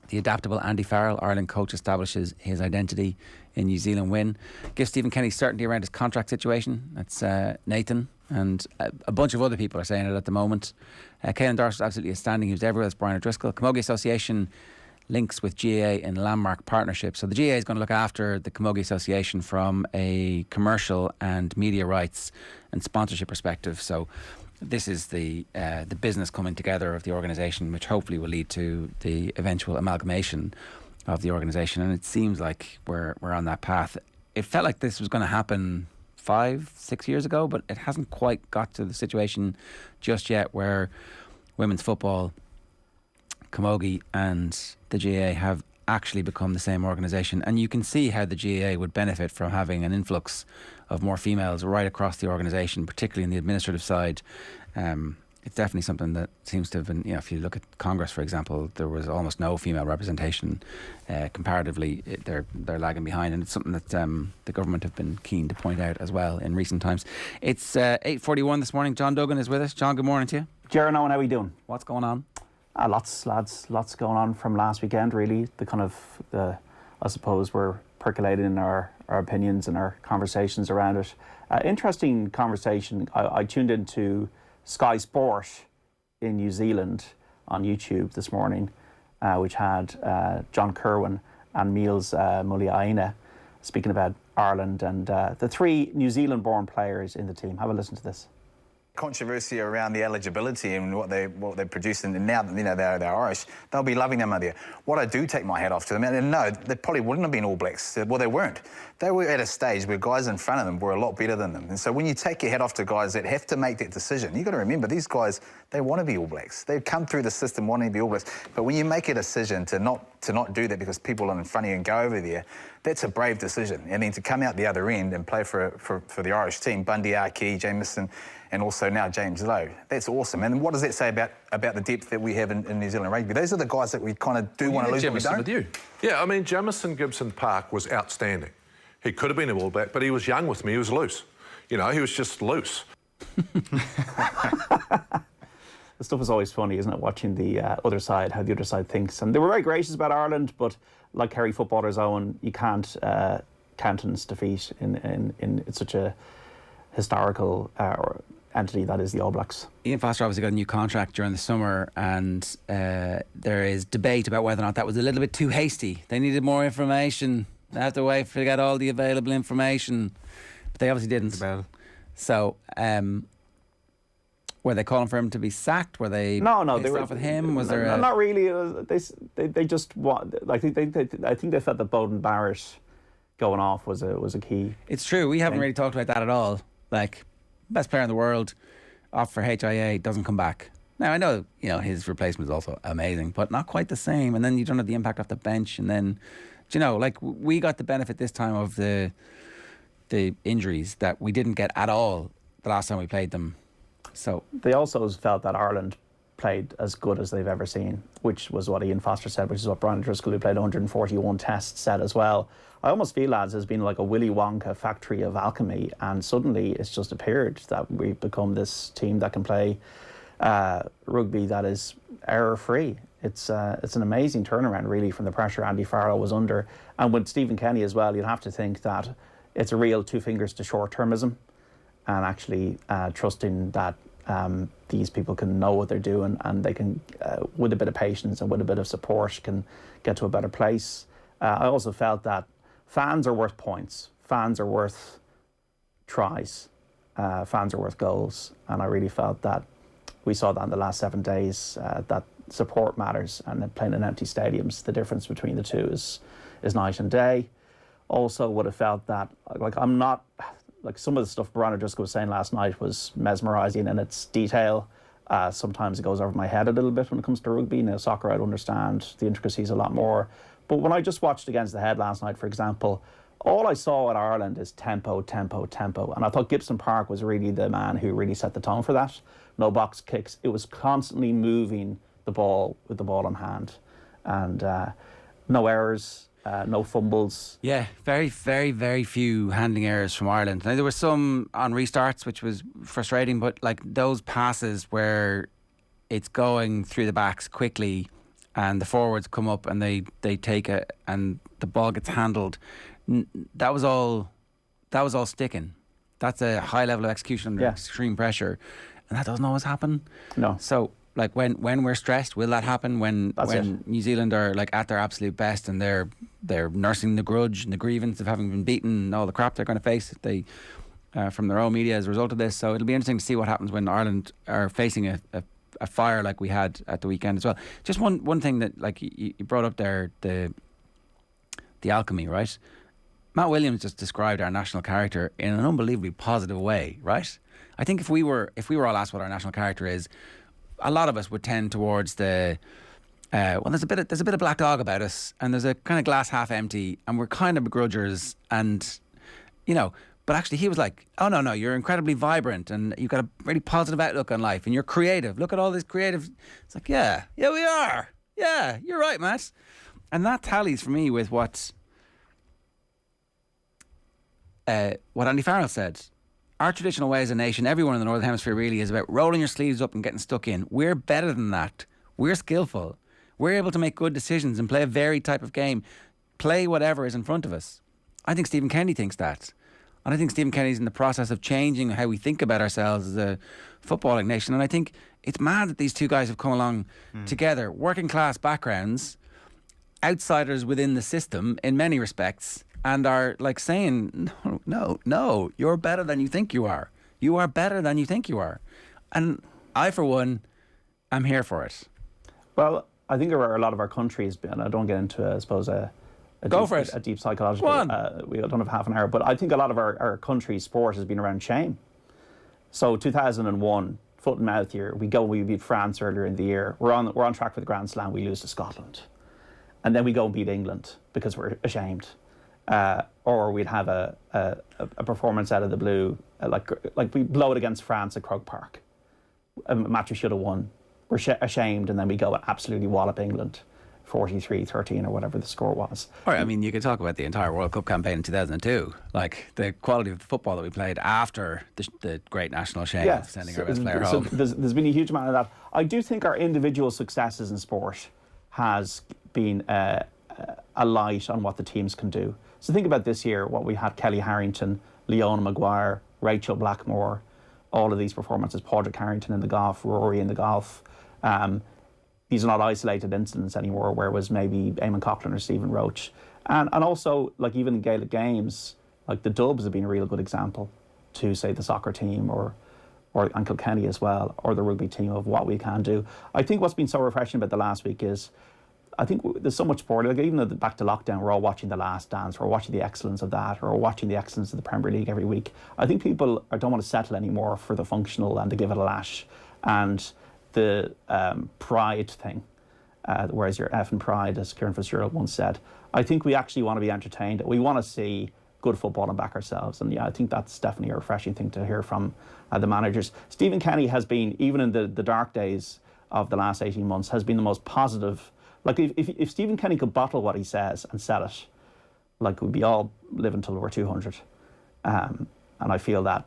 The adaptable Andy Farrell, Ireland coach, establishes his identity in New Zealand win. Gives Stephen Kenny certainty around his contract situation. That's Nathan, and a bunch of other people are saying it at the moment. Caelan Darcy is absolutely outstanding. He was everywhere. That's Brian O'Driscoll. Camogie Association links with GAA in landmark partnership. So the GAA is going to look after the Camogie Association from a commercial and media rights and sponsorship perspective. So this is the business coming together of the organisation, which hopefully will lead to the eventual amalgamation of the organisation. And it seems like we're on that path. It felt like this was going to happen 5-6 years ago, but it hasn't quite got to the situation just yet where women's football, Camogie and the GAA have actually become the same organisation. And you can see how the GAA would benefit from having an influx of more females right across the organisation, particularly in the administrative side. It's definitely something that seems to have been, if you look at Congress, for example, there was almost no female representation. Comparatively, they're lagging behind, and it's something that the government have been keen to point out as well in recent times. It's 8:41 this morning. John Duggan is with us. John, good morning to you. Ger and Eoin, how are we doing? What's going on? Lots, lads. Lots going on from last weekend, really. I suppose we're percolating in our opinions and our conversations around it. Interesting conversation. I tuned into Sky Sport in New Zealand on YouTube this morning, which had John Kerwin and Miles Muliaina speaking about Ireland and the three New Zealand-born players in the team. Have a listen to this. Controversy around the eligibility and what they produce, and now that they're Irish, they'll be loving them idea. What I do take my hat off to them, and no, they probably wouldn't have been All Blacks. Well, they weren't. They were at a stage where guys in front of them were a lot better than them. And so when you take your head off to guys that have to make that decision, you've got to remember these guys, they want to be All Blacks. They've come through the system wanting to be All Blacks. But when you make a decision to not do that because people are in front of you and go over there, that's a brave decision. And then to come out the other end and play for the Irish team, Bundy, Aki, Jamieson, and also now James Lowe. That's awesome. And what does that say about the depth that we have in New Zealand rugby? Those are the guys that we kind of do want to lose, but we don't. With you. Yeah, I mean, Jamison Gibson Park was outstanding. He could have been a All Black, but he was young with me. He was loose. He was just loose. The stuff is always funny, isn't it? Watching the other side, how the other side thinks. And they were very gracious about Ireland, but like Kerry footballers, Owen, you can't countenance defeat in such a historical entity that is the All Blacks. Ian Foster obviously got a new contract during the summer, and there is debate about whether or not that was a little bit too hasty. They needed more information. They have to wait to get all the available information, but they obviously didn't. So, were they calling for him to be sacked? Were they no? They were off with him. Was there not really? They just want. Like I think they felt that Bowden Barrett going off was a key. It's true. We haven't really talked about that at all. Like, best player in the world, off for HIA, doesn't come back. Now, I know, his replacement is also amazing, but not quite the same. And then you don't have the impact off the bench. And then, we got the benefit this time of the injuries that we didn't get at all the last time we played them. So they also felt that Ireland played as good as they've ever seen, which was what Ian Foster said, which is what Brian Driscoll, who played 141 tests, said as well. I almost feel, lads, has been like a Willy Wonka factory of alchemy, and suddenly it's just appeared that we've become this team that can play rugby that is error-free. It's an amazing turnaround, really, from the pressure Andy Farrell was under. And with Stephen Kenny as well, you'd have to think that it's a real two fingers to short-termism, and actually trusting that these people can know what they're doing, and they can, with a bit of patience and with a bit of support, can get to a better place. I also felt that fans are worth points. Fans are worth tries. Fans are worth goals. And I really felt that we saw that in the last 7 days, that support matters, and then playing in empty stadiums, the difference between the two is night and day. Also would have felt that, I'm not, some of the stuff Brandon Driscoll was saying last night was mesmerising in its detail. Sometimes it goes over my head a little bit when it comes to rugby. Now, soccer, I'd understand the intricacies a lot more. But when I just watched Against the Head last night, for example, all I saw at Ireland is tempo, tempo, tempo. And I thought Gibson Park was really the man who really set the tone for that. No box kicks. It was constantly moving the ball with the ball in hand. And no errors, no fumbles. Yeah, very, very, very few handling errors from Ireland. Now, there were some on restarts, which was frustrating, but those passes where it's going through the backs quickly and the forwards come up and they take it and the ball gets handled, that was all sticking. That's a high level of execution under extreme pressure, and that doesn't always happen. No. So when we're stressed, will that happen? When New Zealand are at their absolute best and they're nursing the grudge and the grievance of having been beaten and all the crap they're going to face from their own media as a result of this. So it'll be interesting to see what happens when Ireland are facing a fire like we had at the weekend as well. Just one thing that you brought up there, the alchemy, right? Matt Williams just described our national character in an unbelievably positive way, right? I think if we were all asked what our national character is, a lot of us would tend towards there's a bit of black dog about us, and there's a kind of glass half empty, and we're kind of begrudgers, and but actually he was like, oh no, you're incredibly vibrant and you've got a really positive outlook on life and you're creative. Look at all this creative. It's like, yeah, we are. Yeah, you're right, Matt. And that tallies for me with what Andy Farrell said. Our traditional way as a nation, everyone in the Northern Hemisphere really is about rolling your sleeves up and getting stuck in. We're better than that. We're skillful. We're able to make good decisions and play a varied type of game. Play whatever is in front of us. I think Stephen Kennedy thinks that. And I think Stephen Kennedy's in the process of changing how we think about ourselves as a footballing nation. And I think it's mad that these two guys have come along together, working class backgrounds, outsiders within the system in many respects, and are saying, no, you're better than you think you are. You are better than you think you are. And I, for one, am here for it. Well, I think there are a lot of our countries, and I don't get into, I suppose, a deep psychological. We don't have half an hour, but I think a lot of our country's sport has been around shame. So 2001, foot and mouth year, we beat France earlier in the year. We're on track for the Grand Slam. We lose to Scotland, and then we go and beat England because we're ashamed. Or we'd have a performance out of the blue, like we blow it against France at Croke Park, a match we should have won. We're ashamed, and then we go and absolutely wallop England, 43-13 or whatever the score was. All right, I mean, you could talk about the entire World Cup campaign in 2002, the quality of the football that we played after the great national shame of sending our best player home. So there's been a huge amount of that. I do think our individual successes in sport has been a light on what the teams can do. So think about this year, what we had: Kelly Harrington, Leona Maguire, Rachel Blackmore, all of these performances, Padraig Harrington in the golf, Rory in the golf. These are not isolated incidents anymore, where it was maybe Eamon Coughlin or Stephen Roach. And also, even in Gaelic games, the Dubs have been a real good example to, say, the soccer team or Kilkenny as well, or the rugby team, of what we can do. I think what's been so refreshing about the last week is, I think there's so much sport. Even though back to lockdown, we're all watching The Last Dance, we're watching the excellence of that, or we're watching the excellence of the Premier League every week. I think people don't want to settle anymore for the functional and to give it a lash. And the pride thing, whereas your effing pride, as Kieran Fitzgerald once said, I think we actually want to be entertained. We want to see good football and back ourselves. And I think that's definitely a refreshing thing to hear from the managers. Stephen Kenny has been, even in the dark days of the last 18 months, has been the most positive. If Stephen Kenny could bottle what he says and sell it, we'd be all living till we're 200. And I feel that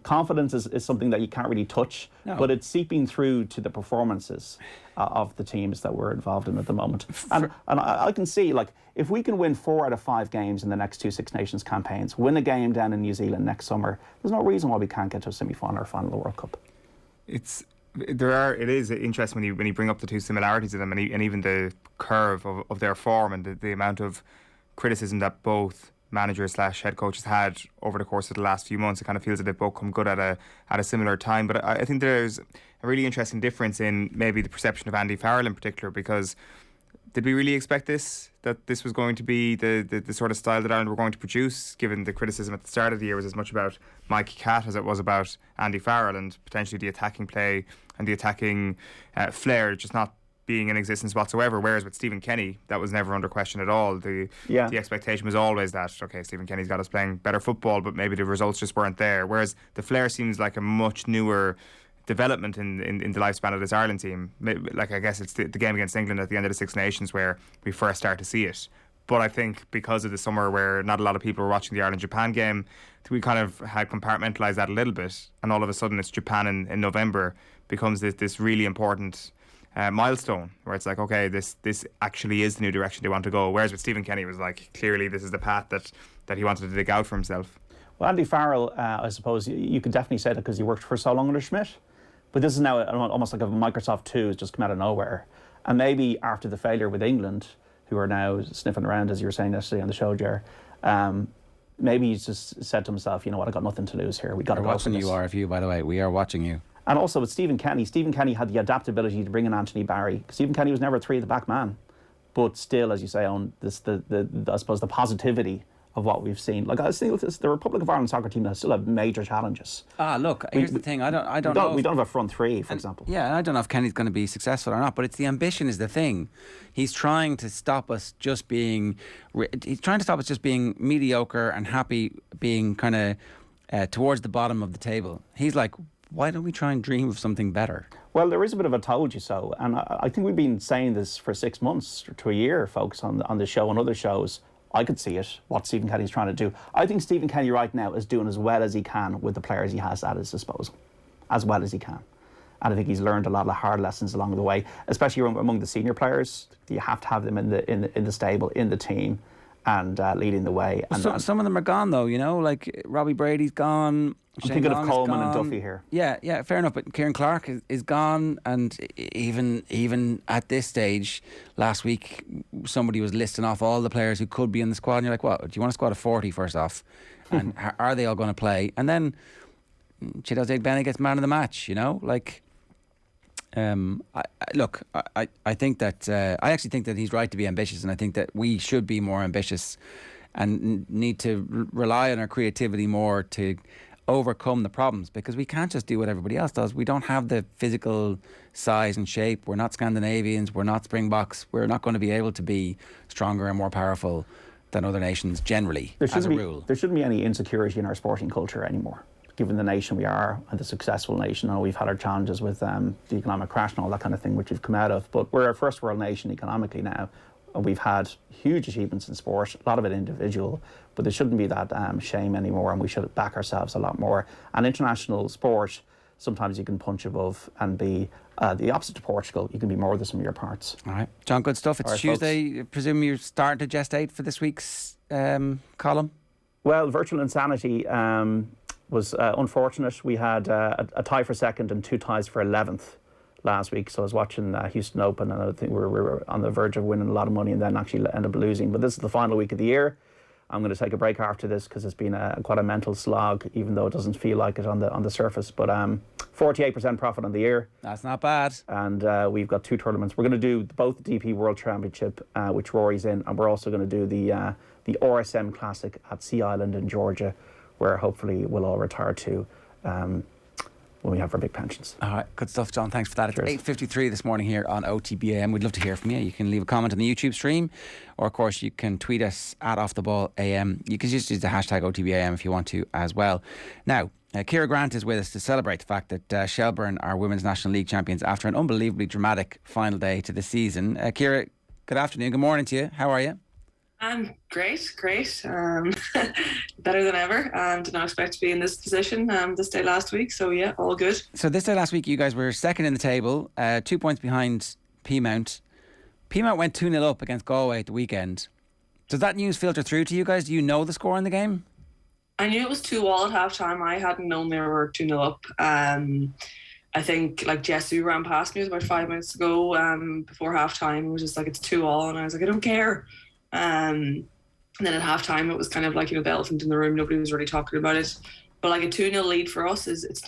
confidence is something that you can't really touch, but it's seeping through to the performances of the teams that we're involved in at the moment. And I can see, if we can win 4 out of 5 games in the next 2 Six Nations campaigns, win a game down in New Zealand next summer, there's no reason why we can't get to a semi-final or final of the World Cup. It is interesting when you bring up the two similarities of them, and even the curve of their form and the amount of criticism that both managers / head coaches had over the course of the last few months. It kind of feels that they've both come good at a similar time. But I think there's a really interesting difference in maybe the perception of Andy Farrell in particular, because did we really expect this? That this was going to be the sort of style that Ireland were going to produce, given the criticism at the start of the year was as much about Mikey Catt as it was about Andy Farrell and potentially the attacking play and the attacking flair just not being in existence whatsoever. Whereas with Stephen Kenny, that was never under question at all. The expectation was always that, okay, Stephen Kenny's got us playing better football, but maybe the results just weren't there. Whereas the flair seems like a much newer development in the lifespan of this Ireland team. Like, I guess it's the game against England at the end of the Six Nations where we first start to see it. But I think because of the summer where not a lot of people were watching the Ireland-Japan game, we kind of had compartmentalised that a little bit, and all of a sudden it's Japan in November becomes this really important milestone where it's like, okay, this actually is the new direction they want to go. Whereas with Stephen Kenny, it was like, clearly this is the path that he wanted to dig out for himself. Well, Andy Farrell, I suppose you could definitely say that because he worked for so long under Schmidt. But this is now almost like a Microsoft 2 has just come out of nowhere. And maybe after the failure with England, who are now sniffing around, as you were saying yesterday on the show, Ger, maybe he's just said to himself, you know what, I've got nothing to lose here. We've got to go for this. We're watching you, RFU, by the way. We are watching you. And also with Stephen Kenny had the adaptability to bring in Anthony Barry. Stephen Kenny was never a three at the back man. But still, as you say, on this, I suppose the positivity of what we've seen. Like, I was thinking, the Republic of Ireland soccer team that still have major challenges. Look, here's the thing. I don't know. We don't have a front three, for example. Yeah, I don't know if Kenny's going to be successful or not, but it's the ambition is the thing. He's trying to stop us just being. He's trying to stop us just being mediocre and happy, being kind of towards the bottom of the table. He's like, why don't we try and dream of something better? Well, there is a bit of a told you so, and I think we've been saying this for 6 months to a year, folks, on the show and other shows. I could see it, what Stephen Kenny's trying to do. I think Stephen Kenny right now is doing as well as he can with the players he has at his disposal, as well as he can. And I think he's learned a lot of hard lessons along the way, especially among the senior players. You have to have them in the stable, in the team, and leading the way. And some of them are gone though, you know, like Robbie Brady's gone. I'm thinking of Coleman and Duffy here. Yeah, fair enough. But Kieran Clark is gone, and even at this stage, last week somebody was listing off all the players who could be in the squad, and you're like, "What? Do you want a squad of 40 first off? And are they all going to play?" And then Chido's Bennett gets man of the match. You know, like, I think that I actually think that he's right to be ambitious, and I think that we should be more ambitious and need to rely on our creativity more to overcome the problems, because we can't just do what everybody else does. We don't have the physical size and shape. We're not Scandinavians. We're not Springboks. We're not going to be able to be stronger and more powerful than other nations generally, as a rule. There shouldn't be any insecurity in our sporting culture anymore, given the nation we are and the successful nation. I know we've had our challenges with the economic crash and all that kind of thing, which we've come out of, but we're a first world nation economically now. And we've had huge achievements in sport, a lot of it individual, but there shouldn't be that shame anymore, and we should back ourselves a lot more. And international sport, sometimes you can punch above and be the opposite to Portugal. You can be more than some of your parts. All right, John, good stuff. It's right, Tuesday. I presume you're starting to gestate for this week's column? Well, virtual insanity was unfortunate. We had a tie for second and 2 ties for 11th. Last week, so I was watching Houston Open, and I think we were on the verge of winning a lot of money and then actually end up losing. But this is the final week of the year. I'm going to take a break after this because it's been quite a mental slog, even though it doesn't feel like it on the surface. But 48% profit on the year. That's not bad. And we've got 2 tournaments. We're going to do both the DP World Championship, which Rory's in, and we're also going to do the RSM Classic at Sea Island in Georgia, where hopefully we'll all retire to. When we have our big pensions. All right, good stuff, John. Thanks for that. It's 8:53 this morning here on OTB AM. We'd love to hear from you. You can leave a comment on the YouTube stream, or of course you can tweet us at OffTheBallAM. You can just use the hashtag OTBAM if you want to as well. Now, Ciara Grant is with us to celebrate the fact that Shelbourne are Women's National League champions after an unbelievably dramatic final day to the season. Ciara, good afternoon, good morning to you. How are you? Great. Better than ever. Did not expect to be in this position this day last week. So yeah, all good. So this day last week, you guys were second in the table, 2 points behind Peamount. Peamount went 2-0 up against Galway at the weekend. Does that news filter through to you guys? Do you know the score in the game? I knew it was 2-2 at half time. I hadn't known they were 2-0 up. I think like Jesu ran past me about 5 minutes ago before half time. It was just like, it's 2-2, and I was like, I don't care. And then at half time, it was kind of like, the elephant in the room. Nobody was really talking about it. But like a 2-0 lead for us it's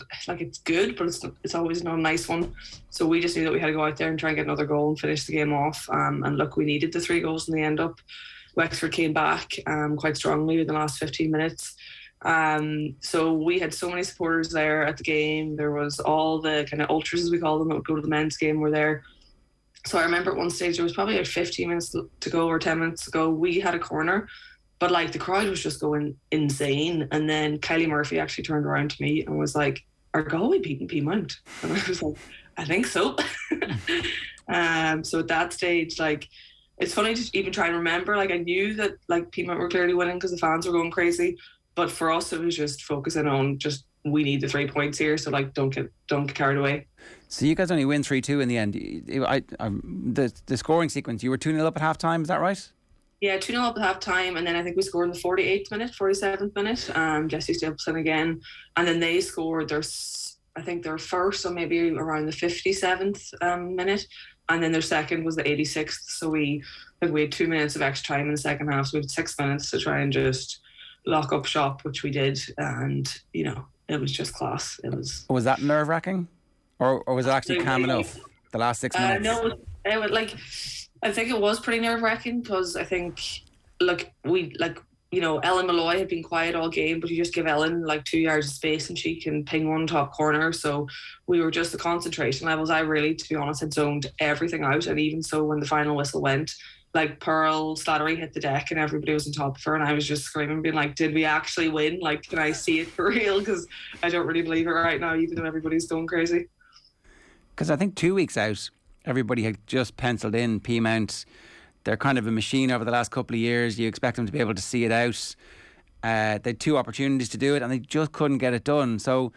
good, but it's always not a nice one. So we just knew that we had to go out there and try and get another goal and finish the game off. And look, we needed the 3 goals in the end up. Wexford came back quite strongly in the last 15 minutes. So we had so many supporters there at the game. There was all the kind of ultras, as we call them, that would go to the men's game were there. So I remember at one stage there was probably like 15 minutes to go or 10 minutes to go. We had a corner, but like the crowd was just going insane. And then Kylie Murphy actually turned around to me and was like, "Are Galway beating Peamount?" And I was like, "I think so." So at that stage, like, it's funny to even try and remember. Like, I knew that like Peamount were clearly winning because the fans were going crazy. But for us, it was just focusing on just, we need the 3 points here. So like, don't get carried away. So you guys only win 3-2 in the end. The scoring sequence, you were 2-0 up at half time, is that right? Yeah, 2-0 up at half time, and then I think we scored in the 48th minute, 47th minute. Jesse Stapleton again. And then they scored their first, so maybe around the 57th minute. And then their second was the 86th. So we had 2 minutes of extra time in the second half. So we had 6 minutes to try and just lock up shop, which we did. And, it was just class. Was that nerve-wracking? Or was it actually calm enough, the last 6 minutes? No, it was I think it was pretty nerve-wracking because I think, Ellen Malloy had been quiet all game, but you just give Ellen 2 yards of space and she can ping one top corner. So we were just the concentration levels. I really, to be honest, had zoned everything out. And even so, when the final whistle went, Pearl Slattery hit the deck and everybody was on top of her, and I was just screaming, being like, "Did we actually win? Can I see it for real?" Because I don't really believe it right now, even though everybody's going crazy. Because I think 2 weeks out, everybody had just penciled in Peamount. They're kind of a machine over the last couple of years. You expect them to be able to see it out. They had 2 opportunities to do it and they just couldn't get it done. So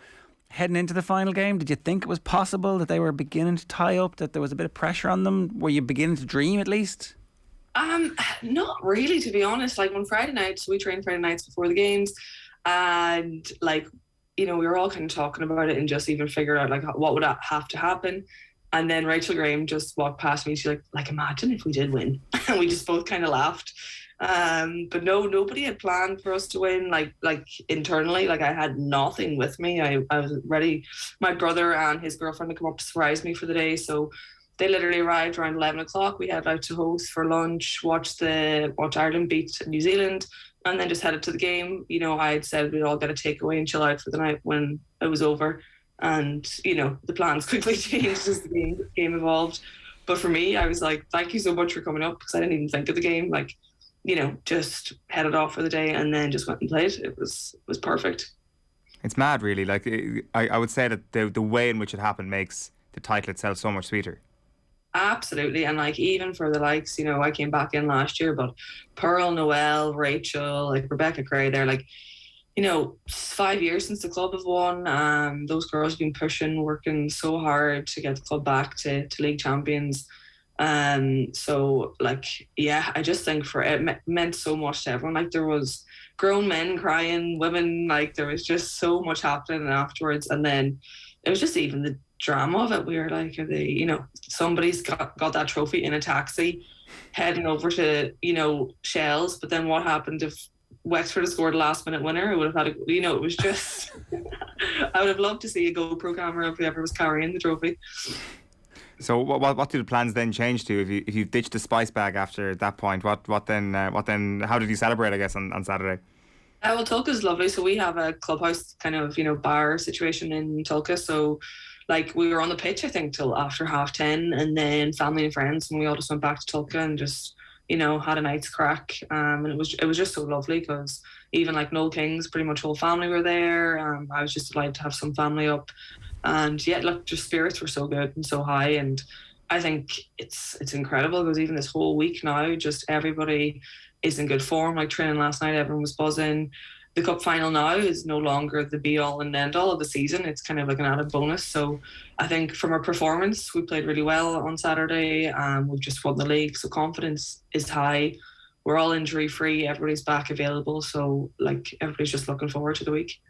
heading into the final game, did you think it was possible that they were beginning to tie up, that there was a bit of pressure on them? Were you beginning to dream at least? Not really, to be honest. On Friday nights, we trained Friday nights before the games, and we were all kind of talking about it and just even figured out what would have to happen. And then Rachel Graham just walked past me. She's like, "Imagine if we did win." And we just both kind of laughed. But no, nobody had planned for us to win. Internally, I had nothing with me. I was ready. My brother and his girlfriend had come up to surprise me for the day, so they literally arrived around 11 o'clock. We headed out to host for lunch, watch Ireland beat New Zealand, and then just headed to the game. I had said we'd all get a takeaway and chill out for the night when it was over. And, the plans quickly changed as the game evolved. But for me, I was like, "Thank you so much for coming up," because I didn't even think of the game. Just headed off for the day and then just went and played. It was perfect. It's mad, really. I would say that the way in which it happened makes the title itself so much sweeter. Absolutely. And even for the likes, I came back in last year, but Pearl, Noelle, Rachel, Rebecca Cray, they're 5 years since the club have won. Those girls have been pushing, working so hard to get the club back to league champions. So I just think it meant so much to everyone. There was grown men crying, women, there was just so much happening afterwards. And then it was just even the drama of it. We were are they, somebody's got that trophy in a taxi heading over to, Shels. But then what happened if Wexford had scored a last minute winner? It would have had it was just I would have loved to see a GoPro camera of whoever was carrying the trophy. So what do the plans then change to if you ditched the spice bag after that point? What then how did you celebrate, I guess, on Saturday? Well, Tulka's lovely. So we have a clubhouse kind of bar situation in Tulka. So we were on the pitch, I think, till after 10:30, and then family and friends, and we all just went back to Tulka and just had a night's crack. And it was just so lovely because even Noel King's pretty much whole family were there. I was just delighted to have some family up, and just spirits were so good and so high. And I think it's incredible because even this whole week now, just everybody is in good form. Training last night, everyone was buzzing. The cup final now is no longer the be-all and end-all of the season. It's kind of an added bonus. So I think from our performance, we played really well on Saturday. We've just won the league, so confidence is high. We're all injury-free. Everybody's back available. So everybody's just looking forward to the week.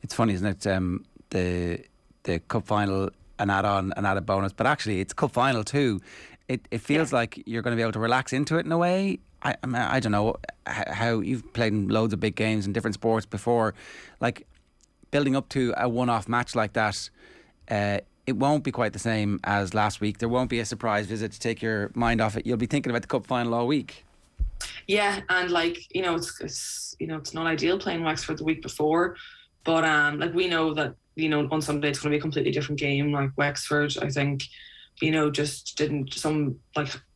It's funny, isn't it? The cup final, an add-on, an added bonus. But actually, it's cup final too. It feels like you're going to be able to relax into it in a way. I mean, I don't know how you've played in loads of big games in different sports before. Like, building up to a one-off match like that, it won't be quite the same as last week. There won't be a surprise visit to take your mind off it. You'll be thinking about the cup final all week. Yeah, and like, it's not ideal playing Wexford the week before, but like, we know that on Sunday it's going to be a completely different game. Like, Wexford, I think, just didn't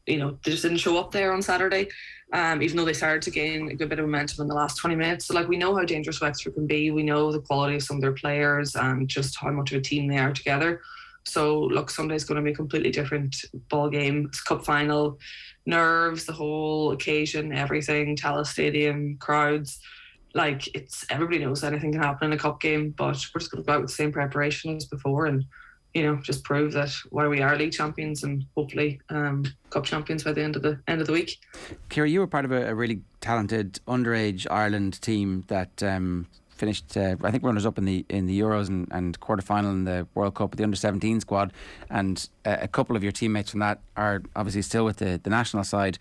they just didn't show up there on Saturday, even though they started to gain a good bit of momentum in the last 20 minutes. So, like, we know how dangerous Wexford can be. We know the quality of some of their players and just how much of a team they are together. So, look, Sunday's going to be a completely different ball game. It's cup final, nerves, the whole occasion, everything, Tallaght Stadium, crowds. Like, everybody knows anything can happen in a cup game, but we're just going to go out with the same preparation as before and just prove that while we are league champions and hopefully cup champions by the end of the week. Ciara, you were part of a really talented underage Ireland team that finished, I think, runners-up in the Euros and quarter-final in the World Cup with the under-17 squad, and a couple of your teammates from that are obviously still with the national side.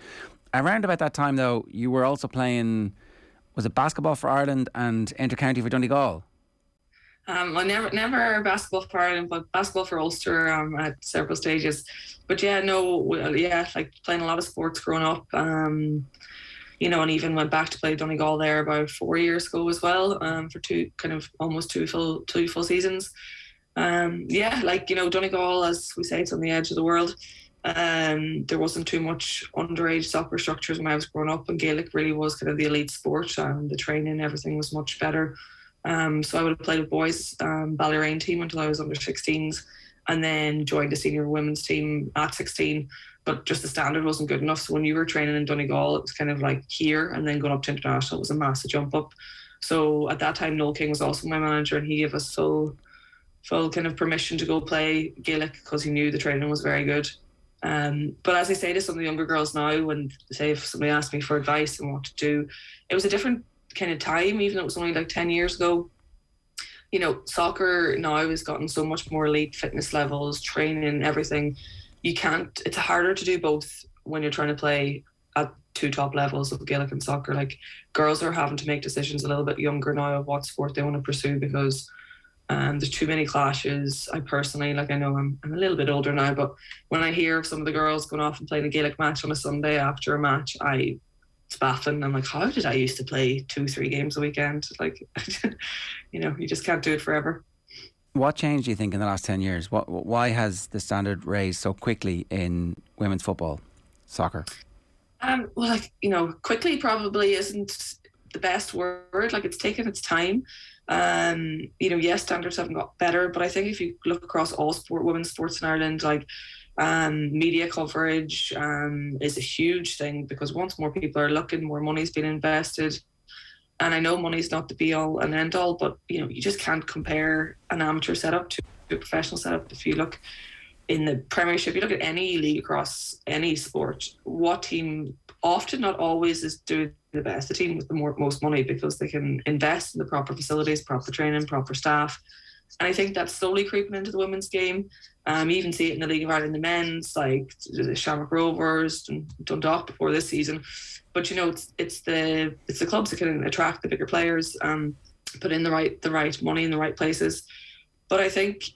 Around about that time, though, you were also playing, was it basketball for Ireland and inter-county for Donegal? Well, never basketball for Ireland, but basketball for Ulster at several stages. But like playing a lot of sports growing up, and even went back to play Donegal there about 4 years ago as well, for almost two full seasons. Donegal, as we say, it's on the edge of the world. There wasn't too much underage soccer structures when I was growing up, and Gaelic really was kind of the elite sport, and the training, everything was much better. So I would have played with boys Ballyrane team until I was under 16s, and then joined a senior women's team at 16. But just the standard wasn't good enough. So when you were training in Donegal, it was kind of like here, and then going up to international was a massive jump up. So at that time, Noel King was also my manager, and he gave us full kind of permission to go play Gaelic because he knew the training was very good. But as I say to some of the younger girls now, when say if somebody asked me for advice on what to do, it was a different kind of time, even though it was only like 10 years ago. Soccer now has gotten so much more elite fitness levels, training, everything. It's harder to do both when you're trying to play at two top levels of Gaelic and soccer. Like, girls are having to make decisions a little bit younger now of what sport they want to pursue because there's too many clashes. I personally, I know I'm a little bit older now, but when I hear of some of the girls going off and playing a Gaelic match on a Sunday after a match, it's baffling. I'm like, how did I used to play 2-3 games a weekend? Like, you just can't do it forever. What changed, do you think, in the last 10 years? Why has the standard raised so quickly in women's football, soccer? Quickly probably isn't the best word. Like, it's taken its time. Yes, standards haven't got better, but I think if you look across all women's sports in Ireland, media coverage is a huge thing, because once more people are looking, more money's being invested. And I know money's not the be all and end all, but you just can't compare an amateur setup to a professional setup. If you look in the Premiership, you look at any league across any sport, what team, often not always, is doing the best? The team with the most money, because they can invest in the proper facilities, proper training, proper staff. And I think that's slowly creeping into the women's game. You even see it in the League of Ireland, the men's, like the Shamrock Rovers and Dundalk before this season. But it's the clubs that can attract the bigger players, put in the right money in the right places. But I think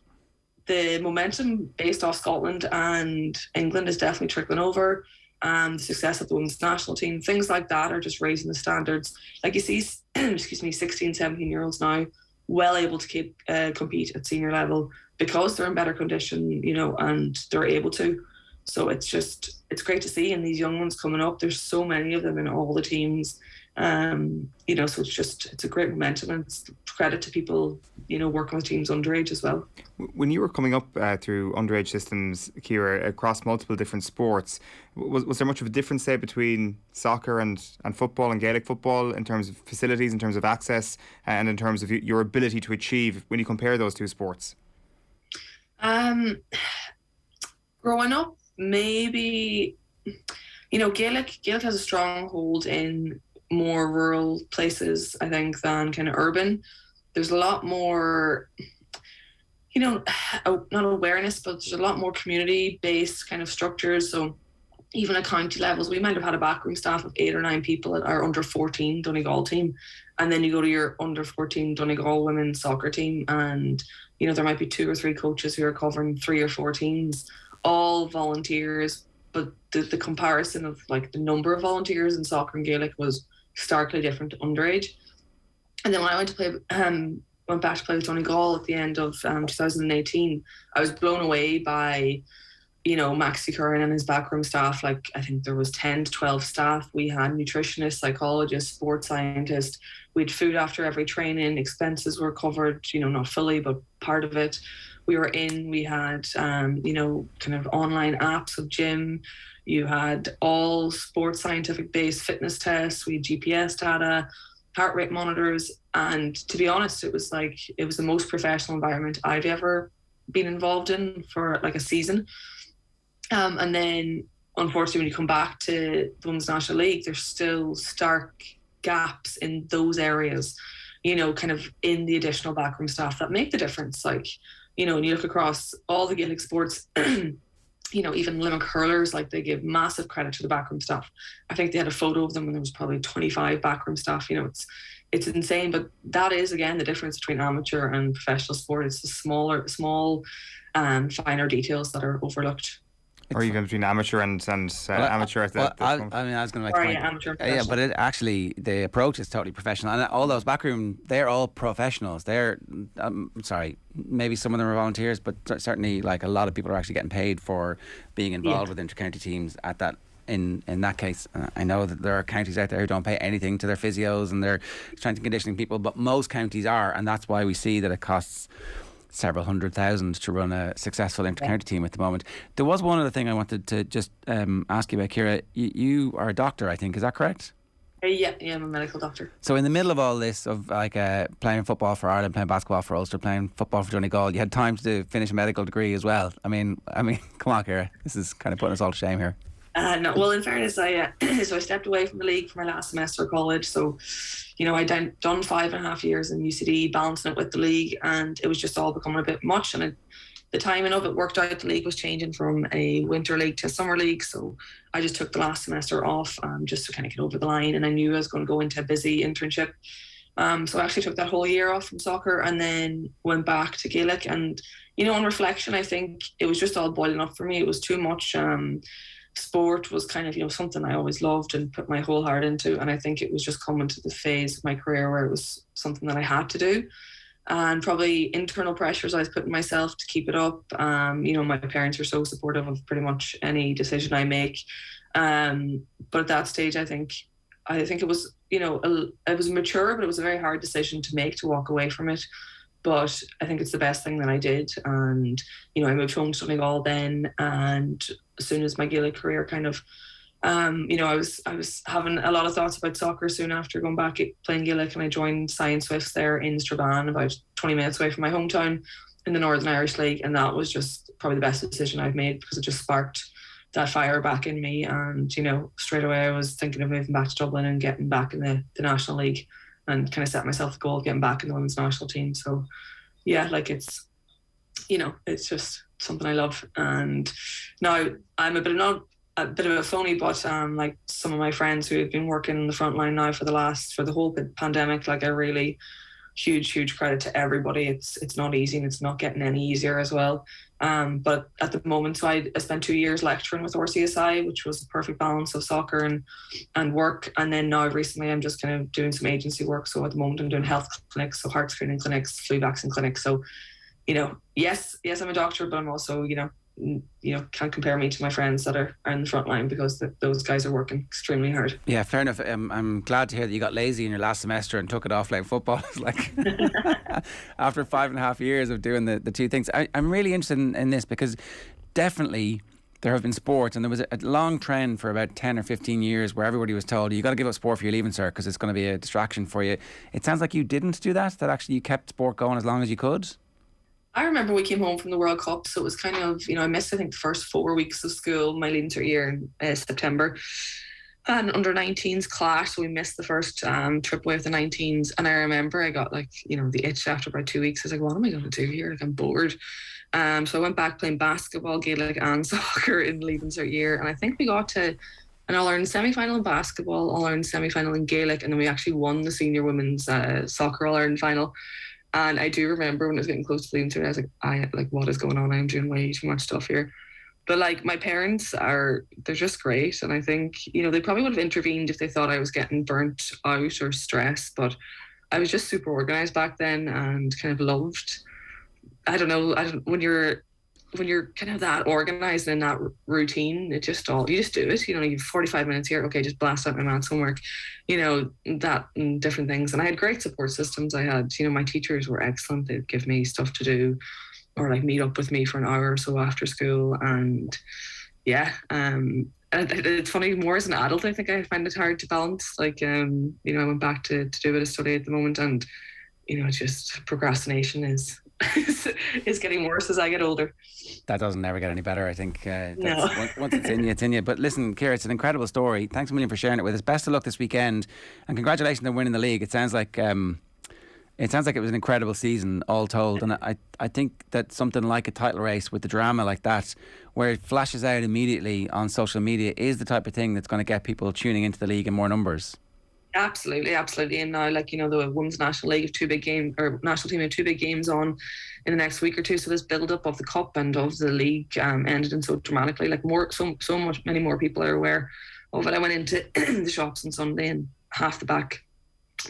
the momentum based off Scotland and England is definitely trickling over. The success of the women's national team, things like that, are just raising the standards. Like, you see, 16, 17-year-olds now well able to compete at senior level because they're in better condition, and they're able to. So it's great to see. And these young ones coming up, there's so many of them in all the teams. So it's a great momentum, and it's credit to people, working with teams underage as well. When you were coming up through underage systems, Ciara, across multiple different sports, was there much of a difference, say, between soccer and football and Gaelic football in terms of facilities, in terms of access, and in terms of your ability to achieve when you compare those two sports? Growing up, maybe, Gaelic has a strong hold in more rural places, I think, than kind of urban. There's a lot more, not awareness, but there's a lot more community-based kind of structures. So, even at county levels, we might have had a backroom staff of 8 or 9 people at our under 14 Donegal team. And then you go to your under 14 Donegal women's soccer team, and there might be 2 or 3 coaches who are covering 3 or 4 teams, all volunteers. But the comparison of like the number of volunteers in soccer and Gaelic was starkly different to underage. And then when I went back to play with Donegal at the end of 2018, I was blown away by, Maxi Curran and his backroom staff. Like, I think there was 10 to 12 staff. We had nutritionists, psychologists, sports scientists. We had food after every training. Expenses were covered, not fully, but part of it. We had, kind of online apps of gym. You had all sports scientific based fitness tests. We had GPS data, heart rate monitors. And to be honest, it was the most professional environment I've ever been involved in for like a season. And then unfortunately, when you come back to the Women's National League, there's still stark gaps in those areas, kind of in the additional backroom staff that make the difference. Like, when you look across all the Gaelic sports, even Limerick hurlers, like they give massive credit to the backroom staff. I think they had a photo of them when there was probably 25 backroom staff. It's insane, but that is again the difference between amateur and professional sport. It's the small, finer details that are overlooked. Or even between amateur and amateur at that. I was going to make the point. Amateur and Yeah, but the approach is totally professional. And all those backroom, they're all professionals. They're, maybe some of them are volunteers, but certainly like a lot of people are actually getting paid for being involved with inter-county teams at that. In that case, I know that there are counties out there who don't pay anything to their physios and their strength and conditioning people, but most counties are, and that's why we see that it costs several $100,000 to run a successful inter-county team at the moment. There was one other thing I wanted to just ask you about, Ciara. You are a doctor, I think, is that correct? Yeah, I'm a medical doctor. So in the middle of all this, of like playing football for Ireland, playing basketball for Ulster, playing football for Donegal, you had time to finish a medical degree as well. I mean, come on, Ciara, this is kind of putting us all to shame here. No, well, in fairness, I stepped away from the league for my last semester of college. So, I'd done 5.5 years in UCD, balancing it with the league, and it was just all becoming a bit much. And the timing of it worked out. The league was changing from a winter league to a summer league. So I just took the last semester off just to kind of get over the line. And I knew I was going to go into a busy internship. So I actually took that whole year off from soccer and then went back to Gaelic. And, on reflection, I think it was just all boiling up for me. It was too much. Sport was kind of, something I always loved and put my whole heart into. And I think it was just coming to the phase of my career where it was something that I had to do. And probably internal pressures I was putting myself to keep it up. My parents were so supportive of pretty much any decision I make. But at that stage, I think it was, it was mature, but it was a very hard decision to make, to walk away from it. But I think it's the best thing that I did. And, I moved home to Donegal then. And as soon as my Gaelic career kind of, I was having a lot of thoughts about soccer soon after going back playing Gaelic. And I joined Science Swifts there in Strabane, about 20 minutes away from my hometown in the Northern Irish League. And that was just probably the best decision I've made, because it just sparked that fire back in me. And, straight away I was thinking of moving back to Dublin and getting back in the National League, and kind of set myself the goal of getting back in the women's national team. So yeah, like it's just something I love. And now I'm a bit of a phony, but like some of my friends who have been working in the front line now for the whole pandemic, like I really huge credit to everybody. It's not easy, and it's not getting any easier as well. But at the moment, so I spent 2 years lecturing with RCSI, which was the perfect balance of soccer and work. And then now recently I'm just kind of doing some agency work. So at the moment I'm doing health clinics, so heart screening clinics, flu vaccine clinics. So, yes, I'm a doctor, but I'm also, can't compare me to my friends that are in the front line, because those guys are working extremely hard. Yeah, fair enough. I'm glad to hear that you got lazy in your last semester and took it off playing football. Like after 5.5 years of doing the two things. I'm really interested in this, because definitely there have been sports, and there was a long trend for about 10 or 15 years where everybody was told, you got to give up sport for your leaving cert because it's going to be a distraction for you. It sounds like you didn't do that actually you kept sport going as long as you could. I remember we came home from the World Cup, so it was kind of, I missed, I think, the first 4 weeks of school, my leaving cert year in September. an under-19s clash, so we missed the first trip away with the 19s, and I remember I got like, you know, the itch after about 2 weeks. I was like, what am I going to do here? Like, I'm bored. So I went back playing basketball, Gaelic and soccer in Leaving Cert year, and I think we got to an All-Ireland semi-final in basketball, All-Ireland semi-final in Gaelic, and then we actually won the senior women's soccer All-Ireland final. And I do remember when I was getting close to Leaving Cert, I was like, what is going on? I'm doing way too much stuff here. But like, my parents they're just great. And I think, you know, they probably would have intervened if they thought I was getting burnt out or stressed. But I was just super organised back then and kind of loved, when you're kind of that organised and in that routine, you just do it. You know, you have 45 minutes here, okay, just blast out my maths homework, you know, that and different things. And I had great support systems. I had, you know, my teachers were excellent. They'd give me stuff to do, or like meet up with me for an hour or so after school. And yeah, and it's funny, more as an adult, I think I find it hard to balance. Like, you know, I went back to do a bit of study at the moment, and, you know, just procrastination is getting worse as I get older. That doesn't ever get any better, I think. No. Once it's in you, it's in you. But listen, Ciara, it's an incredible story. Thanks a million for sharing it with us. Best of luck this weekend, and congratulations on winning the league. It sounds like it was an incredible season, all told. And I think that something like a title race with the drama like that, where it flashes out immediately on social media, is the type of thing that's going to get people tuning into the league in more numbers. Absolutely. And now, like, you know, the Women's National League have national team have 2 big games on in the next week or two. So this build-up of the cup and of the league ended in so dramatically. Like, many more people are aware of it. I went into the shops on Sunday, and half the back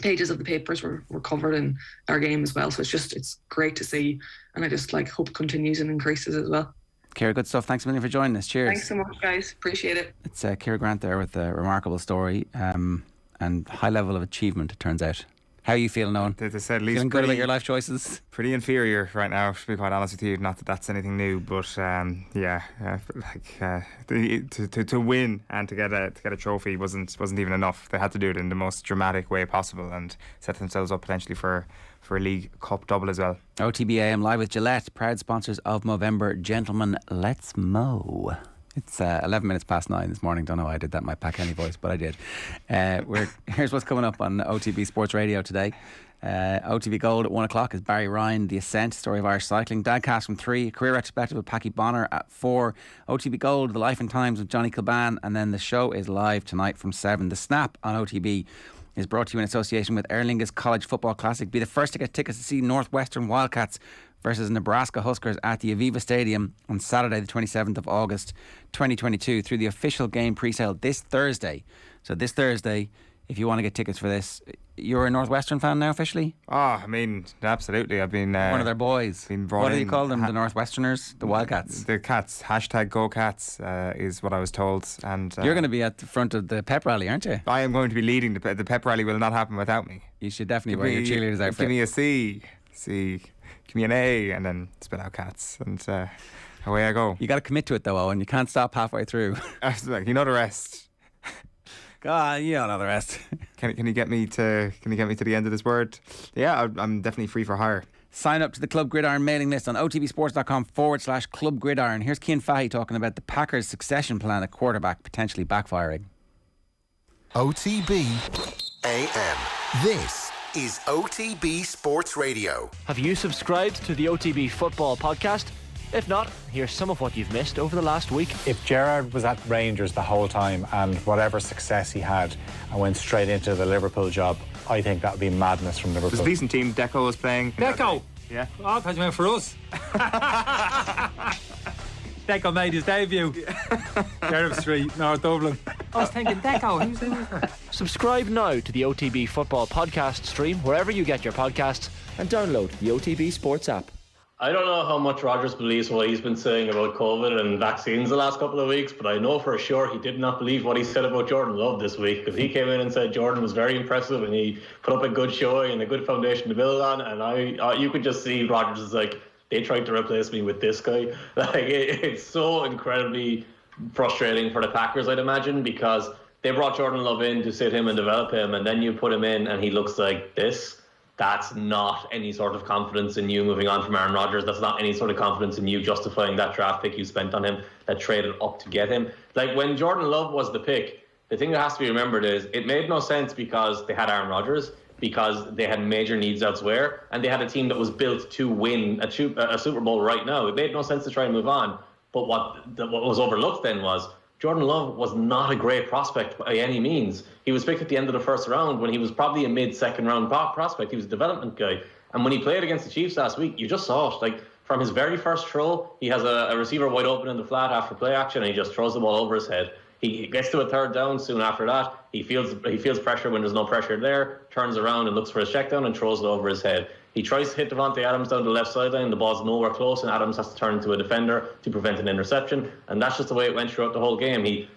pages of the papers were covered in our game as well. So it's great to see, and I just like hope it continues and increases as well. Ciara, good stuff. Thanks a million for joining us. Cheers. Thanks so much, guys. Appreciate it. It's Ciara Grant there with a remarkable story and high level of achievement, it turns out. How are you feeling, Eoin? To say at least, feeling good about your life choices? Pretty inferior right now, to be quite honest with you. Not that that's anything new, but to win and to get a trophy wasn't even enough. They had to do it in the most dramatic way possible and set themselves up potentially for a League Cup double as well. OTB AM live with Gillette, proud sponsors of Movember. Gentlemen, let's mow. It's 11 minutes past 9 this morning. Don't know why I did that in my Pat Kenny voice, but I did. Here's what's coming up on OTB Sports Radio today. OTB Gold at 1 o'clock is Barry Ryan, The Ascent, story of Irish cycling. Dadcast from 3, career retrospective with Packy Bonner at 4. OTB Gold, The Life and Times with Johnny Kilban. And then the show is live tonight from 7. The Snap on OTB is brought to you in association with Aer Lingus College Football Classic. Be the first to get tickets to see Northwestern Wildcats versus Nebraska Huskers at the Aviva Stadium on Saturday the 27th of August 2022 through the official game pre-sale this Thursday. So this Thursday, if you want to get tickets for this, you're a Northwestern fan now officially? Oh, I mean, absolutely. I've been one of their boys. What do you call them? The Northwesterners? The Wildcats? The Cats. #GoCats is what I was told. And you're going to be at the front of the pep rally, aren't you? I am going to be leading the pep rally. Will not happen without me. You should definitely wear your cheerleaders outfit. Give me a C, give me an A, and then spit out Cats, and away I go. You got to commit to it though, Owen. You can't stop halfway through. You know the rest. God, you don't know the rest. Can you get me to the end of this word? Yeah, I'm definitely free for hire. Sign up to the Club Gridiron mailing list on otbsports.com/Club Gridiron. Here's Cian Fahey talking about the Packers' succession plan at quarterback potentially backfiring. OTB AM. This is OTB Sports Radio. Have you subscribed to the OTB Football Podcast? If not, here's some of what you've missed over the last week. If Gerrard was at Rangers the whole time and whatever success he had and went straight into the Liverpool job, I think that would be madness from Liverpool. It was a decent team. Deco was playing. Deco? Yeah. Oh, I thought you meant for us. Deco made his debut. Sheriff Street, North Dublin. I was thinking, Deco, who's that? Subscribe now to the OTB Football Podcast stream wherever you get your podcasts and download the OTB Sports app. I don't know how much Rodgers believes what he's been saying about COVID and vaccines the last couple of weeks, but I know for sure he did not believe what he said about Jordan Love this week, because he came in and said Jordan was very impressive and he put up a good showing and a good foundation to build on, and you could just see Rodgers is like, they tried to replace me with this guy. Like, it's so incredibly frustrating for the Packers, I'd imagine, because they brought Jordan Love in to sit him and develop him, and then you put him in and he looks like this. That's not any sort of confidence in you moving on from Aaron Rodgers. That's not any sort of confidence in you justifying that draft pick you spent on him, that traded up to get him. Like, when Jordan Love was the pick, The thing that has to be remembered is it made no sense because they had Aaron Rodgers, because they had major needs elsewhere, and they had a team that was built to win a Super Bowl right now. It made no sense to try and move on. But what was overlooked then was Jordan Love was not a great prospect by any means. He was picked at the end of the first round when he was probably a mid-second round prospect. He was a development guy. And when he played against the Chiefs last week, you just saw it. Like, from his very first throw, he has a receiver wide open in the flat after play action, and he just throws the ball over his head. He gets to a third down soon after that. He feels pressure when there's no pressure there, turns around and looks for his check down and throws it over his head. He tries to hit Devontae Adams down the left sideline. The ball's nowhere close, and Adams has to turn into a defender to prevent an interception. And that's just the way it went throughout the whole game. He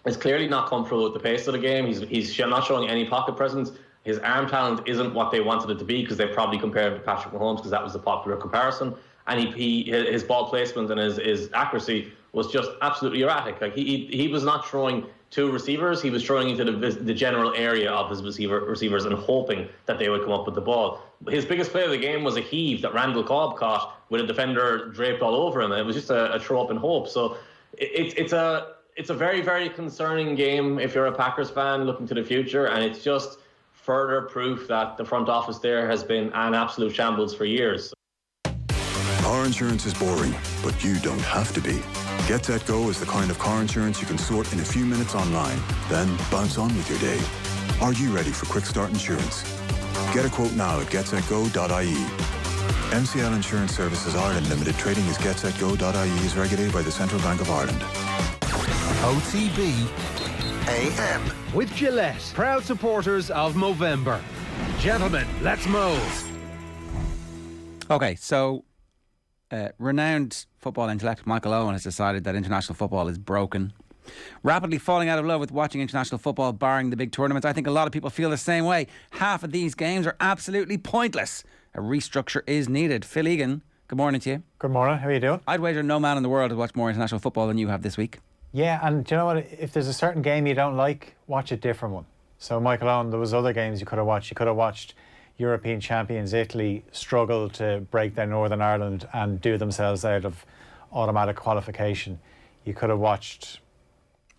is clearly not comfortable with the pace of the game. He's not showing any pocket presence. His arm talent isn't what they wanted it to be, because they probably compared him to Patrick Mahomes, because that was the popular comparison. And his ball placement and his accuracy was just absolutely erratic. Like, he was not throwing to receivers. He was throwing into the general area of his receivers and hoping that they would come up with the ball. His biggest play of the game was a heave that Randall Cobb caught with a defender draped all over him, and it was just a throw up in hope. So it's a very, very concerning game if you're a Packers fan looking to the future, and it's just further proof that the front office there has been an absolute shambles for years. Car insurance is boring, but you don't have to be. Get Set Go is the kind of car insurance you can sort in a few minutes online, then bounce on with your day. Are you ready for Quick Start Insurance? Get a quote now at getsetgo.ie. MCL Insurance Services Ireland Limited, trading as getsetgo.ie, is regulated by the Central Bank of Ireland. OTB AM. With Gillette, proud supporters of Movember. Gentlemen, let's move. Okay, so renowned football intellect Michael Owen has decided that international football is broken. Rapidly falling out of love with watching international football, barring the big tournaments. I think a lot of people feel the same way. Half of these games are absolutely pointless. A restructure is needed. Phil Egan, good morning to you. Good morning, how are you doing? I'd wager no man in the world has watched more international football than you have this week. Yeah, and do you know what? If there's a certain game you don't like, watch a different one. So, Michael Owen, there was other games you could have watched. You could have watched European champions Italy struggle to break down Northern Ireland and do themselves out of automatic qualification. You could have watched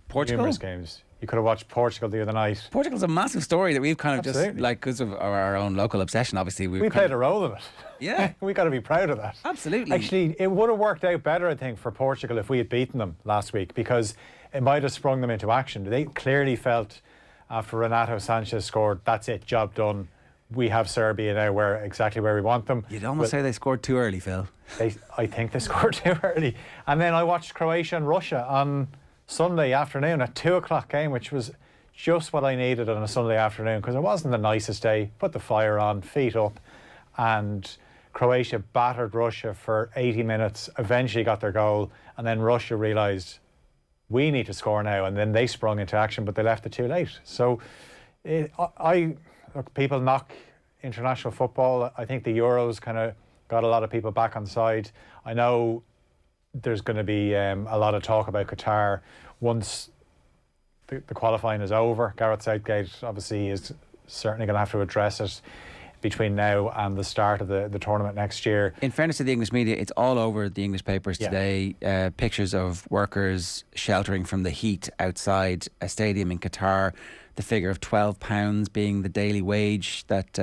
Portugal? Numerous games. You could have watched Portugal the other night. Portugal's a massive story that we've kind of Absolutely. just, like, because of our own local obsession, obviously. We played a role in it. Yeah. We got to be proud of that. Absolutely. Actually, it would have worked out better, I think, for Portugal if we had beaten them last week, because it might have sprung them into action. They clearly felt after Renato Sanchez scored, that's it, job done. We have Serbia now exactly where we want them. You'd almost say they scored too early, Phil. I think they scored too early. And then I watched Croatia and Russia on Sunday afternoon, a 2:00 game, which was just what I needed on a Sunday afternoon, because it wasn't the nicest day. Put the fire on, feet up, and Croatia battered Russia for 80 minutes, eventually got their goal, and then Russia realised we need to score now, and then they sprung into action, but they left it too late. So look, people knock international football. I think the Euros kind of got a lot of people back on side. I know there's going to be a lot of talk about Qatar once the qualifying is over. Gareth Southgate obviously is certainly going to have to address it between now and the start of the tournament next year. In fairness to the English media, it's all over the English papers today. Pictures of workers sheltering from the heat outside a stadium in Qatar. The figure of £12 being the daily wage that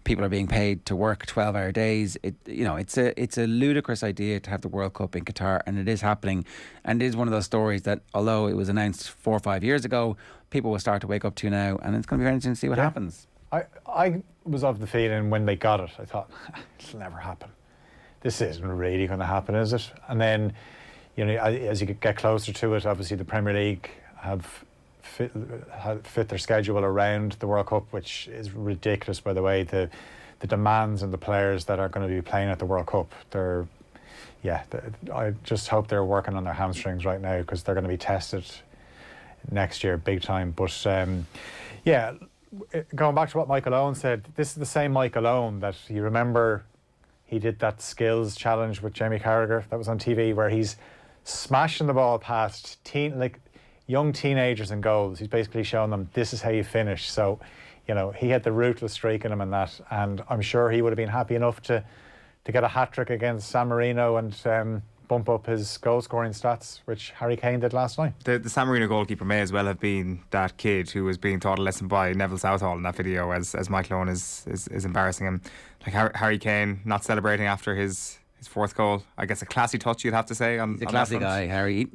people are being paid to work 12-hour days. It's a ludicrous idea to have the World Cup in Qatar, and it is happening. And it is one of those stories that, although it was announced 4 or 5 years ago, people will start to wake up to now, and it's going to be very interesting to see what happens. I was of the feeling when they got it, I thought, it'll never happen. This isn't really going to happen, is it? And then, as you get closer to it, obviously the Premier League have fit their schedule around the World Cup, which is ridiculous, by the way, the demands on the players that are going to be playing at the World Cup. I just hope they're working on their hamstrings right now, because they're going to be tested next year big time. But going back to what Michael Owen said, this is the same Michael Owen that you remember. He did that skills challenge with Jamie Carragher that was on TV, where he's smashing the ball past young teenagers in goals. He's basically showing them, this is how you finish. So, he had the ruthless streak in him in that, and I'm sure he would have been happy enough to get a hat-trick against San Marino and bump up his goal scoring stats, which Harry Kane did last night. The San Marino goalkeeper may as well have been that kid who was being taught a lesson by Neville Southall in that video as Michael Owen is embarrassing him. Like Harry Kane not celebrating after his fourth goal. I guess a classy touch, you'd have to say. He's a classy guy, Harry.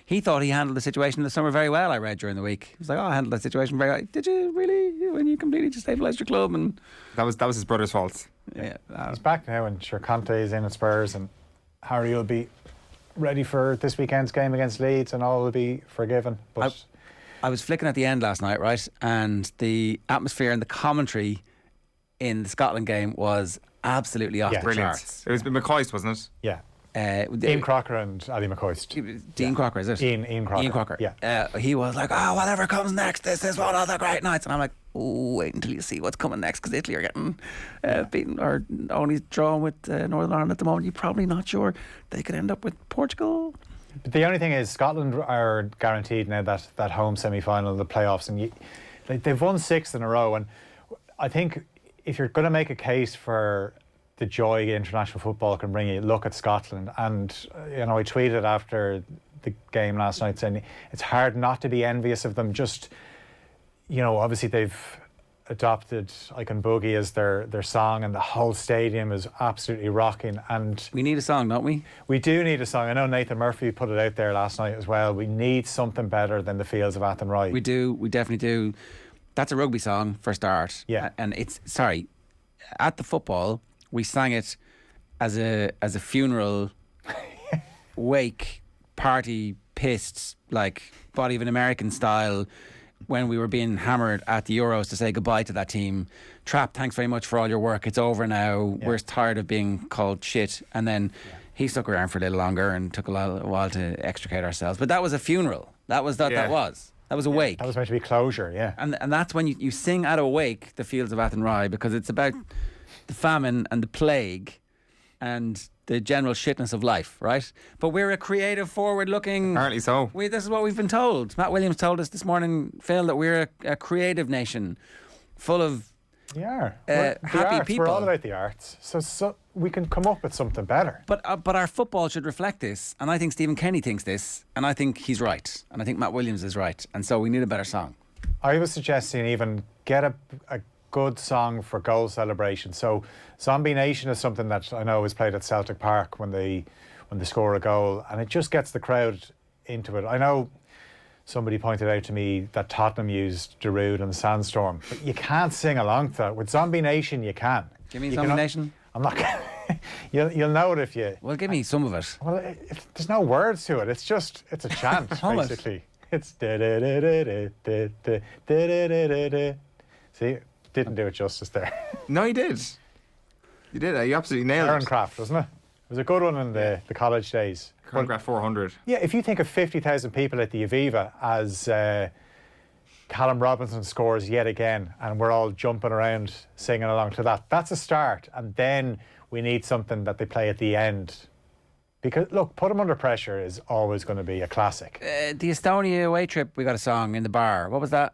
He thought he handled the situation in the summer very well, I read during the week. He was like, I handled that situation very well. Did you really? When you completely destabilised your club? And that was his brother's fault. Yeah. He's back now, and sure, Conte is in at Spurs, and Harry will be ready for this weekend's game against Leeds, and all will be forgiven. But I was flicking at the end last night, right? And the atmosphere and the commentary in the Scotland game was absolutely off the charts. It was McCoist, wasn't it? Yeah. Ian Crocker and Ali McCoist. Dean Crocker, is it? Ian Crocker. Ian Crocker. Yeah. He was like, whatever comes next, this is one of the great nights. And I'm like, wait until you see what's coming next, because Italy are getting beaten or only drawing with Northern Ireland at the moment. You're probably not sure they could end up with Portugal. But the only thing is, Scotland are guaranteed now that home semi-final, the playoffs, and they've won 6 in a row. And I think if you're going to make a case for the joy international football can bring you, look at Scotland. And I tweeted after the game last night saying it's hard not to be envious of them. Just obviously they've adopted I Can Boogie as their song, and the whole stadium is absolutely rocking. And we need a song, don't we? We do need a song. I know Nathan Murphy put it out there last night as well. We need something better than the Fields of Athenry. We do. We definitely do. That's a rugby song for a start. Yeah. And at the football, we sang it as a funeral wake party, pissed, like Body of an American style, when we were being hammered at the Euros to say goodbye to that team. Trapp, thanks very much for all your work. It's over now. Yeah. We're tired of being called shit. And then he stuck around for a little longer and took a while to extricate ourselves. But that was a funeral. That was that was a wake. That was meant to be closure, yeah. And that's when you sing at a wake the Fields of Athenry, because it's about the famine and the plague and the general shitness of life, right? But we're a creative, forward-looking... Apparently so. This is what we've been told. Matt Williams told us this morning, Phil, that we're a creative nation full of happy people. We're all about the arts, so we can come up with something better. But our football should reflect this, and I think Stephen Kenny thinks this, and I think he's right, and I think Matt Williams is right, and so we need a better song. I was suggesting even get a good song for goal celebration. So Zombie Nation is something that I know is played at Celtic Park when they score a goal, and it just gets the crowd into it. I know somebody pointed out to me that Tottenham used Darude and Sandstorm, but you can't sing along to that. With Zombie Nation you can. Give me Zombie Nation. I'm not you'll know it if you... Well, give me some of it. Well, there's no words to it. It's a chant basically. It's see, didn't do it justice there. No, you did. You did. You absolutely nailed Aaron it. Craft, wasn't it? It was a good one in the college days. Aaron Craft 400. Yeah, if you think of 50,000 people at the Aviva as Callum Robinson scores yet again, and we're all jumping around singing along to that, that's a start. And then we need something that they play at the end. Because, look, Put 'Em Under Pressure is always going to be a classic. The Estonia away trip, we got a song in the bar. What was that?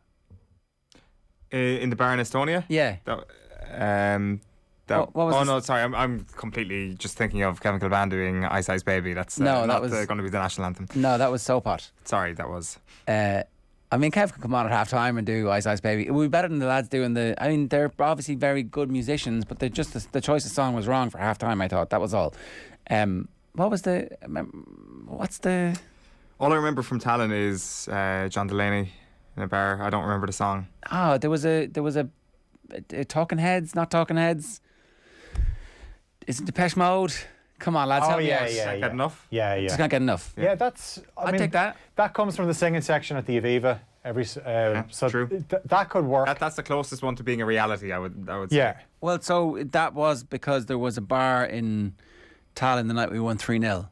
In the bar in Estonia? Yeah. What was no, sorry, I'm completely just thinking of Kevin Kilban doing Ice Ice Baby. That's not going to be the national anthem. No, that was Soap Hot. Sorry, that was. I mean, Kev could come on at half time and do Ice Ice Baby. It would be better than the lads doing I mean, they're obviously very good musicians, but the choice of song was wrong for half time, I thought. That was all. What's the... All I remember from Tallinn is John Delaney in a bar. I don't remember the song. Oh, there was a Talking Heads, not Talking Heads. Is it Depeche Mode? Come on, lads, help me out. Can't get enough? Yeah. Just can't get enough. Yeah, I'd take that. That comes from the singing section at the Aviva. So true. That could work. That's the closest one to being a reality, I would say. Yeah. Well, so that was because there was a bar in Tallinn the night we won 3-0.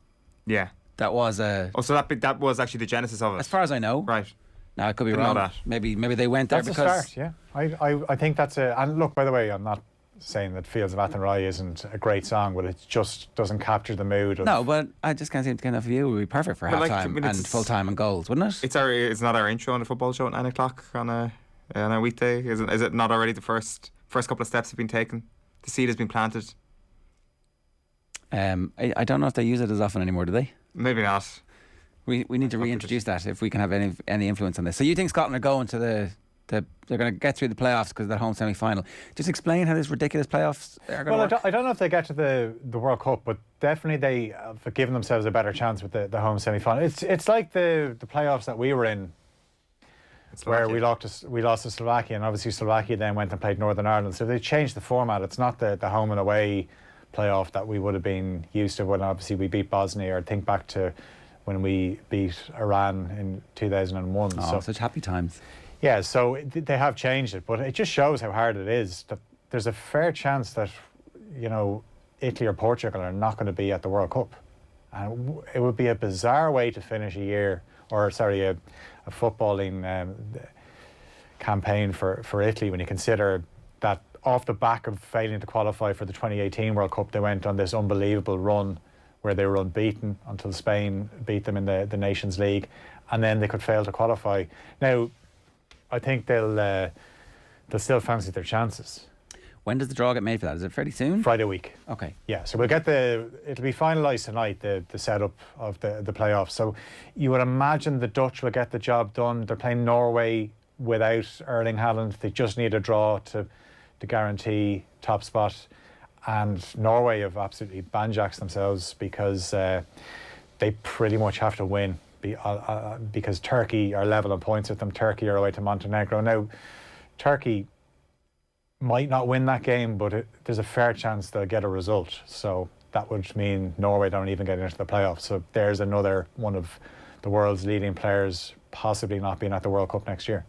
Yeah. That was so that was actually the genesis of it. As far as I know. Right. Now I could be Didn't wrong. know that. Maybe they went there that's because... a start, yeah. I think that's and look, by the way, I'm not saying that Fields of Athenry isn't a great song, but it just doesn't capture the mood. No, but I just can't seem to get enough of you. It would be perfect for half-time and full-time and goals, wouldn't it? It's not our intro on a football show at 9 o'clock on a weekday. Is it not already the first couple of steps have been taken? The seed has been planted. I don't know if they use it as often anymore, do they? Maybe not. We need to reintroduce that if we can have any influence on this. So you think Scotland are going to they're going to get through the playoffs because of that home semi-final. Just explain how this ridiculous playoffs are going to work. I don't know if they get to the World Cup, but definitely they have given themselves a better chance with the home semi-final. It's like the playoffs that we were in, where we lost to Slovakia, and obviously Slovakia then went and played Northern Ireland. So they changed the format. It's not the home and away playoff that we would have been used to when obviously we beat Bosnia, or think back to when we beat Iran in 2001. Oh, such happy times. Yeah, so they have changed it, but it just shows how hard it is. That there's a fair chance that, Italy or Portugal are not going to be at the World Cup. And it would be a bizarre way to finish a footballing campaign for Italy when you consider that off the back of failing to qualify for the 2018 World Cup, they went on this unbelievable run where they were unbeaten until Spain beat them in the Nations League, and then they could fail to qualify. Now, I think they'll still fancy their chances. When does the draw get made for that? Is it fairly soon? Friday week. Okay. Yeah, so we'll get it'll be finalised tonight, the setup of the playoffs. So you would imagine the Dutch will get the job done. They're playing Norway without Erling Haaland. They just need a draw to guarantee top spot. And Norway have absolutely banjaxed themselves because they pretty much have to win. Because Turkey are level on points with them. Turkey are away to Montenegro. Now, Turkey might not win that game, but there's a fair chance they'll get a result. So that would mean Norway don't even get into the playoffs. So there's another one of the world's leading players possibly not being at the World Cup next year.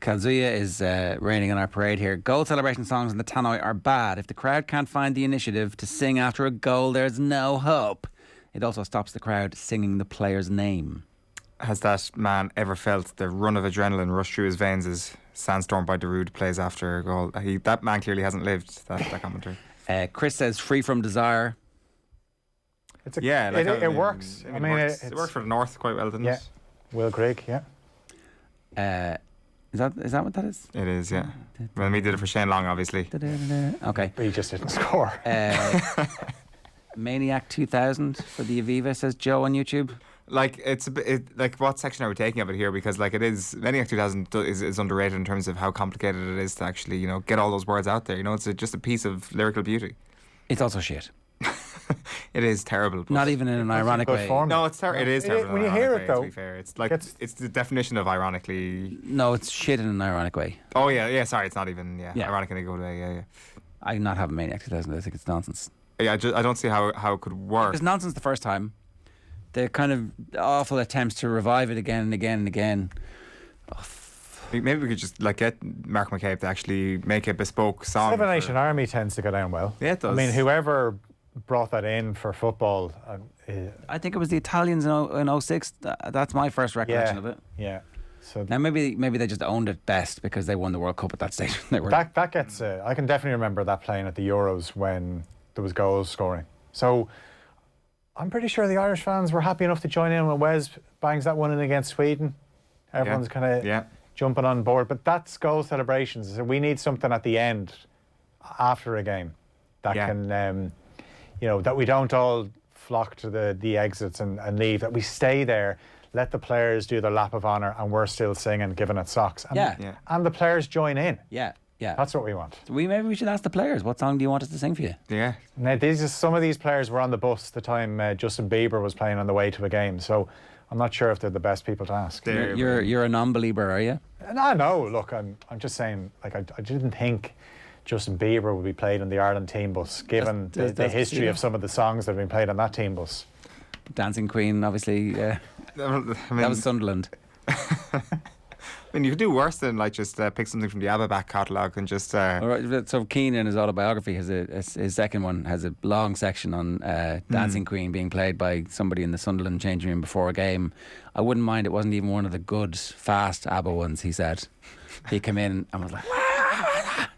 Kazuya is raining on our parade here. Goal celebration songs in the Tannoy are bad. If the crowd can't find the initiative to sing after a goal, there's no hope. It also stops the crowd singing the player's name. Has that man ever felt the run of adrenaline rush through his veins as Sandstorm by Darude plays after a goal? That man clearly hasn't lived, that commentary. Chris says free from desire. It works. It worked for the North quite well, didn't it? Will Grigg, yeah. Is that what that is? It is, yeah. Well, we did it for Shane Long, obviously. Okay. But he just didn't score. Maniac 2000 for the Aviva, says Joe on YouTube. It's a bit, what section are we taking of it here? Because it is, Maniac 2000 is underrated in terms of how complicated it is to actually get all those words out there. It's just a piece of lyrical beauty. It's also shit. It is terrible. Not even in an ironic way. No, it's terrible. It is terrible. When you hear it, though, to be fair, it's it's the definition of ironically. No, it's shit in an ironic way. Oh yeah. Sorry, it's not even ironic in a good way. Yeah. I'm not having Maniac 2000. I think it's nonsense. Yeah, I don't see how it could work. It's nonsense the first time. The kind of awful attempts to revive it again and again and again. Maybe we could just get Mark McCabe to actually make a bespoke song. Seven Nation Army tends to go down well. Yeah, it does. I mean, whoever brought that in for football. I think it was the Italians in 06. That's my first recollection of it. Yeah. So now maybe they just owned it best because they won the World Cup at that stage. That gets. I can definitely remember that playing at the Euros when there was goals scoring. So I'm pretty sure the Irish fans were happy enough to join in when Wes bangs that one in against Sweden. Everyone's kind of jumping on board. But that's goal celebrations. So we need something at the end, after a game, that can, that we don't all flock to the exits and leave. That we stay there, let the players do their lap of honour, and we're still singing, giving it socks. And the players join in. Yeah. That's what we want. So maybe we should ask the players, what song do you want us to sing for you? Yeah. Now, some of these players were on the bus the time Justin Bieber was playing on the way to a game, so I'm not sure if they're the best people to ask. You're a non-believer, are you? No, look, I'm just saying, I didn't think Justin Bieber would be played on the Ireland team bus, given the history of some of the songs that have been played on that team bus. Dancing Queen, obviously, that was Sunderland. I mean, you could do worse than just pick something from the ABBA back catalogue and just. So Keane in his autobiography has his second one has a long section on Dancing Queen being played by somebody in the Sunderland changing room before a game. I wouldn't mind. It wasn't even one of the good fast ABBA ones. He said he came in and was like,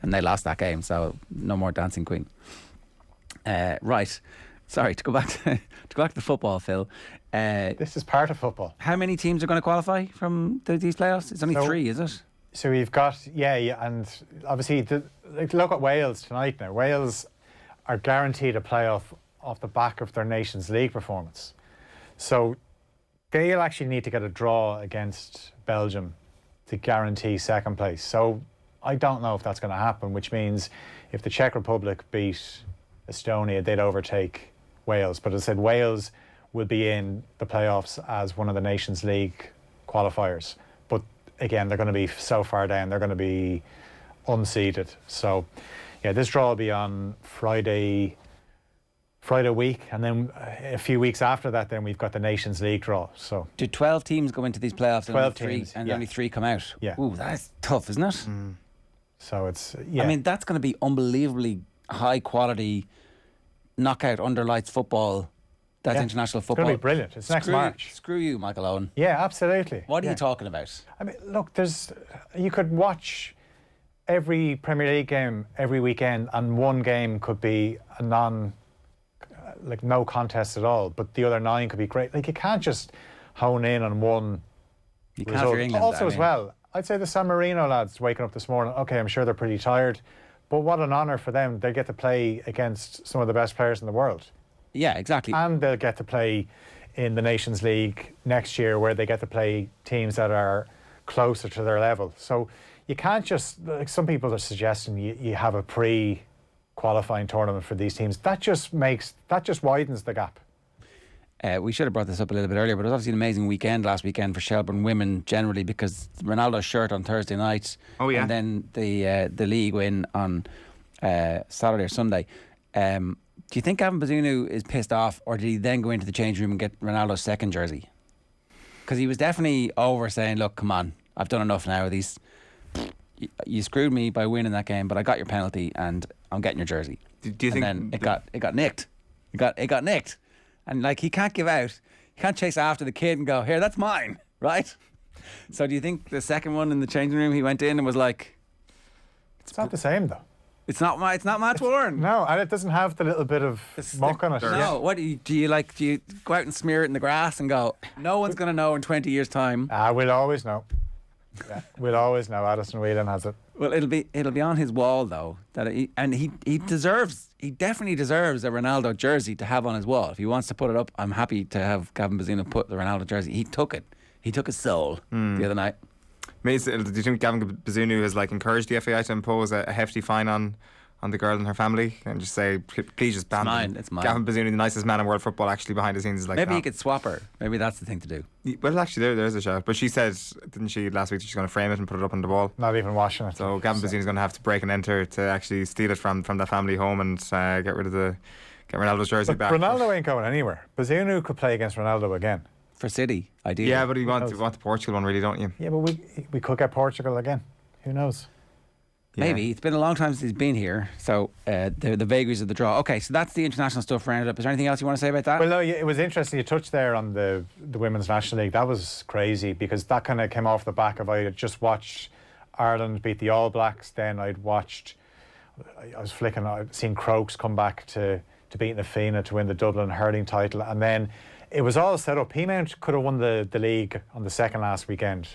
and they lost that game. So no more Dancing Queen. Right. Sorry to go back to the football, Phil. This is part of football. How many teams are going to qualify from these playoffs? It's only 3, is it? So we've got and obviously look at Wales tonight. Now Wales are guaranteed a playoff off the back of their Nations League performance. So they'll actually need to get a draw against Belgium to guarantee second place. So I don't know if that's going to happen, which means if the Czech Republic beat Estonia, they'd overtake Wales. But as I said, Wales will be in the playoffs as one of the Nations League qualifiers. But again, they're going to be so far down, they're going to be unseeded. So yeah, this draw will be on Friday week, and then a few weeks after that, then we've got the Nations League draw. So do 12 teams go into these playoffs? 12 teams, and only 3 come out. Yeah. Ooh, that's tough, isn't it? So it's I mean, that's going to be unbelievably high quality knockout under lights football. That's international football. It's going to be brilliant. It's next March. Screw you, Michael Owen. Yeah, absolutely. What are you talking about? I mean, look, you could watch every Premier League game every weekend, and one game could be a no contest at all, but the other 9 could be great. Like, you can't just hone in on one You result. can't for England. Also, as well, I'd say the San Marino lads waking up this morning, okay, I'm sure they're pretty tired, but what an honour for them. They get to play against some of the best players in the world. Yeah, exactly. And they'll get to play in the Nations League next year, where they get to play teams that are closer to their level. So you can't just, like some people are suggesting, you have a pre-qualifying tournament for these teams. That just widens the gap. We should have brought this up a little bit earlier, but it was obviously an amazing weekend last weekend for Shelbourne women generally, because Ronaldo's shirt on Thursday night. Oh yeah. And then the league win on Saturday or Sunday. Do you think Gavin Bazunu is pissed off, or did he then go into the change room and get Ronaldo's second jersey? Because he was definitely over saying, look, come on, I've done enough now of these. You screwed me by winning that game, but I got your penalty and I'm getting your jersey. Do you think? And then it got nicked. It got nicked. And like, he can't give out. He can't chase after the kid and go, here, that's mine, right? So do you think the second one in the changing room, he went in and was like, it's not the same though. It's not match worn. No, and it doesn't have the little bit of muck on it. No, what do you go out and smear it in the grass and go, no one's going to know in 20 years' time? We'll always know. Yeah, we'll always know. Addison Whelan has it. Well, it'll be on his wall though. He definitely deserves a Ronaldo jersey to have on his wall. If he wants to put it up, I'm happy to have Gavin Bazunu put the Ronaldo jersey. He took it. He took his soul the other night. Do you think Gavin Bazunu has encouraged the FAI to impose a hefty fine on the girl and her family, and just say, please just ban them? It's mine. Gavin Bazunu, the nicest man in world football, actually behind the scenes is like, maybe he could swap her. Maybe that's the thing to do. Well, actually, there is a shout. But she said, didn't she, last week, that she's going to frame it and put it up on the wall? Not even washing it. So Gavin Bazunu is going to have to break and enter to actually steal it from that family home and get Ronaldo's jersey back. Ronaldo ain't going anywhere. Bazunu could play against Ronaldo again. For City, ideally. Yeah, but you want the Portugal one, really, don't you? Yeah, but we could get Portugal again. Who knows? Yeah. Maybe. It's been a long time since he's been here. So the vagaries of the draw. Okay, so that's the international stuff rounded up. Is there anything else you want to say about that? Well, no, it was interesting. You touched there on the Women's National League. That was crazy, because that kind of came off the back of, I had just watched Ireland beat the All Blacks. Then I was flicking, I'd seen Crokes come back to beat Nafina to win the Dublin hurling title. And then it was all set up. Peamount could have won the league on the second last weekend.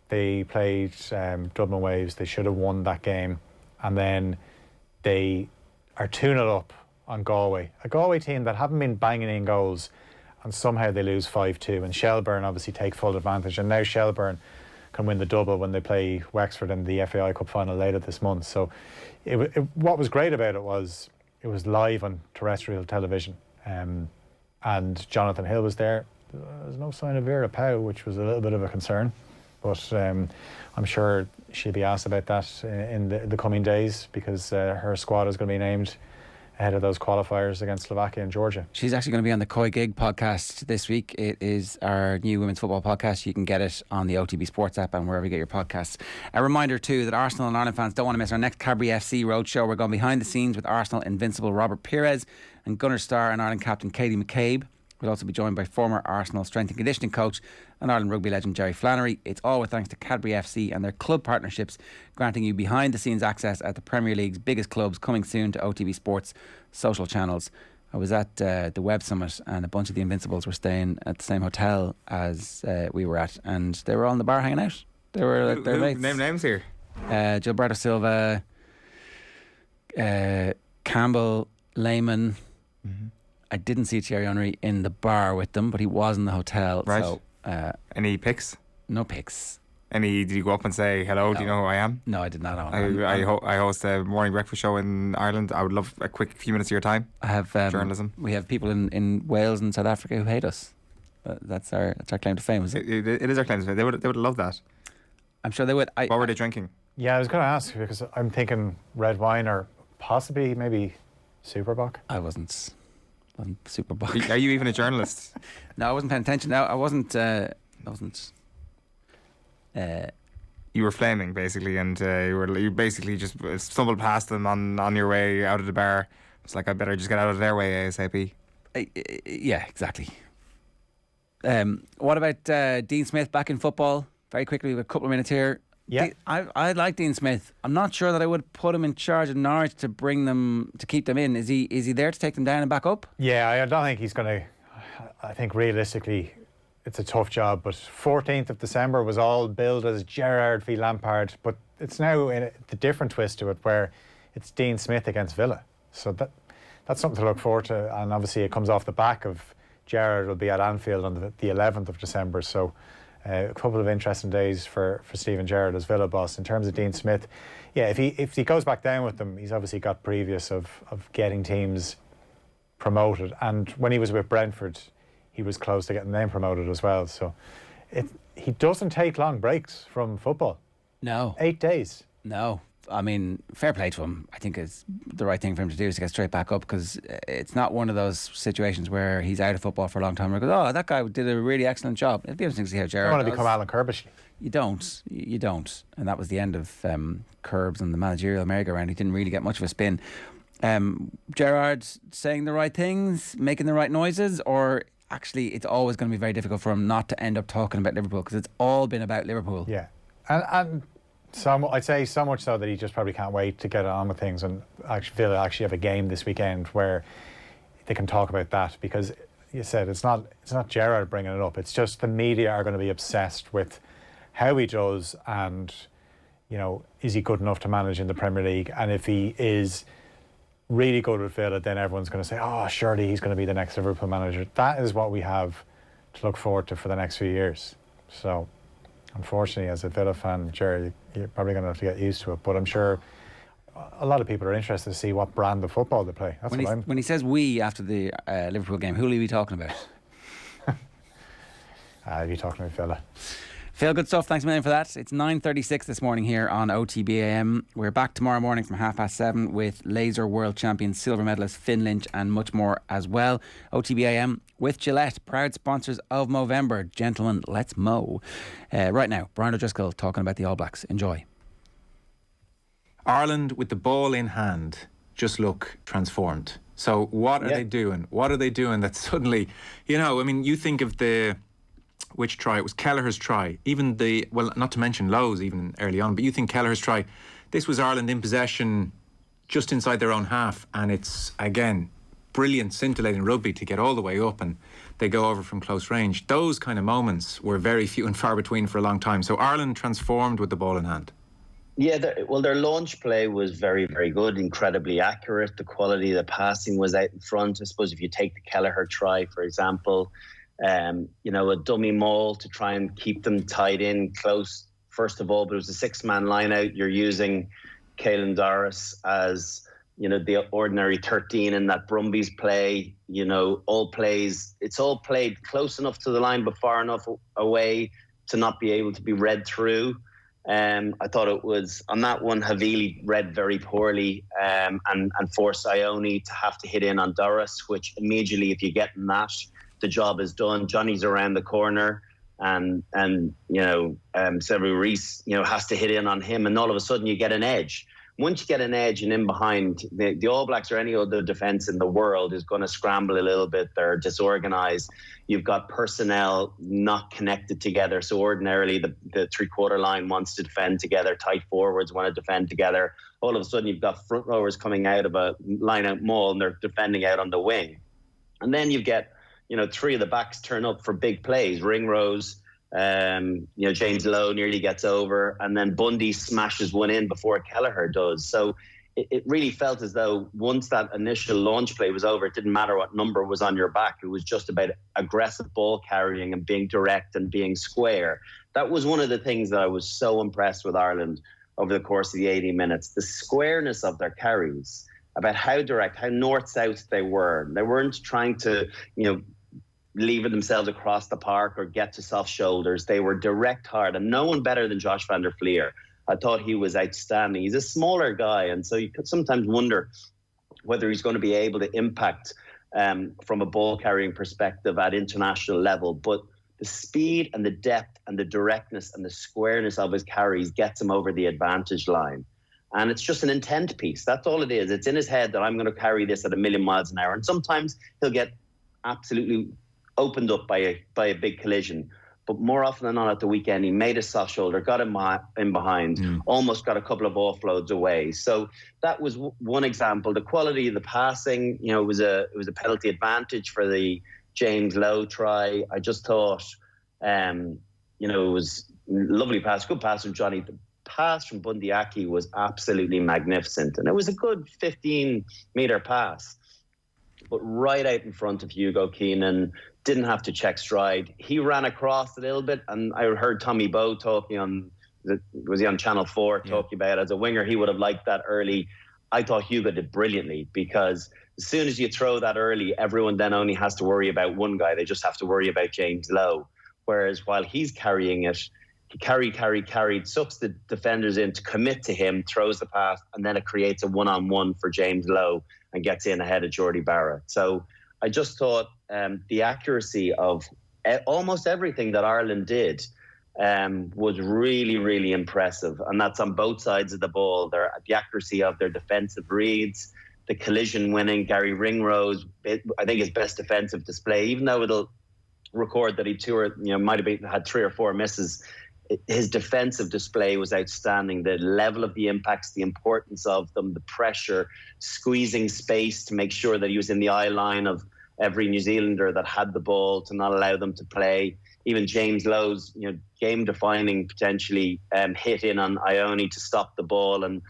They played Dublin Waves. They should have won that game. And then they are 2-0 up on Galway. A Galway team that haven't been banging in goals, and somehow they lose 5-2. And Shelbourne obviously take full advantage. And now Shelbourne can win the double when they play Wexford in the FAI Cup final later this month. So what was great about it was live on terrestrial television. And Jonathan Hill was there. There's no sign of Vera Pauw, which was a little bit of a concern. But I'm sure she'll be asked about that in the coming days, because her squad is going to be named ahead of those qualifiers against Slovakia and Georgia. She's actually going to be on the Koi Gig podcast this week. It is our new women's football podcast. You can get it on the OTB Sports app and wherever you get your podcasts. A reminder too that Arsenal and Ireland fans don't want to miss our next Cadbury FC Roadshow. We're going behind the scenes with Arsenal invincible Robert Pires and Gunner star and Ireland captain Katie McCabe. We'll also be joined by former Arsenal strength and conditioning coach and Ireland rugby legend Jerry Flannery. It's all with thanks to Cadbury FC and their club partnerships, granting you behind-the-scenes access at the Premier League's biggest clubs, coming soon to OTB Sports social channels. I was at the Web Summit, and a bunch of the Invincibles were staying at the same hotel as we were at, and they were all in the bar hanging out. They were their mates. Name names here. Gilberto Silva, Campbell, Lehman. I didn't see Thierry Henry in the bar with them, but he was in the hotel. Right. So, any pics? No pics. Did you go up and say hello? No. Do you know who I am? No, I did not. I host a morning breakfast show in Ireland. I would love a quick few minutes of your time. I have journalism. We have people in Wales and South Africa who hate us. That's our claim to fame, is it? It is our claim to fame. They would love that. I'm sure they would. What were they drinking? Yeah, I was going to ask because I'm thinking red wine or possibly maybe Superbock. I wasn't Superbock. Are you even a journalist? No, I wasn't paying attention. No, I wasn't. You were flaming basically, and you basically just stumbled past them on your way out of the bar. It's like, I better just get out of their way ASAP. Yeah, exactly. What about Dean Smith back in football? Very quickly, we have a couple of minutes here. Yeah, I like Dean Smith. I'm not sure that I would put him in charge of Norwich to keep them in. Is he there to take them down and back up? Yeah, I don't think he's going to. I think realistically, it's a tough job. But 14th of December was all billed as Gerrard v Lampard, but it's now in the different twist to it where it's Dean Smith against Villa. So that's something to look forward to, and obviously it comes off the back of Gerrard will be at Anfield on the 11th of December. So. A couple of interesting days for Stephen Gerrard as Villa boss. In terms of Dean Smith, yeah, if he goes back down with them, he's obviously got previous of getting teams promoted, and when he was with Brentford, he was close to getting them promoted as well. So he doesn't take long breaks from football. No. 8 days. No. I mean, fair play to him. I think it's the right thing for him to do is to get straight back up, because it's not one of those situations where he's out of football for a long time and goes, oh, that guy did a really excellent job. It'd be interesting to see how Gerrard You want to does. become Alan Kirbishley. You don't. And that was the end of Curbs and the managerial merry-go-round. He didn't really get much of a spin. Gerrard saying the right things, making the right noises, or actually it's always going to be very difficult for him not to end up talking about Liverpool, because it's all been about Liverpool. Yeah. And I'd say so much so that he just probably can't wait to get on with things, and Villa actually have a game this weekend where they can talk about that, because you said it's not Gerrard bringing it up. It's just the media are going to be obsessed with how he does, and is he good enough to manage in the Premier League? And if he is really good with Villa, then everyone's going to say, oh, surely he's going to be the next Liverpool manager. That is what we have to look forward to for the next few years. So unfortunately, as a Villa fan, Jerry, you're probably going to have to get used to it. But I'm sure a lot of people are interested to see what brand of football they play. That's when he says we after the Liverpool game, who will he be talking about? You're talking about Villa. Phil, good stuff. Thanks a million for that. It's 9:36 this morning here on OTB AM. We're back tomorrow morning from 7:30 with Laser World Champion silver medalist Finn Lynch and much more as well. OTB AM with Gillette, proud sponsors of Movember. Gentlemen, let's mow. Right now, Brian O'Driscoll talking about the All Blacks. Enjoy. Ireland with the ball in hand just look transformed. So what are they doing? What are they doing that suddenly, you think of which try? It was Kelleher's try. Even not to mention Lowe's even early on, but you think Kelleher's try, this was Ireland in possession just inside their own half, and it's, again, brilliant, scintillating rugby to get all the way up and they go over from close range. Those kind of moments were very few and far between for a long time. So Ireland transformed with the ball in hand. Yeah, their launch play was very, very good, incredibly accurate. The quality of the passing was out in front. I suppose if you take the Kelleher try, for example, a dummy maul to try and keep them tied in close, first of all, but it was a 6-man line out. You're using Caelan Doris as, the ordinary 13 in that Brumbies play, it's all played close enough to the line but far enough away to not be able to be read through. I thought it was, on that one, Havili read very poorly and forced Ione to have to hit in on Doris, which immediately, if you get in that, the job is done. Johnny's around the corner, and Sevu Reece, has to hit in on him, and all of a sudden you get an edge. Once you get an edge and in behind, the All Blacks or any other defence in the world is going to scramble a little bit. They're disorganised. You've got personnel not connected together. So ordinarily the three-quarter line wants to defend together. Tight forwards want to defend together. All of a sudden you've got front rowers coming out of a line-out maul and they're defending out on the wing. And then you get, three of the backs turn up for big plays. Ringrose, James Lowe nearly gets over, and then Bundy smashes one in before Kelleher does. So it really felt as though once that initial launch play was over, it didn't matter what number was on your back. It was just about aggressive ball carrying and being direct and being square. That was one of the things that I was so impressed with Ireland over the course of the 80 minutes. The squareness of their carries, about how direct, how north-south they were. They weren't trying to, lever themselves across the park or get to soft shoulders. They were direct hard, and no one better than Josh van der Flier. I thought he was outstanding. He's a smaller guy, and so you could sometimes wonder whether he's going to be able to impact from a ball-carrying perspective at international level. But the speed and the depth and the directness and the squareness of his carries gets him over the advantage line. And it's just an intent piece. That's all it is. It's in his head that I'm going to carry this at 1,000,000 miles an hour. And sometimes he'll get absolutely opened up by a big collision. But more often than not at the weekend, he made a soft shoulder, got him in behind, almost got a couple of offloads away. So that was one example. The quality of the passing, it was a penalty advantage for the James Lowe try. I just thought, it was a lovely pass, good pass from Johnny. The pass from Bundyaki was absolutely magnificent. And it was a good 15-metre pass. But right out in front of Hugo Keenan, didn't have to check stride. He ran across a little bit, and I heard Tommy Bowe talking was he on Channel 4 talking about as a winger, he would have liked that early. I thought Hugo did brilliantly, because as soon as you throw that early, everyone then only has to worry about one guy. They just have to worry about James Lowe. Whereas while he's carrying it, he carried, sucks the defenders in to commit to him, throws the pass, and then it creates a one-on-one for James Lowe and gets in ahead of Jordy Barrett. So I just thought the accuracy of almost everything that Ireland did was really, really impressive. And that's on both sides of the ball. The accuracy of their defensive reads, the collision winning. Gary Ringrose, I think his best defensive display, even though it'll record that he might have had 3 or 4 misses. His defensive display was outstanding. The level of the impacts, the importance of them, the pressure, squeezing space to make sure that he was in the eye line of every New Zealander that had the ball to not allow them to play. Even James Lowe's, game-defining potentially hit in on Ione to stop the ball and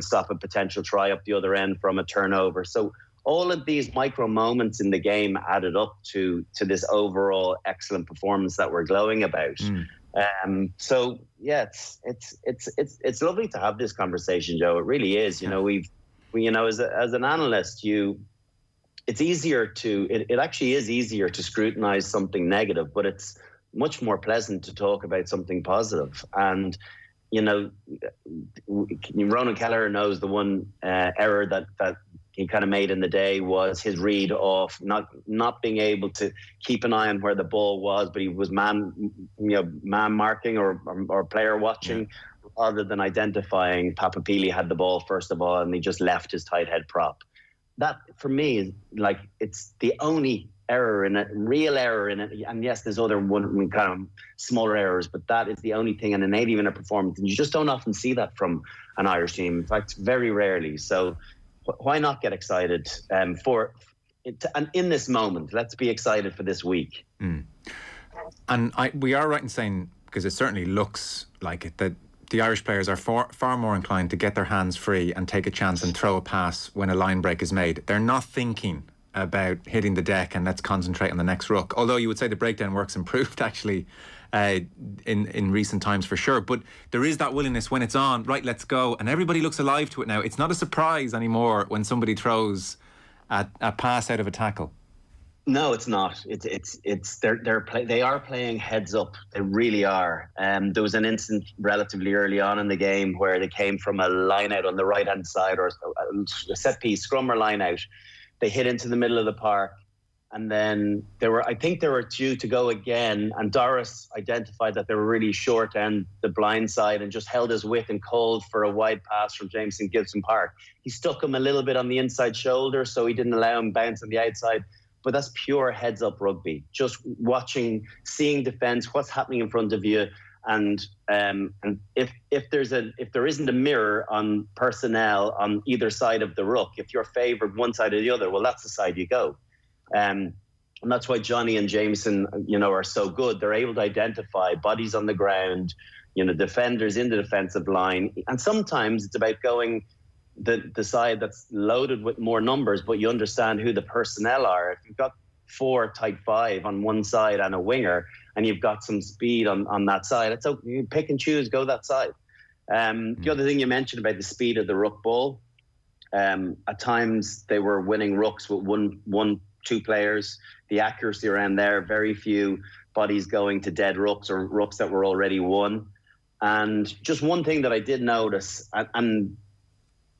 stop a potential try up the other end from a turnover. So all of these micro moments in the game added up to this overall excellent performance that we're glowing about. So yeah, it's lovely to have this conversation, Joe. It really is. As an analyst, it actually is easier to scrutinize something negative, but it's much more pleasant to talk about something positive. And Ronan Kelleher knows the one error that he kind of made in the day was his read of not being able to keep an eye on where the ball was, but he was man marking or player watching, rather than identifying Papapili had the ball first of all and he just left his tight head prop. That for me is it's the only error in it, real error in it. And yes, there's other one kind of smaller errors, but that is the only thing in an 80-minute performance, and you just don't often see that from an Irish team. In fact, very rarely. So why not get excited and in this moment? Let's be excited for this week. And we are right in saying, because it certainly looks like it, that the Irish players are far more inclined to get their hands free and take a chance and throw a pass when a line break is made. They're not thinking about hitting the deck and let's concentrate on the next ruck. Although you would say the breakdown work's improved actually in recent times for sure. But there is that willingness when it's on, right, let's go. And everybody looks alive to it now. It's not a surprise anymore when somebody throws a pass out of a tackle. No, it's not. They are playing heads up. They really are. There was an incident relatively early on in the game where they came from a line out on the right hand side, or a set piece, scrum or line out. They hit into the middle of the park, and then I think they were due to go again, and Doris identified that they were really short and the blind side and just held his width and called for a wide pass from Jameson Gibson Park. He stuck him a little bit on the inside shoulder, so he didn't allow him bounce on the outside. But that's pure heads up rugby. Just watching, seeing defence, what's happening in front of you, and if there isn't a mirror on personnel on either side of the ruck, if you're favoured one side or the other, well, that's the side you go. And that's why Johnny and Jameson, are so good. They're able to identify bodies on the ground, defenders in the defensive line, and sometimes it's about going the side that's loaded with more numbers, but you understand who the personnel are. If you've got 4 tight 5 on one side and a winger, and you've got some speed on that side, it's okay. You pick and choose, go that side. The other thing you mentioned about the speed of the ruck ball, at times they were winning rucks with one, 2 players. The accuracy around there, very few bodies going to dead rucks or rucks that were already won. And just one thing that I did notice, and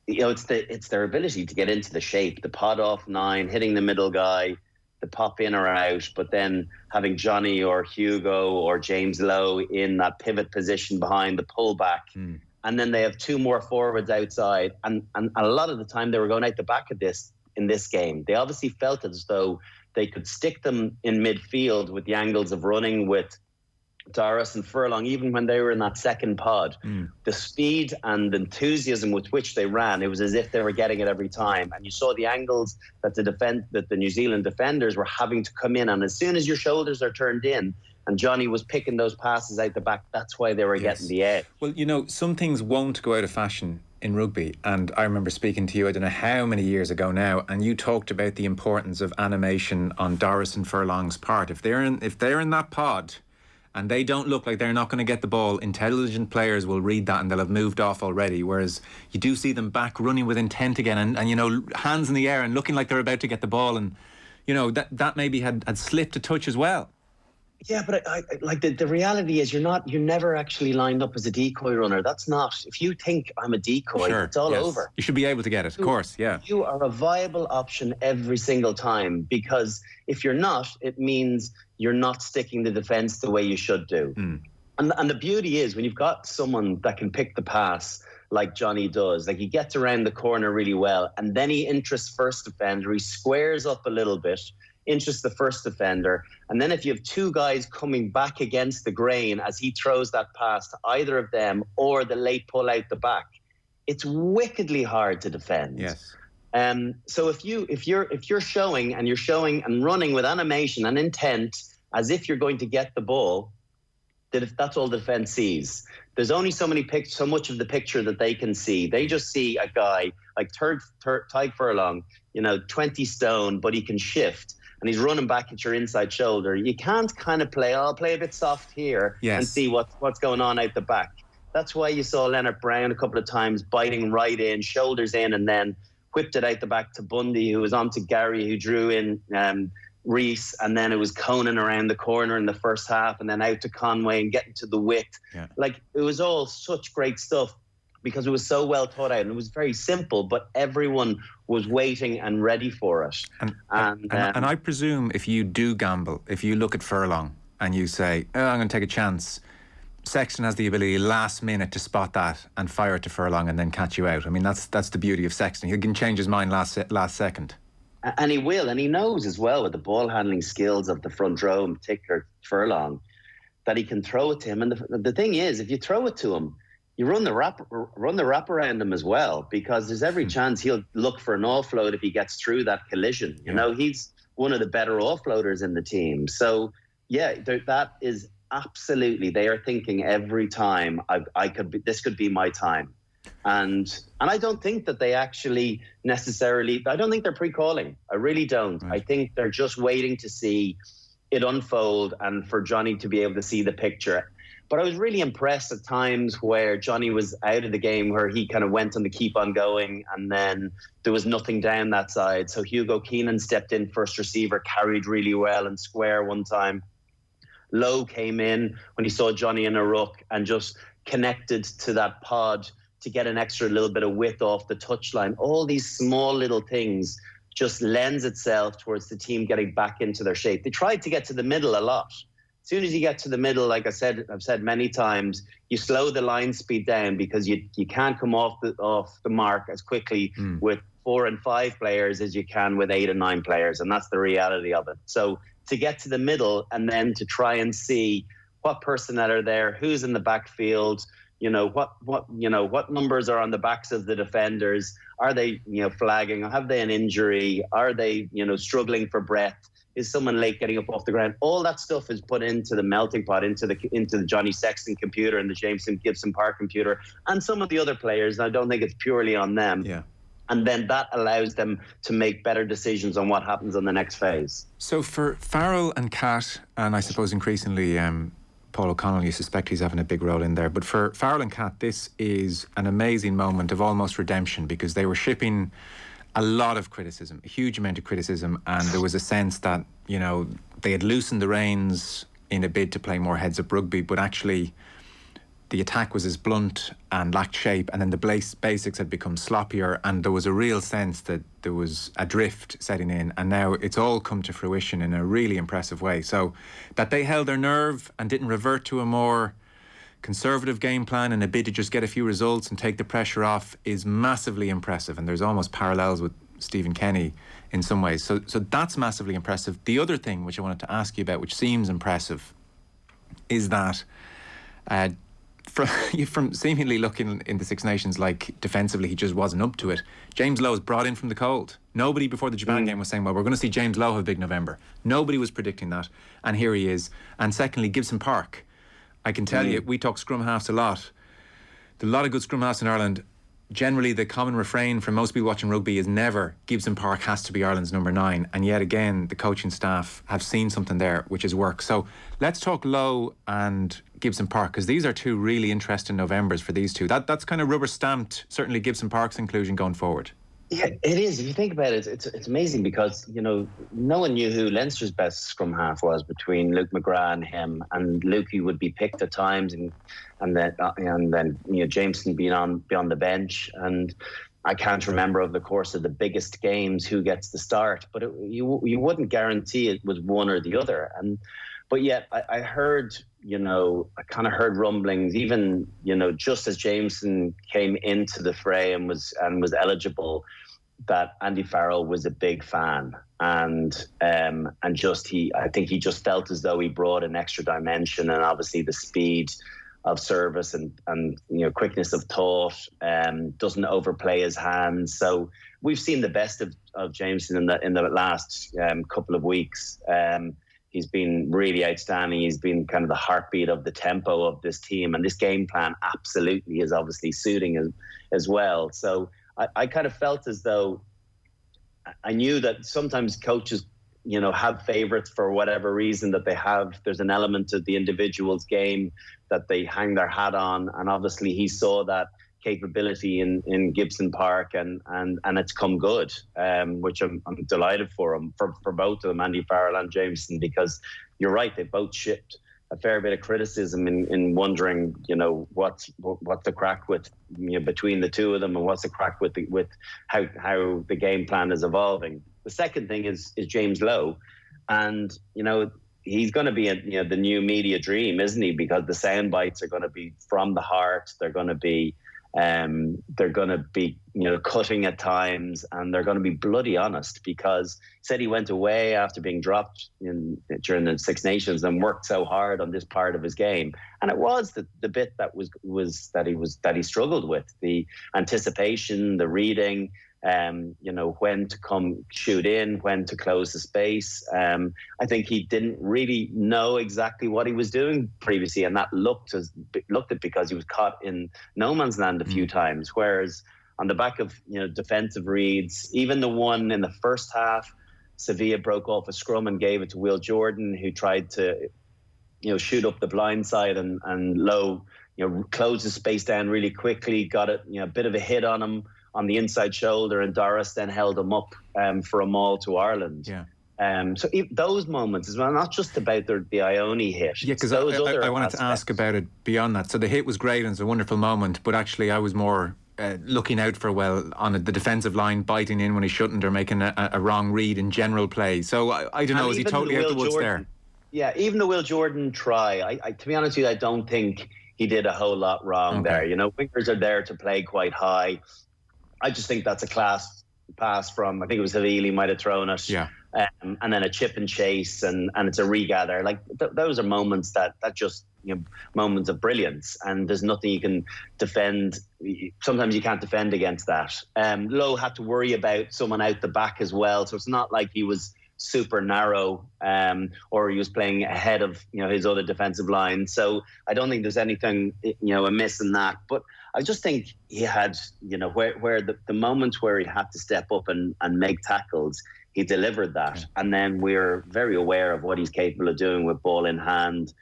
you know, it's their ability to get into the shape, the pod off 9, hitting the middle guy, the pop in or out, but then having Johnny or Hugo or James Lowe in that pivot position behind the pullback. And then they have 2 more forwards outside. And a lot of the time they were going out the back of this in this game. They obviously felt as though they could stick them in midfield with the angles of running with Doris and Furlong, even when they were in that second pod. The speed and enthusiasm with which they ran, it was as if they were getting it every time. And you saw the angles that the New Zealand defenders were having to come in. And as soon as your shoulders are turned in, and Johnny was picking those passes out the back, that's why they were getting the edge. Well, you know, some things won't go out of fashion in rugby, and I remember speaking to you, I don't know how many years ago now, and you talked about the importance of animation on Doris and Furlong's part. If they're in that pod and they don't look like they're not going to get the ball, intelligent players will read that and they'll have moved off already, whereas you do see them back running with intent again and you know, hands in the air and looking like they're about to get the ball, and you know, that maybe had slipped a touch as well. Yeah, but I like the reality is you're never actually lined up as a decoy runner. That's not, if you think I'm a decoy, Sure, it's all yes. over. You should be able to get it, of course, yeah. You are a viable option every single time, because if you're not, it means you're not sticking the defence the way you should do. And the beauty is when you've got someone that can pick the pass like Johnny does, like he gets around the corner really well, and then he interests first defender, he squares up a little bit, interests the first defender, and then if you have 2 guys coming back against the grain as he throws that pass to either of them or the late pull out the back, it's wickedly hard to defend. Yes. So if you're showing and running with animation and intent as if you're going to get the ball, that's all the defense sees. There's only so much of the picture that they can see. They just see a guy like Tyke Furlong, 20 stone, but he can shift. And he's running back at your inside shoulder. You can't kind of I'll play a bit soft here and see what's going on out the back. That's why you saw Leonard Brown a couple of times biting right in, shoulders in, and then whipped it out the back to Bundy, who was on to Gary, who drew in Reese, and then it was Conan around the corner in the first half, and then out to Conway and getting to the width. Like, it was all such great stuff because it was so well thought out, and it was very simple, but everyone was waiting and ready for it. And I presume if you do gamble, if you look at Furlong and you say, I'm going to take a chance, Sexton has the ability last minute to spot that and fire it to Furlong and then catch you out. I mean, that's the beauty of Sexton. He can change his mind last second. And he will, and he knows as well with the ball handling skills of the front row, in particular Furlong, that he can throw it to him. And the thing is, if you throw it to him, you run the wrap around him as well, because there's every chance he'll look for an offload if he gets through that collision. You know, he's one of the better offloaders in the team. So yeah, that is absolutely, they are thinking every time this could be my time. And I don't think that they actually necessarily, I don't think they're pre-calling. I really don't. I think they're just waiting to see it unfold and for Johnny to be able to see the picture. But I was really impressed at times where Johnny was out of the game, where he kind of went on the keep on going, and then there was nothing down that side. So Hugo Keenan stepped in, first receiver, carried really well and square one time. Lowe came in when he saw Johnny in a ruck and just connected to that pod to get an extra little bit of width off the touchline. All these small little things just lends itself towards the team getting back into their shape. They tried to get to the middle a lot. As soon as you get to the middle, like I've said many times, you slow the line speed down because you can't come off the mark as quickly with 4 and 5 players as you can with 8 and 9 players, and that's the reality of it. So to get to the middle and then to try and see what personnel are there, who's in the backfield, what numbers are on the backs of the defenders, are they flagging, have they an injury, are they struggling for breath, Is someone late getting up off the ground? All that stuff is put into the melting pot, into the Johnny Sexton computer and the Jameson Gibson Park computer, and some of the other players. And I don't think it's purely on them. Yeah. And then that allows them to make better decisions on what happens on the next phase. So for Farrell and Cat, and I suppose increasingly Paul O'Connell, you suspect he's having a big role in there. But for Farrell and Cat, this is an amazing moment of almost redemption, because they were shipping a lot of criticism, a huge amount of criticism, and there was a sense that, you know, they had loosened the reins in a bid to play more heads-up rugby, but actually the attack was as blunt and lacked shape, and then the basics had become sloppier, and there was a real sense that there was a drift setting in, and now it's all come to fruition in a really impressive way. So that they held their nerve and didn't revert to a more conservative game plan in a bid to just get a few results and take the pressure off is massively impressive, and there's almost parallels with Stephen Kenny in some ways. So that's massively impressive. The other thing which I wanted to ask you about, which seems impressive, is that from seemingly looking in the Six Nations like defensively he just wasn't up to it, James Lowe was brought in from the cold. Nobody before the Japan game was saying, well, we're going to see James Lowe have a big November. Nobody was predicting that, and here he is. And secondly, Gibson Park. I can tell you, we talk scrum halves a lot. There's a lot of good scrum halves in Ireland. Generally, the common refrain from most people watching rugby is never Gibson Park has to be Ireland's number 9. And yet again, the coaching staff have seen something there which has worked. So let's talk Lowe and Gibson Park, because these are two really interesting Novembers for these two. That's kind of rubber stamped, certainly Gibson Park's inclusion going forward. Yeah, it is. If you think about it, it's amazing, because, you know, no one knew who Leinster's best scrum half was between Luke McGrath and him, and Lukey would be picked at times, and then you know, Jameson being on the bench, and I can't remember over the course of the biggest games who gets the start, but you wouldn't guarantee it was one or the other, but yet I heard, you know, I kind of heard rumblings, even, you know, just as Jameson came into the fray and was eligible, that Andy Farrell was a big fan, and I think he just felt as though he brought an extra dimension, and obviously the speed of service and you know, quickness of thought, doesn't overplay his hands. So we've seen the best of Jameson in the last couple of weeks. He's been really outstanding. He's been kind of the heartbeat of the tempo of this team, and this game plan absolutely is obviously suiting as well. So I kind of felt as though I knew that sometimes coaches, you know, have favourites for whatever reason that they have. There's an element of the individual's game that they hang their hat on, and obviously he saw that capability in Gibson Park, and it's come good, which I'm delighted for him, for both of them, Andy Farrell and Jameson, because you're right, they both shipped a fair bit of criticism in wondering, you know, what's the crack with, you know, between the two of them, and what's the crack with how the game plan is evolving. The second thing is James Lowe, and, you know, he's going to be the new media dream, isn't he? Because the sound bites are going to be from the heart. They're going to be you know, cutting at times, and they're going to be bloody honest, because he said he went away after being dropped during the Six Nations and worked so hard on this part of his game, and it was the bit that he struggled with, the anticipation, the reading, you know, when to come shoot in, when to close the space. I think he didn't really know exactly what he was doing previously, and that looked at because he was caught in no man's land a few times. Whereas on the back of, you know, defensive reads, even the one in the first half, Sevilla broke off a scrum and gave it to Will Jordan, who tried to, you know, shoot up the blind side, and Lowe, you know, closed the space down really quickly, got it, you know, a bit of a hit on him on the inside shoulder, and Doris then held him up for a maul to Ireland. Yeah. So those moments as well, not just about the Ione hit. Yeah, because I wanted to ask about it beyond that. So the hit was great and it's a wonderful moment, but actually I was more looking out for, well, on the defensive line, biting in when he shouldn't, or making a wrong read in general play. So I don't know, is he totally out the woods there? Yeah, even the Will Jordan try, I to be honest with you, I don't think he did a whole lot wrong there. You know, wingers are there to play quite high. I just think that's a class pass from, I think it was Havili might have thrown it. Yeah. And then a chip and chase, and it's a regather. Like those are moments that just, you know, moments of brilliance, and there's nothing you can defend. Sometimes you can't defend against that. Lowe had to worry about someone out the back as well, so it's not like he was super narrow, or he was playing ahead of his other defensive line. So I don't think there's anything amiss in that. But I just think he had where the moments where he had to step up and make tackles, he delivered that. And then we're very aware of what he's capable of doing with ball in hand.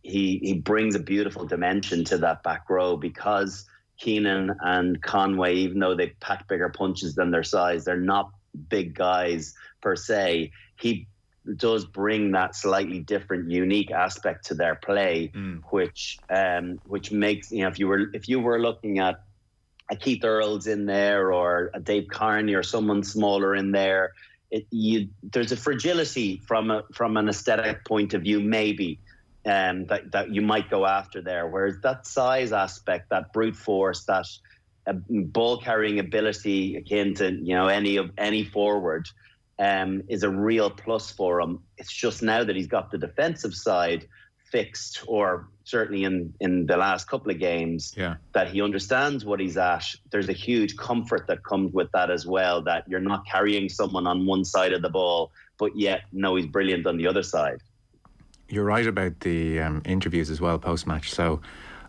He brings a beautiful dimension to that back row, because Keenan and Conway, even though they pack bigger punches than their size, they're not big guys per se. He does bring that slightly different, unique aspect to their play, which makes, if you were looking at a Keith Earls in there or a Dave Carney or someone smaller in there, there's a fragility from an aesthetic point of view, maybe, that you might go after there. Whereas that size aspect, that brute force, that ball carrying ability akin to any forward, is a real plus for him. It's just now that he's got the defensive side fixed, or certainly in the last couple of games, that he understands what he's at. There's a huge comfort that comes with that as well, that you're not carrying someone on one side of the ball, but yet he's brilliant on the other side. You're right about the interviews as well post-match. So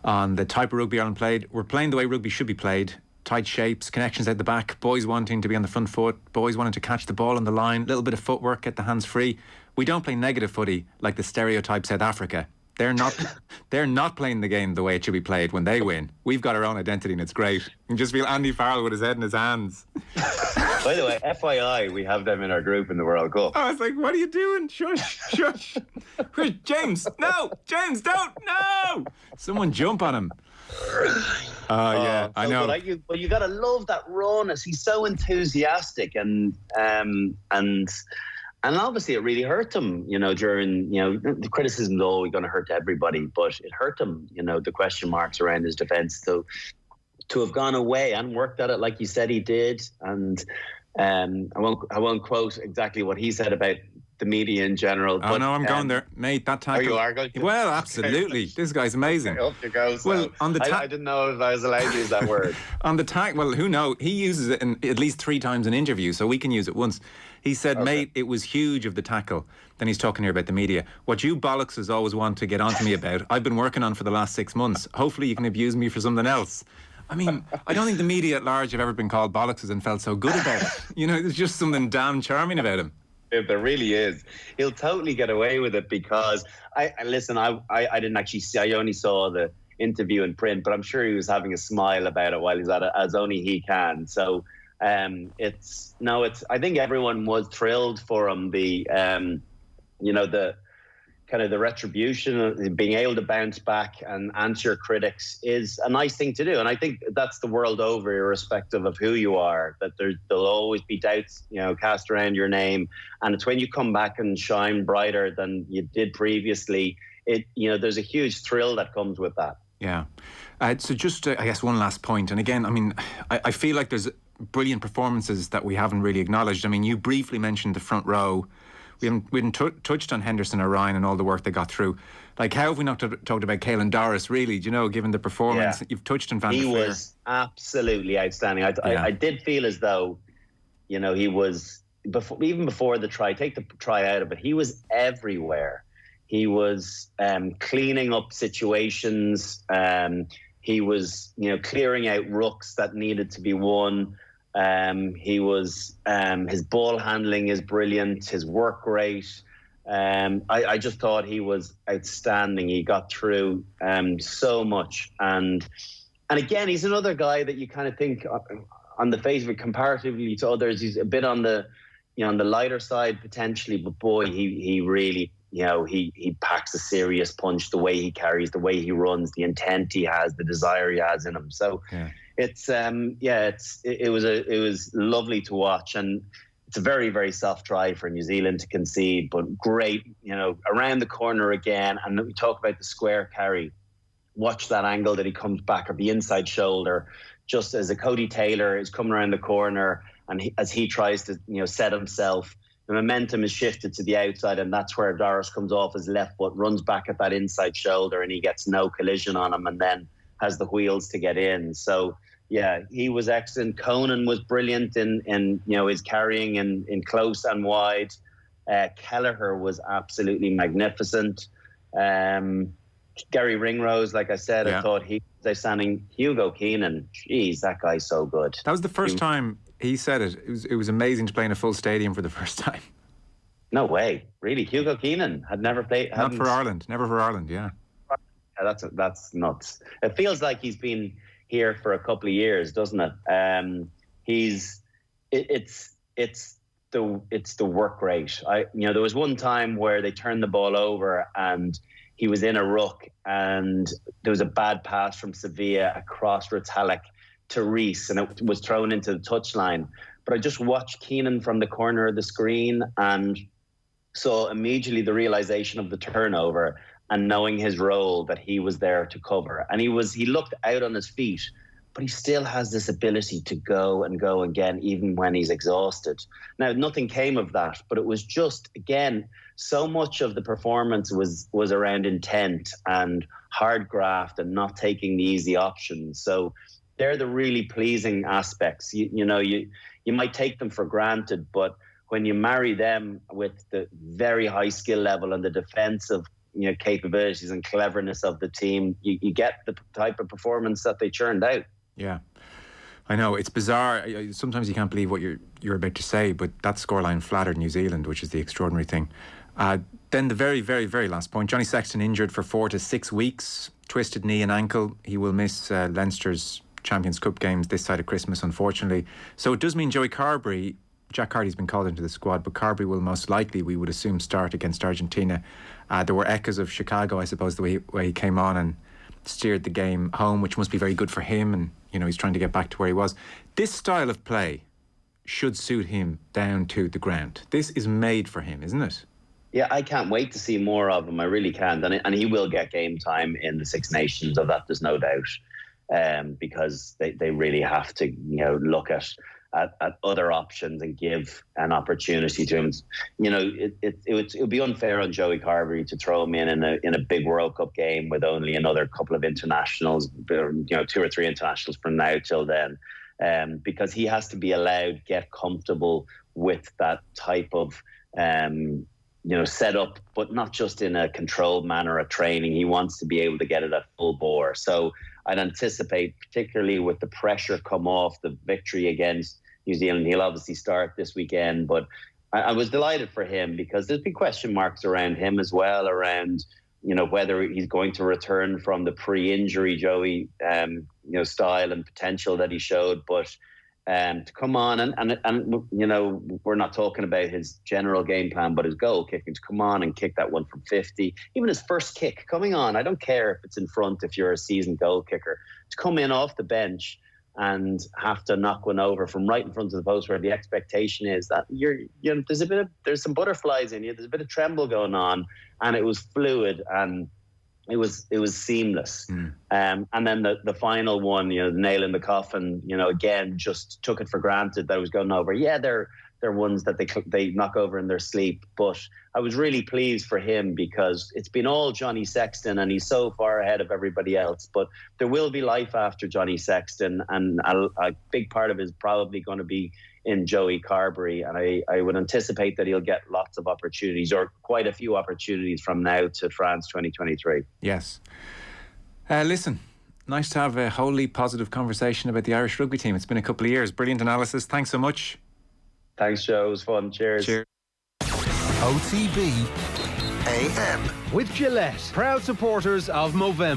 on the type of rugby Ireland played, we're playing the way rugby should be played. Tight shapes, connections out the back, boys wanting to be on the front foot, boys wanting to catch the ball on the line, little bit of footwork, get the hands free. We don't play negative footy like the stereotype South Africa. They're not playing the game the way it should be played when they win. We've got our own identity and it's great. You can just feel Andy Farrell with his head in his hands. By the way, FYI, we have them in our group in the World Cup. I was like, what are you doing? Shush, shush. James, no! James, don't! No! Someone jump on him. Yeah, I know. But you got to love that rawness. He's so enthusiastic, and obviously it really hurt him, during, the criticism's always going to hurt everybody, but it hurt him, the question marks around his defence. So to have gone away and worked at it like you said he did, and I won't quote exactly what he said about the media in general. Oh, no, I'm going there. Mate, that tackle. Oh, you are going to? Well, absolutely. This guy's amazing. Up you go. So well, on the I didn't know if I was allowed to use that word. On the tackle, well, who knows? He uses it in at least 3 times in interviews, so we can use it once. He said, mate, it was huge of the tackle. Then he's talking here about the media. What you bollockses always want to get onto me about, I've been working on for the last 6 months. Hopefully you can abuse me for something else. I mean, I don't think the media at large have ever been called bollockses and felt so good about it. There's just something damn charming about him. There really is. He'll totally get away with it, because I didn't actually see. I only saw the interview in print, but I'm sure he was having a smile about it while he's at it, as only he can. So I think everyone was thrilled for him. The kind of the retribution, being able to bounce back and answer critics is a nice thing to do. And I think that's the world over, irrespective of who you are, that there'll always be doubts, cast around your name. And it's when you come back and shine brighter than you did previously, there's a huge thrill that comes with that. Yeah. So just, I guess, one last point. And again, I mean, I feel like there's brilliant performances that we haven't really acknowledged. I mean, you briefly mentioned the front row. We haven't touched on Henderson or Ryan and all the work they got through. Like, how have we not talked about Caelan Doris, really? Given the performance? You've touched on Van der Fleer. He was absolutely outstanding. I did feel as though, he was, even before the try, take the try out of it, he was everywhere. He was cleaning up situations. He was, clearing out rucks that needed to be won. He was, his ball handling is brilliant, his work rate. I just thought he was outstanding. He got through so much. And again, he's another guy that you kind of think on the face of it, comparatively to others, he's a bit on the lighter side potentially, but boy, he really, he packs a serious punch, the way he carries, the way he runs, the intent he has, the desire he has in him. So it was lovely to watch, and it's a very, very soft try for New Zealand to concede, but great, around the corner again. And we talk about the square carry. Watch that angle that he comes back, or the inside shoulder, just as a Cody Taylor is coming around the corner, and as he tries to, set himself, the momentum is shifted to the outside, and that's where Doris comes off his left foot, runs back at that inside shoulder, and he gets no collision on him, and then has the wheels to get in. So Yeah, he was excellent. Conan was brilliant in his carrying in close and wide. Kelleher was absolutely magnificent. Gary Ringrose, like I said, I thought he was outstanding. Hugo Keenan, geez, that guy's so good. That was the first time he said it. It was amazing to play in a full stadium for the first time. No way, really. Hugo Keenan had never played. Not for Ireland, never for Ireland. Yeah, that's nuts. It feels like he's been here for a couple of years, doesn't it? It's the work rate. There was one time where they turned the ball over and he was in a ruck and there was a bad pass from Sevilla across Retallick to Reese and it was thrown into the touchline. But I just watched Keenan from the corner of the screen and saw immediately the realization of the turnover and knowing his role that he was there to cover. And he looked out on his feet, but he still has this ability to go and go again, even when he's exhausted. Now, nothing came of that, but it was just, again, so much of the performance was around intent and hard graft and not taking the easy options. So they're the really pleasing aspects. You might take them for granted, but when you marry them with the very high skill level and the defensive capabilities and cleverness of the team, you get the type of performance that they churned out. Yeah, I know, it's bizarre. Sometimes you can't believe what you're about to say, but that scoreline flattered New Zealand, which is the extraordinary thing. Then the very, very, very last point. Johnny Sexton injured for 4 to 6 weeks, twisted knee and ankle. He will miss Leinster's Champions Cup games this side of Christmas, unfortunately. So it does mean Joey Carbery, Jack Carty's been called into the squad, but Carbery will most likely, we would assume, start against Argentina. There were echoes of Chicago, I suppose, the way he came on and steered the game home, which must be very good for him, and he's trying to get back to where he was. This style of play should suit him down to the ground. This is made for him, isn't it? Yeah, I can't wait to see more of him. I really can't. And he will get game time in the Six Nations, of that there's no doubt, because they really have to look at other options and give an opportunity to him. It would be unfair on Joey Carbery to throw him in a big World Cup game with only another couple of internationals, 2 or 3 internationals from now till then, because he has to be allowed get comfortable with that type of setup, but not just in a controlled manner at training. He wants to be able to get it at full bore. So I'd anticipate, particularly with the pressure come off the victory against New Zealand, he'll obviously start this weekend, but I was delighted for him because there's big question marks around him as well, around whether he's going to return from the pre-injury Joey style and potential that he showed. But to come on and we're not talking about his general game plan, but his goal kicking, to come on and kick that one from 50, even his first kick coming on. I don't care if it's in front, if you're a seasoned goal kicker, to come in off the bench and have to knock one over from right in front of the post, where the expectation is that there's some butterflies in you, there's a bit of tremble going on, and it was fluid and it was seamless. And then the final one, the nail in the coffin, again, just took it for granted that it was going over. Yeah, they're ones that they knock over in their sleep. But I was really pleased for him because it's been all Johnny Sexton and he's so far ahead of everybody else. But there will be life after Johnny Sexton, and a big part of it is probably going to be in Joey Carbery. And I would anticipate that he'll get lots of opportunities, or quite a few opportunities, from now to France 2023. Yes. Listen, nice to have a wholly positive conversation about the Irish rugby team. It's been a couple of years. Brilliant analysis. Thanks so much. Thanks, Joe. It was fun. Cheers. Cheers. OTB AM. With Gillette, proud supporters of Movember.